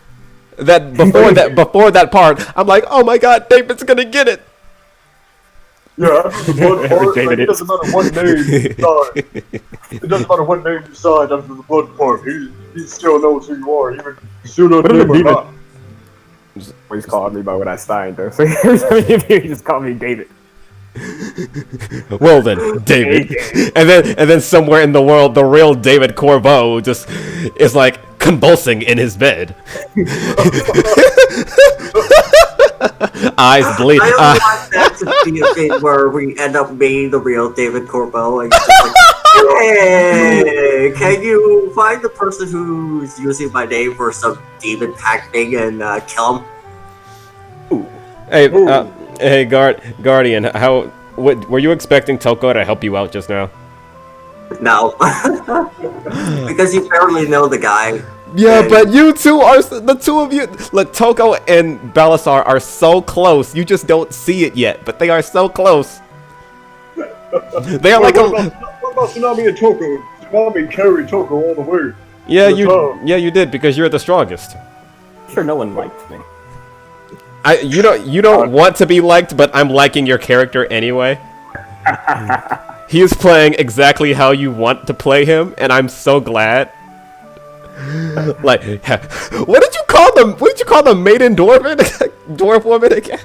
that before that part, I'm like, oh my god, David's gonna get it. Yeah, after the blood part, David like, it doesn't matter what name you sign. It doesn't matter what name you sign after the blood part. He still knows who you are, even pseudonym or not. Always called me by what I signed though. So you just call me David. Well then, David. And then somewhere in the world, the real David Corbeau just is like convulsing in his bed. Eyes bleed. I don't want that to be a thing where we end up being the real David Corbeau and just like, hey, can you find the person who's using my name for some demon pack thing and kill him? Hey, Guardian. Were you expecting Toko to help you out just now? No. Because you barely know the guy. Yeah, but you two are the two of you. Look, Toko and Balasar are so close. You just don't see it yet, but they are so close. They are like What about Tsunami and Toko? Tsunami carried Toko all the way. Yeah, you did because you're the strongest. Sure, no one liked me. You don't want to be liked, but I'm liking your character anyway. He is playing exactly how you want to play him, and I'm so glad. Like, what did you call them? What did you call the maiden dwarf dwarf woman again?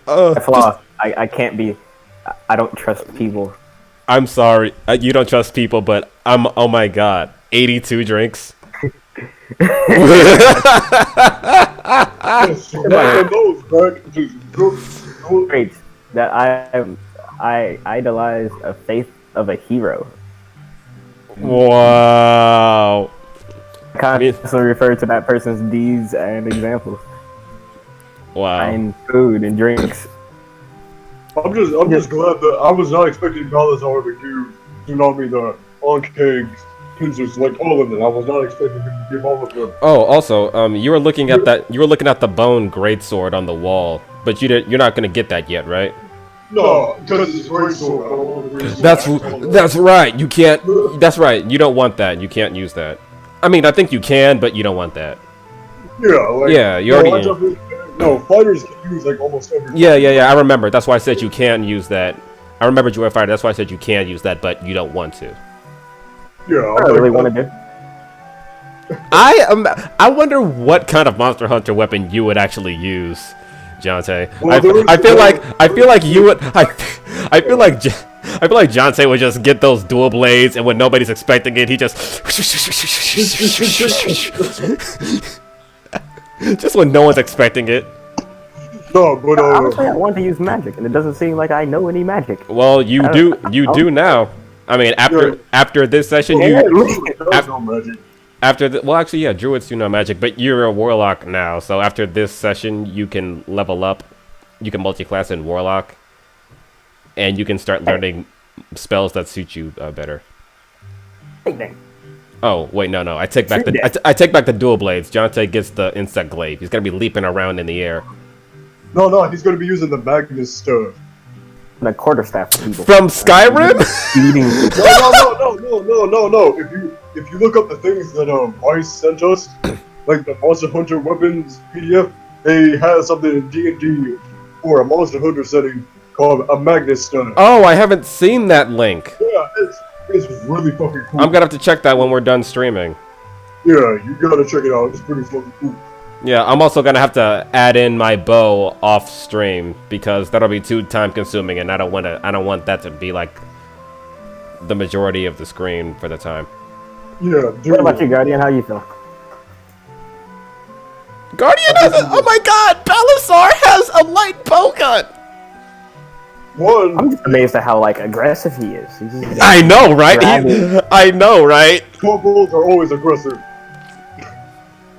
A Flaw. I can't be. I don't trust people. I'm sorry, you don't trust people, but oh my god, 82 drinks. Great. That I idolize a faith of a hero. Wow. I constantly refer to that person's deeds and examples. Wow. And food and drinks. I'm just glad that I was not expecting Balazar to give Tsunami the on-kegs, pincers, like all of them. I was not expecting him to give all of them. Oh, also, you were looking at the bone greatsword on the wall, but you're not gonna get that yet, right? No, because it's great sword. I don't want to great sword. That's right. You can't. That's right. You don't want that. You can't use that. I mean, I think you can, but you don't want that. Yeah, like, Yeah, you already. No, fighters can use like almost everything. Yeah. I remember. That's why I said you can use that. I remember you were a fighter. That's why I said you can use that, but you don't want to. Yeah, I really want to do. I wonder what kind of Monster Hunter weapon you would actually use, Jonte. Well, I feel like you would. I feel like Jonte would just get those dual blades, and when nobody's expecting it, he just just when no one's expecting it. No, but Honestly, I want to use magic, and it doesn't seem like I know any magic. Well, you do now. I mean, after this session, well, actually, yeah, druids do know magic, but you're a warlock now. So after this session, you can level up. You can multi-class in warlock, and you can start learning spells that suit you better. Oh wait, no, I take back I take back the dual blades. Jonte gets the insect glaive. He's gonna be leaping around in the air. No, he's gonna be using the Magnus stuff. The quarterstaff people. From Skyrim? No. If you look up the things that Vice sent us, like the Monster Hunter weapons PDF, they have something in D&D for a Monster Hunter setting called a Magnus stun. Oh, I haven't seen that link. Yeah, it's really fucking cool. I'm gonna have to check that when we're done streaming. Yeah, you gotta check it out. It's pretty fucking cool. Yeah, I'm also gonna have to add in my bow off stream because that'll be too time consuming, and I don't want that to be like the majority of the screen for the time. Yeah, dude. What about you, Guardian? How you feel? Guardian has a, oh my god, Belisar has a light bow gun. I'm just amazed at how like aggressive he is. He's just, I know, right? I know, right? Kobolds are always aggressive.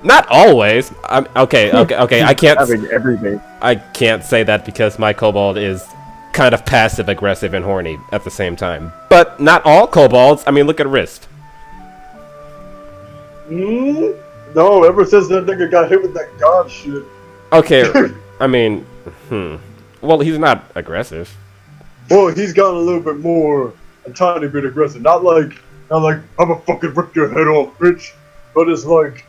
Not always. Okay. I can't. every day. I can't say that because my kobold is kind of passive aggressive and horny at the same time. But not all kobolds. I mean, look at Wrist. No, ever since that nigga got hit with that god shit. Okay, I mean, well, he's not aggressive. Well, he's gotten a little bit more, a tiny bit aggressive. Not like I'ma fucking rip your head off, bitch. But it's like.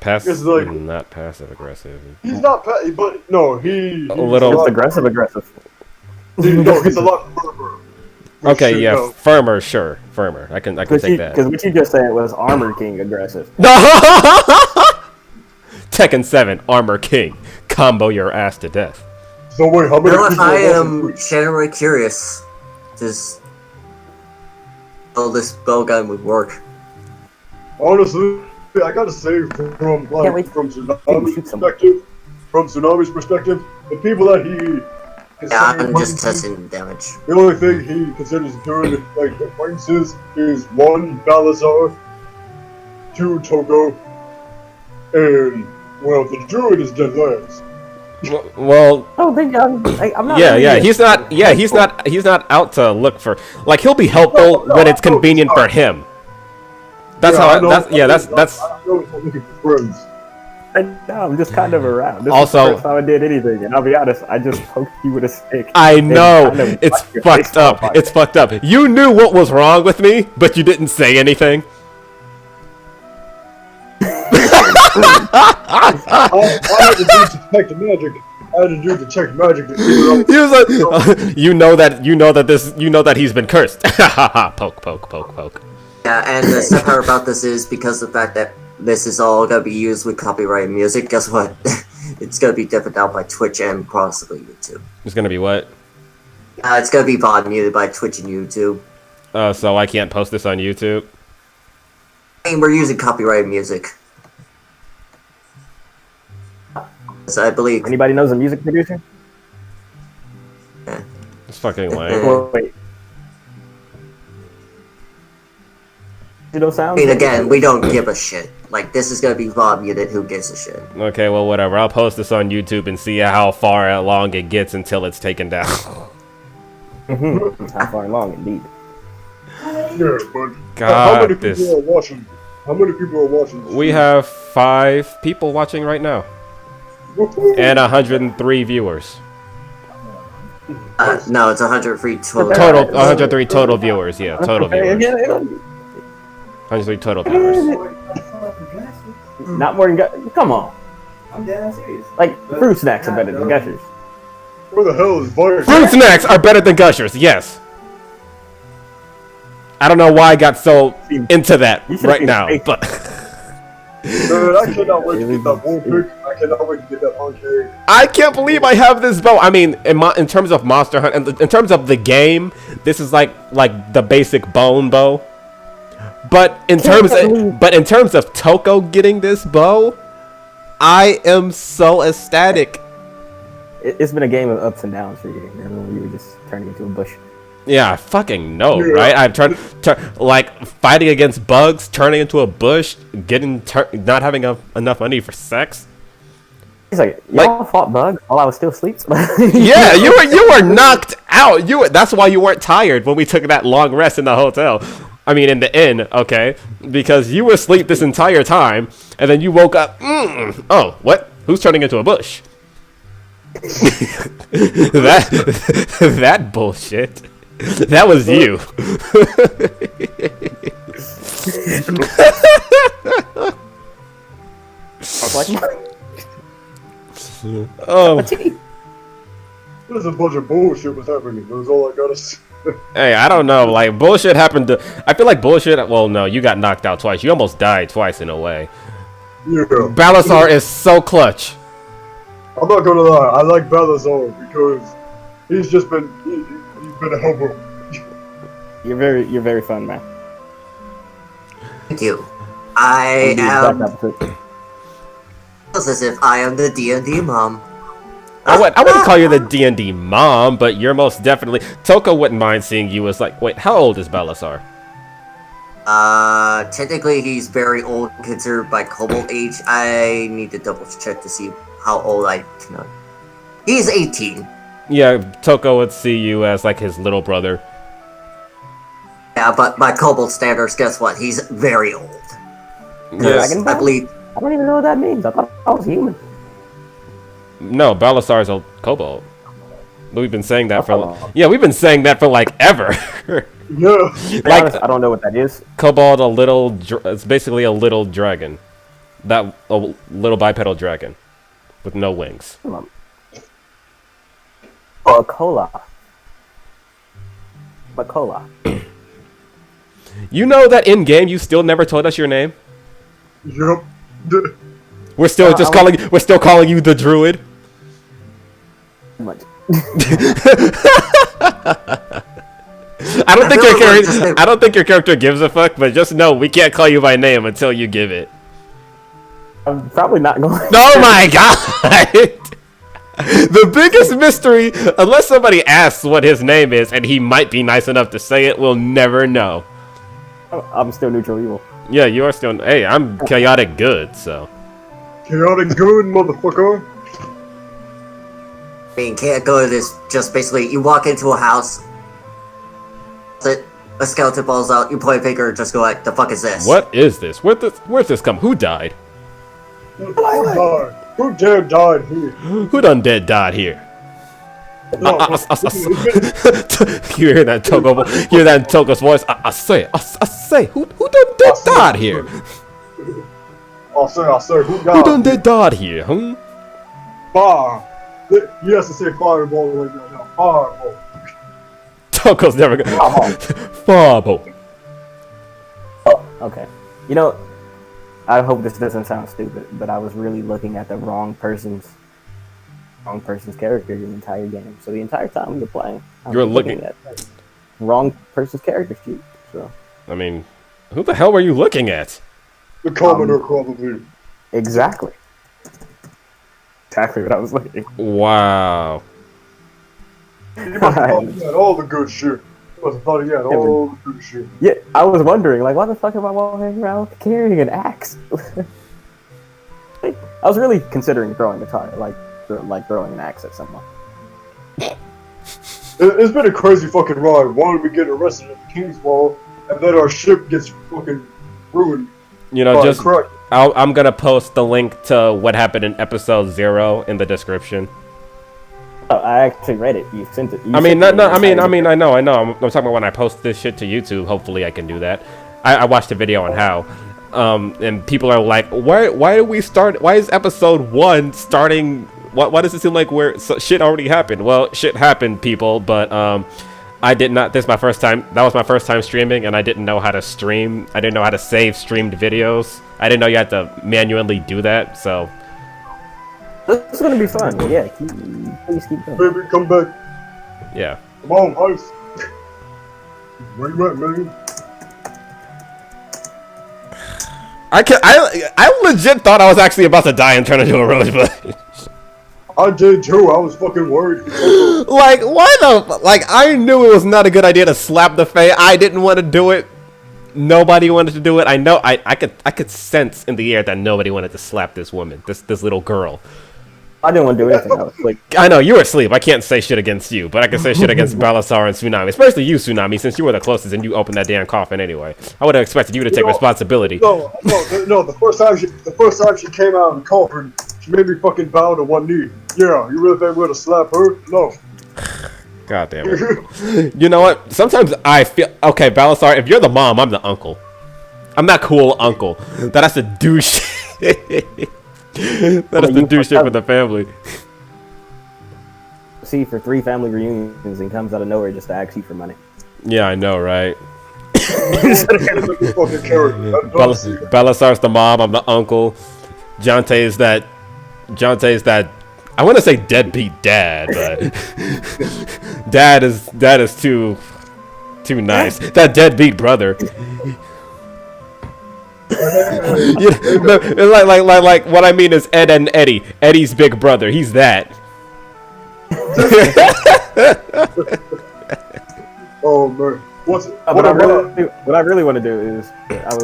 Passive, like, not passive aggressive. He's not, but no, he's a little aggressive. No, he's a lot firmer. Okay, yeah, firmer, sure, firmer. I can take that. Because what you just said was Armor King aggressive. Tekken 7, Armor King, combo your ass to death. So wait, how many? Well, I am genuinely curious. Does this bow gun would work? Honestly, I gotta say, from Tsunami's perspective, the people that he. Yeah, I'm just testing damage. The only thing he considers good, like, acquaintances is 1, Balazar, 2, Toko, and, well, the Druid is dead last. Well, I think I'm not. Yeah, he's not. Yeah, he's not out to look for. Like, he'll be helpful when it's convenient for him. That's how. That's. I'm looking for friends. I'm just kind of around. This Also, is the first time I did anything, and I'll be honest, I just poked you with a stick. I know, kind of it's your fucked face up. off. It's fucked up. You knew what was wrong with me, but you didn't say anything. I had to do detect magic. I had to do detect magic to figure out. He was like, you know that he's been cursed. Poke. Yeah, and the sad part about this is because of the fact that this is all gonna be used with copyrighted music. Guess what? It's gonna be different out by Twitch and possibly YouTube. It's gonna be what? It's gonna be VOD muted by Twitch and YouTube. So I can't post this on YouTube? I mean, we're using copyrighted music. So I believe. Anybody knows a music producer? Yeah. It's fucking lame. Well, wait. I mean, again, we don't give a shit. Like, this is gonna be VOD muted, who gives a shit? Okay, well, whatever. I'll post this on YouTube and see how far along it gets until it's taken down. How far along, indeed. Yeah, but God, how many people are watching? How many people are watching? We have 5 people watching right now. And 103 viewers. No, it's 103 total. Total, 103 total viewers, yeah, total viewers. 103 total viewers. Not more than come on. I'm dead serious. Like, fruit snacks are better than gushers. Where the hell is Virus? Fruit snacks are better than gushers, yes. I don't know why I got so into that right now, but Man, I cannot wait to get that one pick. I cannot wait to get that arcade. I can't believe I have this bow. I mean, in terms of Monster Hunt, in terms of the game, this is like the basic bone bow. But in terms of Toko getting this bow, I am so ecstatic. It's been a game of ups and downs for you. Remember, you were just turning into a bush. Yeah, I fucking know, right? I've like fighting against bugs, turning into a bush, not having enough money for sex. He's like, y'all fought bugs while I was still asleep. Yeah, you were knocked out. That's why you weren't tired when we took that long rest in the hotel. I mean, in the inn, okay? Because you were asleep this entire time, and then you woke up. Oh, what? Who's turning into a bush? that bullshit. That was you. Oh. There's a bunch of bullshit was happening. That's all I gotta say. Hey, I don't know. Like, bullshit happened to... I feel like bullshit... Well, no, you got knocked out twice. You almost died twice in a way. Yeah. Balasar is so clutch. I'm not gonna lie. I like Balazar because he's just been... He's been a hobo. You're very fun, man. Thank you. I am... Opposite. It's as if I am the D&D mom. I wouldn't call you the D&D mom, but you're most definitely... Toko wouldn't mind seeing you as like... Wait, how old is Balasar? Technically he's very old considered by Kobold age. I need to double check to see how old I can... He's 18. Yeah, Toko would see you as like his little brother. Yeah, but by Kobold standards, guess what? He's very old. Yes. I believe... I don't even know what that means. I thought I was human. No, Balasar's a kobold. We've been saying that we've been saying that for like ever. Yeah. Like, honest, I don't know what that is. kobold, it's basically a little dragon. A little bipedal dragon with no wings. Oh, a cola. You know that in game you still never told us your name. Yup. We're still calling you the Druid. Much. I don't think your character gives a fuck, but just know we can't call you by name until you give it. I'm probably not going. Oh my god! The biggest mystery, unless somebody asks what his name is and he might be nice enough to say it, we'll never know. I'm still neutral evil. Yeah, you are still. Hey, I'm chaotic good, so. Chaotic good, motherfucker. I mean, can't go to this. Just basically, you walk into a house, a skeleton falls out, you point a finger, and just go like, "The fuck is this?" What is this? Where'd this come? Who died? Who died? Who dare died here? Who done dead died here? No, You hear that Toko? You hear that in Toko's voice? I say, who done dead died here? I say, who Who died? done dead died here? Huh? Fire. You have to say fireball right now. Fireball. Toko's never gonna. Fireball. Oh, okay. You know, I hope this doesn't sound stupid, but I was really looking at the wrong person's character the entire game. So the entire time you're playing, You're looking at wrong person's character sheet. So I mean, who the hell were you looking at? The Commodore probably. exactly what I was looking. Wow. You must have thought he had all the good shit. You must have thought he had all the good shit. Yeah, I was wondering, like, why the fuck am I walking around carrying an axe? I was really considering throwing the car, like throwing an axe at someone. It's been a crazy fucking ride. One, we get arrested at the King's Wall, and then our ship gets fucking ruined. You know, just Correct. I'm gonna post the link to what happened in episode 0 in the description. Oh, I actually read it. You sent it. I mean, I know. I'm talking about when I post this shit to YouTube. Hopefully, I can do that. I watched a video on how, and people are like, why do we start? Why is episode 1 starting? Why does it seem like shit already happened? Well, shit happened, people, but I did not. This is my first time. That was my first time streaming, and I didn't know how to stream. I didn't know how to save streamed videos. I didn't know you had to manually do that. So This is gonna be fun. Yeah, please keep going. Baby, come back. yeah. Come on, house. Where you at, man? I legit thought I was actually about to die and turn into a rosebud. I did too. I was fucking worried. Like, why the... Like, I knew it was not a good idea to slap the Fae. I didn't want to do it. Nobody wanted to do it. I know... I could sense in the air that nobody wanted to slap this woman. This little girl. I didn't want to do anything. I was like, I know, you were asleep. I can't say shit against you. But I can say shit against Balasar and Tsunami. Especially you, Tsunami, since you were the closest and you opened that damn coffin anyway. I would have expected you to take responsibility. No. The first time she came out of the coffin, she made me fucking bow to one knee. Yeah, you really think we're gonna slap her? No. God damn it. You know what? Sometimes I feel... Okay, Balasar, if you're the mom, I'm the uncle. I'm that cool uncle. That's the douche. That is the douche shit for the family. see for 3 family reunions and comes out of nowhere just to ask you for money. Yeah, I know, right? Fucking character. Balasar's the mom, I'm the uncle. Jonte is that I want to say deadbeat dad, but dad is too nice. That deadbeat brother. like what I mean is Ed and Eddie. Eddie's big brother. He's that. Oh man. What I really want to do is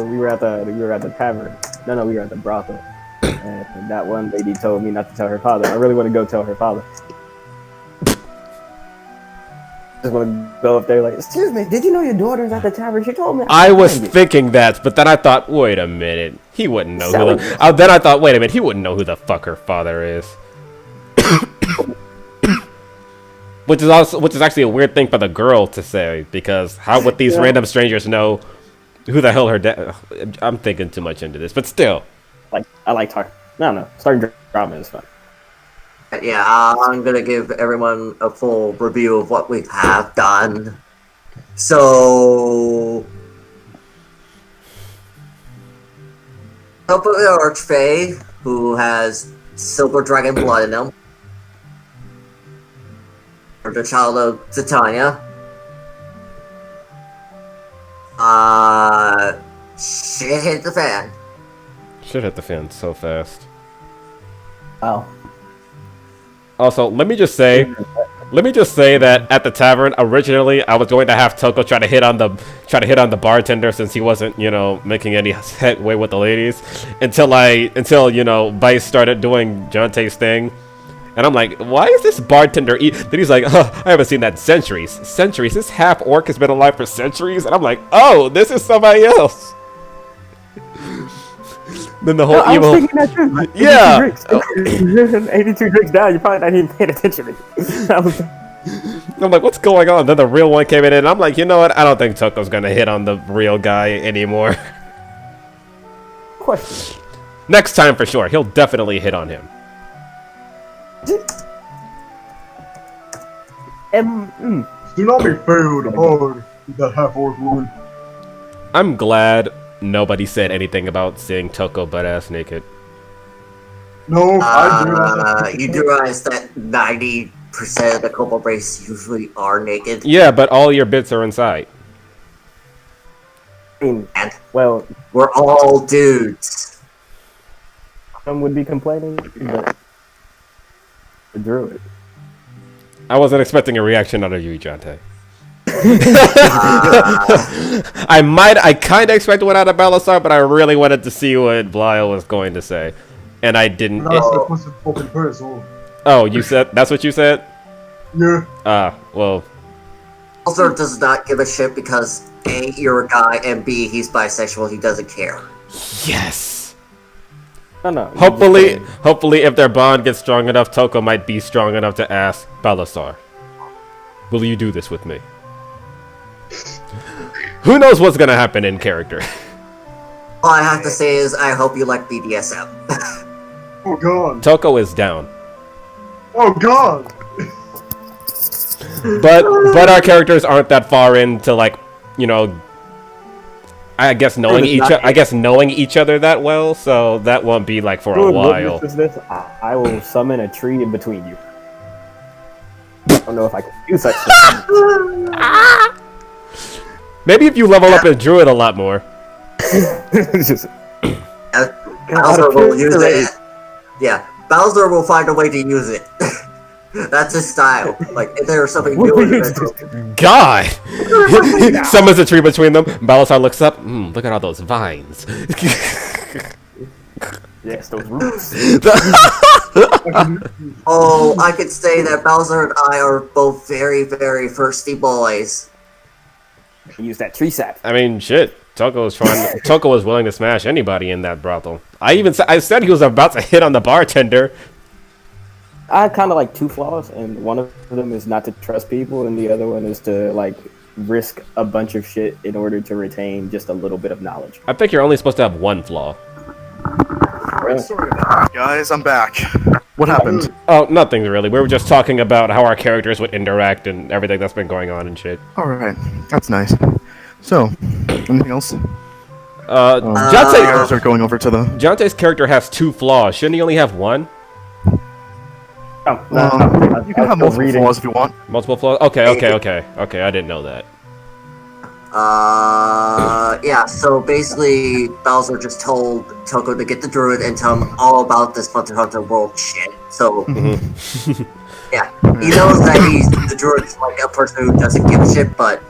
we were at the tavern. No, we were at the brothel. And that one lady told me not to tell her father. I really want to go tell her father. Just want to go up there like, excuse me, did you know your daughter's at the tavern? She told me. I was thinking that, but then I thought, wait a minute, he wouldn't know then I thought, wait a minute, he wouldn't know who the fuck her father is. Which is actually a weird thing for the girl to say, because how would these random strangers know who the hell her dad? I'm thinking too much into this, but still. I like talking. No, starting drama is fun. Yeah, I'm gonna give everyone a full review of what we have done. So, help of the Archfey, who has silver dragon blood in him, or the child of Titania. Shit hit the fan. Shit hit the fan so fast. Wow. Also, let me just say that at the tavern originally I was going to have Toko try to hit on the bartender since he wasn't, making any headway with the ladies until Vice started doing Jonte's thing. And I'm like, why is this bartender Then he's like, I haven't seen that in centuries. Centuries? This half orc has been alive for centuries? And I'm like, oh, this is somebody else. Then the whole I evil. was thinking that too. Yeah. 82 drinks down, you probably not even paying attention to me. I'm like, what's going on? Then the real one came in, and I'm like, you know what? I don't think Toko's gonna hit on the real guy anymore. Question. Next time for sure, he'll definitely hit on him. Do not be failed hard with that half orc woman. I'm glad nobody said anything about seeing Toko butt-ass naked. No, I do. You do realize that 90% of the Kobold race usually are naked? Yeah, but all your bits are inside. I mean, And well, we're all dudes. some would be complaining, but the druid. I wasn't expecting a reaction out of you, Jonte. I kind of expected one out of Balasar, but I really wanted to see what Blyle was going to say, and I didn't. Oh, you said that's what you said? Yeah. Well. Also does not give a shit because A, you're a guy, and B, he's bisexual, he doesn't care. Yes. No. Hopefully, if their bond gets strong enough, Toko might be strong enough to ask Balasar, "Will you do this with me?" Who knows what's gonna happen in character? All I have to say is, I hope you like BDSM. Oh god. Toko is down. Oh god. But our characters aren't that far into I guess knowing each other that well, so that won't be like for a Druid, while. witness this. I will summon a tree in between you. I don't know if I can do such things. Maybe if you level up a druid a lot more. It's just, Bowser will use it. Yeah, Bowser will find a way to use it. That's his style. Like, if there's something new in it. God! Summons a tree between them. Balasar looks up. Look at all those vines. yes, those roots. Oh, I could say that Bowser and I are both very, very thirsty boys. Use that tree sap. I mean, shit. Toko was willing to smash anybody in that brothel. I said he was about to hit on the bartender. I kind of like two flaws, and one of them is not to trust people, and the other one is to like risk a bunch of shit in order to retain just a little bit of knowledge. I think you're only supposed to have one flaw. Sorry about that, guys. I'm back. What happened? Oh, nothing really. We were just talking about how our characters would interact and everything that's been going on and shit. All right, that's nice. So, anything else? You Jonte, guys are going over to the. Jonte's character has two flaws. Shouldn't he only have one? Oh, You can have multiple flaws if you want. Multiple flaws? Okay, I didn't know that. Yeah, so basically, Bowser just told Toko to get the druid and tell him all about this Hunter x Hunter world shit. So, yeah, he knows that the druid's like a person who doesn't give a shit, but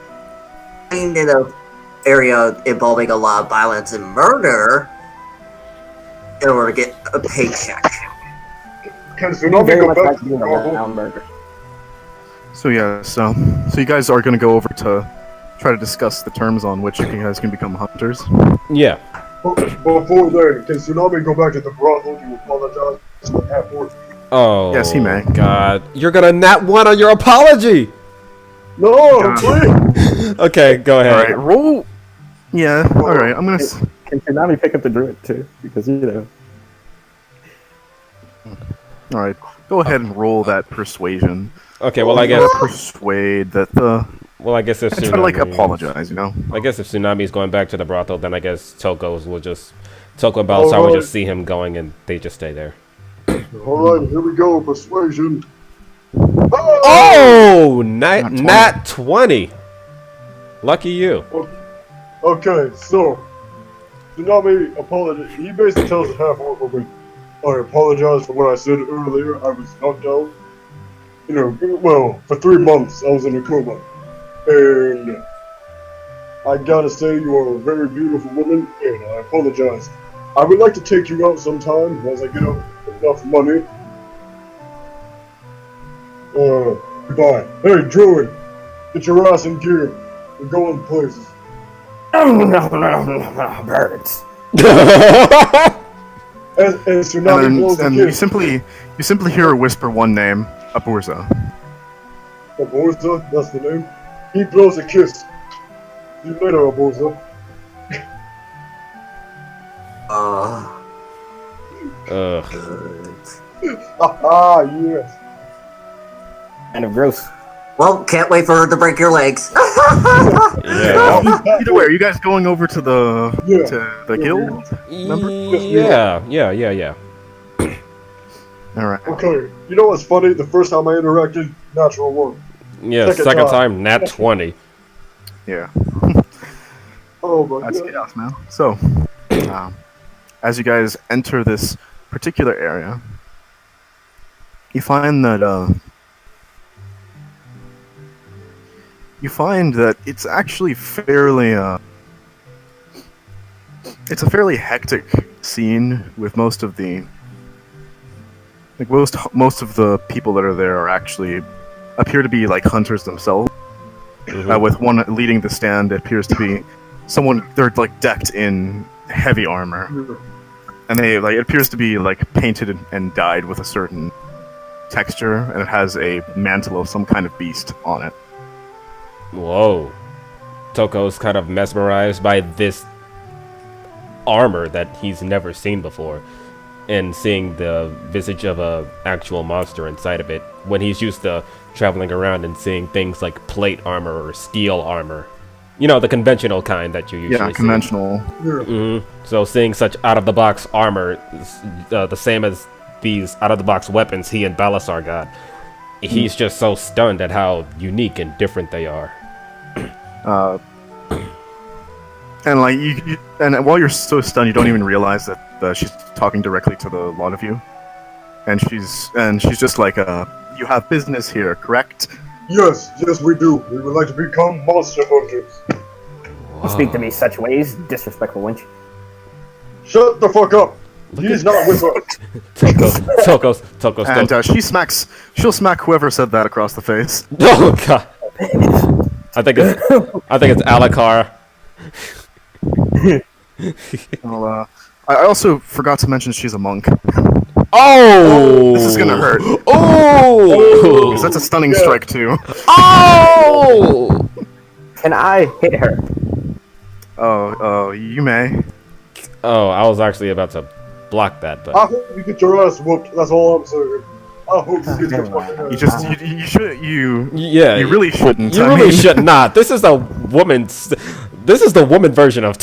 in an area involving a lot of violence and murder in order to get a paycheck. Can Tsunami very go much back like to the being a brothel? round burger. So yeah, so you guys are going to go over to try to discuss the terms on which you guys can become hunters. Yeah. Before then, can Tsunami go back to the brothel to apologize to the half-orc? Oh. Yes, he may. God, you're gonna nat one on your apology. No, please! Okay, go ahead. All right, roll. Yeah. All right, I'm gonna. Can Tsunami pick up the druid too? Because you know. All right, go ahead and roll that persuasion. Okay, well I guess. Persuade that the. Well, I guess if Try to like Tsunami, apologize, you know. I guess if Tsunami's going back to the brothel, then I guess Toko and Balasar will just see him going, and they just stay there. Alright, here we go, persuasion. Oh, nat 20. Lucky you. Okay, so Tsunami apologized. He basically tells the half-orc woman, I apologize for what I said earlier. I was knocked out. You know, well, for 3 months I was in a coma. And I gotta say, you are a very beautiful woman, and I apologize. I would like to take you out sometime once I get enough money. Goodbye. Hey, Druid, get your ass in gear. We're going places. Birds. And Tsunami blows a And kiss. you simply hear her whisper one name, Aburza. Aborza, that's the name. He blows a kiss. See you later, Aborza. Haha, yes. Kind of gross. Well, can't wait for her to break your legs. Yeah. Either way, are you guys going over to the Yeah. to the guild? Yeah. All right. Okay, you know what's funny? The first time I interacted, natural one. Yeah, second time, nat 20. Yeah. Oh my That's god. chaos, man. So, as you guys enter this particular area, you find that it's actually fairly it's a fairly hectic scene with most of the people that are there are actually appear to be like hunters themselves. With one leading the stand, it appears to be someone. They're like decked in heavy armor, and it appears to be like painted and dyed with a certain texture, and it has a mantle of some kind of beast on it. Whoa. Toko's kind of mesmerized by this armor that he's never seen before, and seeing the visage of a actual monster inside of it, when he's used to traveling around and seeing things like plate armor or steel armor. You know, the conventional kind that you usually Yeah, see. conventional. So seeing such out-of-the-box armor, the same as these out-of-the-box weapons he and Balasar got, he's just so stunned at how unique and different they are. And like and while you're so stunned, you don't even realize that she's talking directly to the lot of you, and she's just like, "You have business here, correct?" Yes, we do. We would like to become monster hunters. Don't speak to me such ways, disrespectful wench. Shut the fuck up. He's not with us. Toko's And she'll smack whoever said that across the face. Oh god. I think it's Alakar. Well, I also forgot to mention she's a monk. Oh! This is gonna hurt. Oh! 'Cause that's a stunning strike too. Oh! Can I hit her? Oh, you may. Oh, I was actually about to block that, I but hope you get your ass whooped. That's all I'm saying. I hope you get your fucking ass You should. yeah, You really shouldn't. You I really mean- should not. This is the woman version of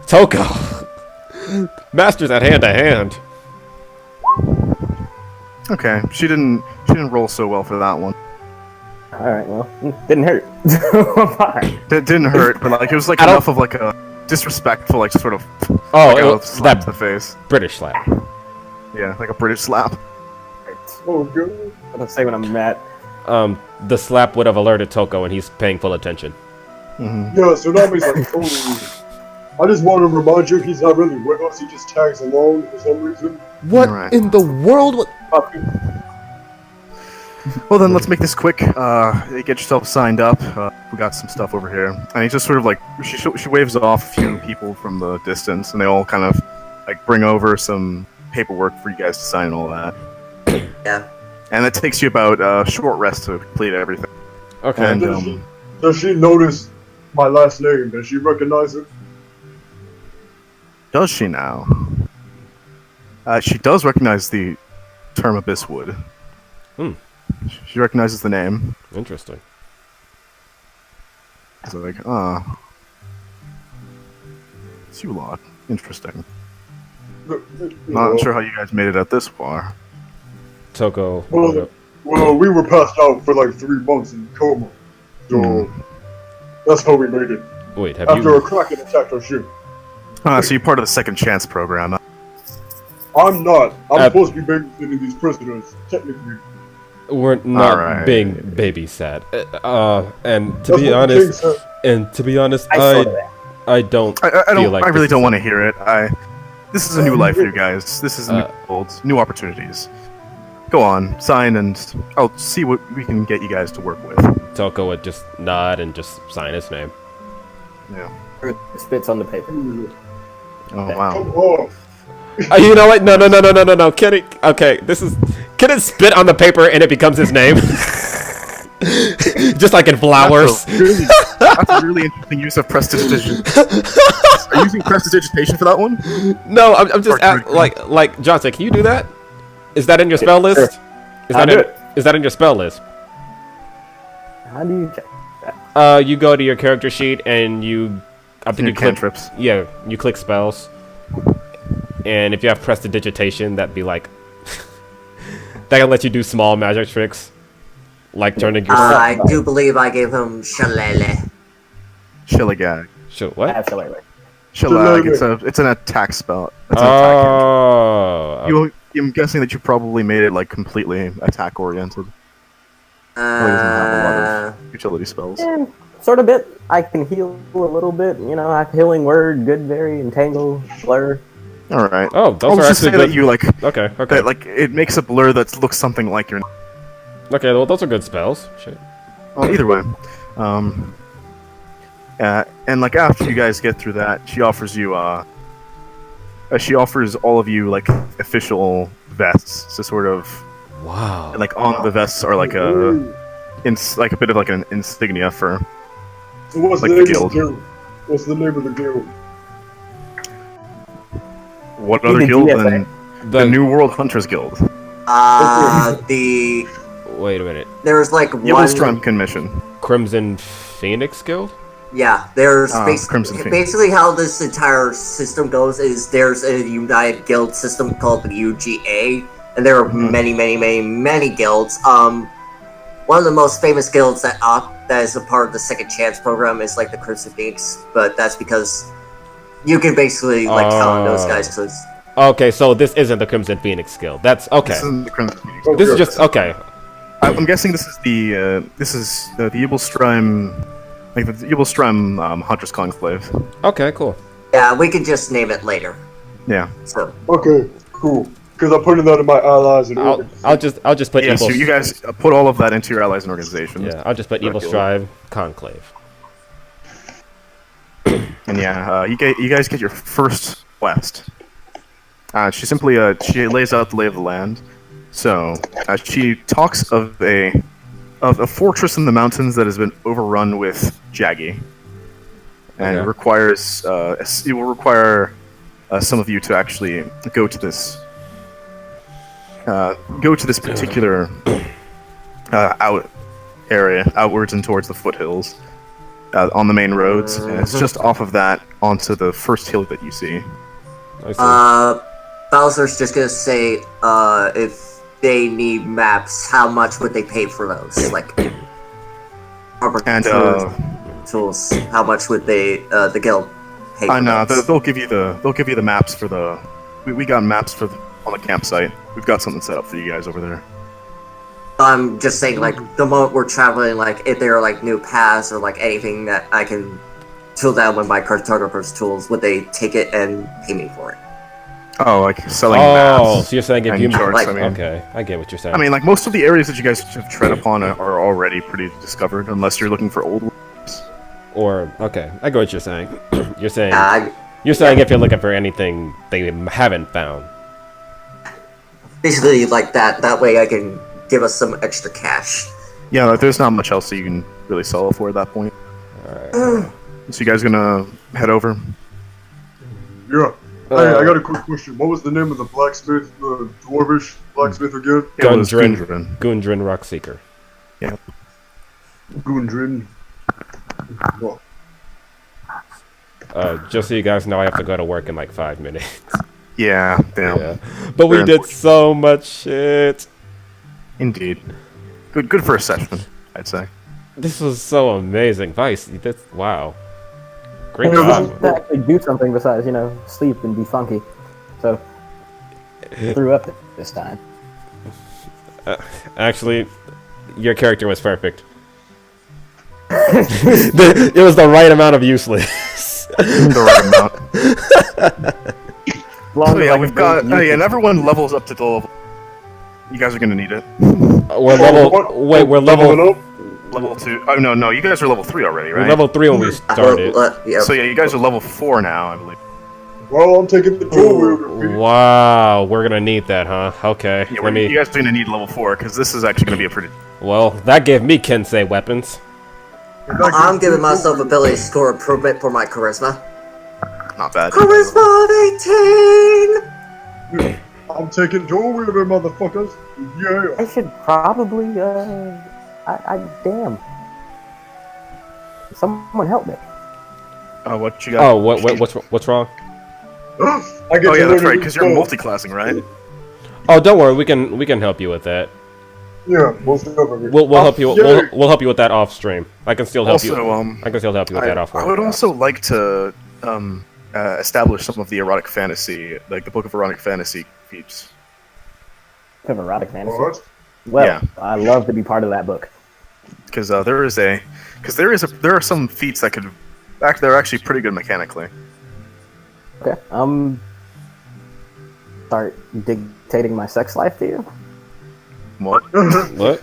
Toko. Masters at hand to hand. Okay, she didn't roll so well for that one. Alright, well, didn't hurt. Fine. That didn't hurt, but like it was like I don't- enough of like a disrespectful, like sort of Oh, like, a slap that to the face. British slap. Yeah, like a British slap. Oh, God. I don't say when I'm mad. The slap would have alerted Toko, and he's paying full attention. Yeah, Tsunami's like, oh. I just want to remind you, he's not really with us. He just tags along for some reason. What Right. in the world? Well then, let's make this quick. Get yourself signed up. We got some stuff over here, and he just sort of like she waves off a few people from the distance, and they all kind of like bring over some paperwork for you guys to sign and all that. Yeah. And it takes you about a short rest to complete everything. Okay. And Does she notice my last name? Does she recognize it? does she now? She does recognize the term Abysswood. Hmm. She recognizes the name. Interesting. It's like, it's you lot. Interesting. Not sure how you guys made it out this far. Toko. Well, we were passed out for like 3 months in coma. So, that's how we made it. Wait, have After you? a kraken attacked our ship. So you're part of the second chance program. I'm not. I'm supposed to be babysitting these prisoners, technically. We're not Alright. being babysat. And to That's be what the king honest, said. I saw that. I don't. I feel don't. like I really this don't is- want to hear it. This is a new life for you guys. This is a new world, new opportunities. Go on, sign, and I'll see what we can get you guys to work with. Toko would just nod and just sign his name. Yeah. Spits on the paper. Oh wow. Come on. You know what? No. Can it spit on the paper and it becomes his name? Just like in flowers. That's a really interesting use of prestidigitation. Are you using prestidigitation for that one? No, I'm just like Johnson. Can you do that? Is that in your spell list? Is that in your spell list? How do you check that? You go to your character sheet and you. I think Your you click. cantrips. Yeah, you click spells, and if you have prestidigitation, that'd be like that can let you do small magic tricks, like turning your. I do believe I gave him Shalele. Shilligag. Sure, what? Absolutely. Shillag. It's an attack spell. It's an attack cantrip. Oh, I'm guessing that you probably made it like completely attack oriented. Probably doesn't have a lot of utility spells. Yeah, sort of bit. I can heal a little bit. You know, I healing word, good, very, entangle, blur. All right. Oh, those I'll are just say actually that good. you like Okay. that, like it makes a blur that looks something like your. Okay, well, those are good spells. Shit. Well, either way, and like after you guys get through that, she offers you she offers all of you like official vests to sort of Wow. like on the vests are like like a bit of like an insignia for So what's like the the name guild. of the guild? What's the name of the guild? what Be other the guild GFA. than the New World Hunters Guild. The Wait a minute. there was like one. Yellowstone Commission. Crimson Phoenix Guild? Yeah, there's Crimson Phoenix. basically how this entire system goes is there's a united guild system called the UGA, and there are many guilds. One of the most famous guilds that is a part of the Second Chance program is like the Crimson Phoenix, but that's because you can basically like count on those guys. Cause Okay, so this isn't the Crimson Phoenix Guild. That's okay. This isn't the Crimson Phoenix. This is just okay. I'm guessing this is the Evilstrim, like the Evilstrim Hunters Conclave. Okay, cool. yeah, we can just name it later. Yeah. So Okay, cool. Because I'm putting that in my allies and I'll just put Yeah, so Evil. you guys put all of that into your allies and organizations. Yeah, I'll just put Evil Strive Conclave. And yeah, you guys get your first quest. She simply she lays out the lay of the land. So she talks of a fortress in the mountains that has been overrun with Jaggy, and Okay. it will require some of you to actually go to this particular outwards and towards the foothills on the main roads. And it's just off of that onto the first hill that you see. I see. Bowser's just gonna say if they need maps, how much would they pay for those? Like, And tools. How much would they the guild pay? For those? they'll give you the maps for the. We got maps for on the campsite. We've got something set up for you guys over there. I'm just saying, like, the moment we're traveling, like, if there are like new paths or like anything that I can tool down with my cartographer's tools, would they take it and pay me for it? Oh, like selling Oh, maps. so you're saying if and you charts, like- I mean. okay, I get what you're saying. I mean, like most of the areas that you guys have tread upon are already pretty discovered, unless you're looking for old ones. Or okay, I get what you're saying. You're saying I if you're looking for anything they haven't found. basically like that. That way, I can give us some extra cash. Yeah, like, there's not much else that you can really sell it for at that point. Alright. So you guys gonna head over? Yeah. Hey, I got a quick question. What was the name of the blacksmith, the dwarvish blacksmith again? It was Gundren Rockseeker. Yeah. Gundren. Well, Just so you guys know, I have to go to work in like 5 minutes. Yeah, damn. Yeah. But we Very did so much shit. Indeed. Good for a session, I'd say. This was so amazing. Vice, that's wow. Great Yeah, job. To actually do something besides, sleep and be funky. So, threw up this time. Actually, your character was perfect. It was the right amount of useless. The right amount. Long So as yeah, I we've can got. bring Oh yeah, you- and everyone levels up to the level. You guys are gonna need it. We're level. Wait, we're level. up? Level 2. Oh no, you guys are level 3 already, We're right? level 3 when we started. Yeah. So yeah, you guys are level 4 now, I believe. Well, I'm taking the dual wielder. Wow, we're gonna need that, huh? Okay, Yeah, let you me. guys are gonna need level 4 because this is actually gonna be a pretty. Well, that gave me Kensei weapons. I'm giving myself ability score improvement for my charisma. Not bad. Charisma of 18. I'm taking dual wielder, motherfuckers. Yeah. I should probably, damn. Someone help me. Oh, what you got? Oh, what's wrong? I get Oh to yeah, that's learn a right. new Because you're spell. multi-classing, right? Oh, don't worry, we can help you with that. Yeah, most definitely. We'll help you. Yeah. We'll help you with that off stream. I can still help you. Also, I can still help you with that off. I would also like to establish some of the erotic fantasy, like the Book of Erotic Fantasy feats. Have erotic fantasy. What? Well, Yeah. I love to be part of that book. Because there are some feats that could, they're actually pretty good mechanically. Okay. Start dictating my sex life to you. What? What?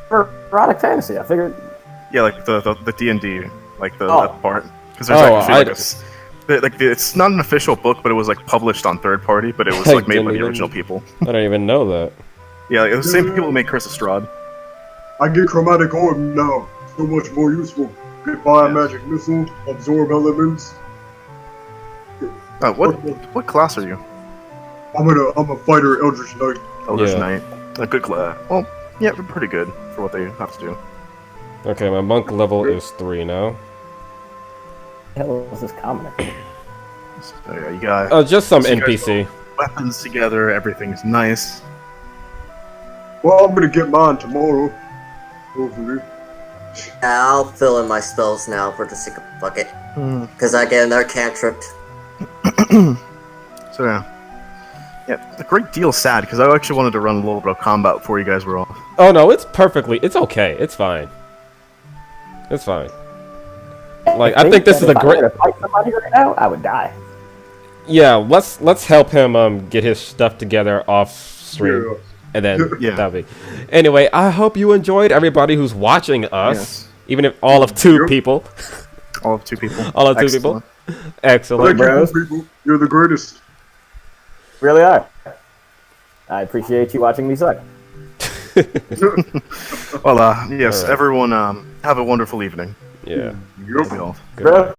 For erotic fantasy, I figured. Yeah, like the D&D, like Oh. that part. Because there's Oh, actually it's not an official book, but it was like published on third party, but it was I like made by didn't the even- original people. I don't even know that. Yeah, like, the same people who made Curse of Strahd. I get chromatic orb now. So much more useful. Get fire Yeah. magic missile, absorb elements. What class are you? I'm a fighter, Eldritch Knight. Eldritch Yeah. Knight. A good class. Well, yeah, they're pretty good for what they have to do. Okay, my monk level is 3 now. What the hell is this commoner? So, yeah, you got Just some So you guys NPC. weapons together. Everything's nice. Well, I'm gonna get mine tomorrow. Hopefully. I'll fill in my spells now for the sake of fuck it. Hmm. Because again, they're cantripped. So yeah, a great deal sad because I actually wanted to run a little bit of combat before you guys were off. Oh no, it's okay. It's fine. It's fine. Like, I think this is a if I great. were to fight somebody right now, I would die. Yeah, let's help him get his stuff together off stream, Yeah. and then Yeah. that'll be. Anyway, I hope you enjoyed, everybody who's watching us, Yes. even if all of 2 Yep. people. All of 2 people. All of 2 Excellent. people. Excellent. Thank bros. you, people. You're the greatest. Really are. I appreciate you watching me suck. Well, yes, All right. everyone, have a wonderful evening. Yeah. Yup. Be off. Goodbye. Bro.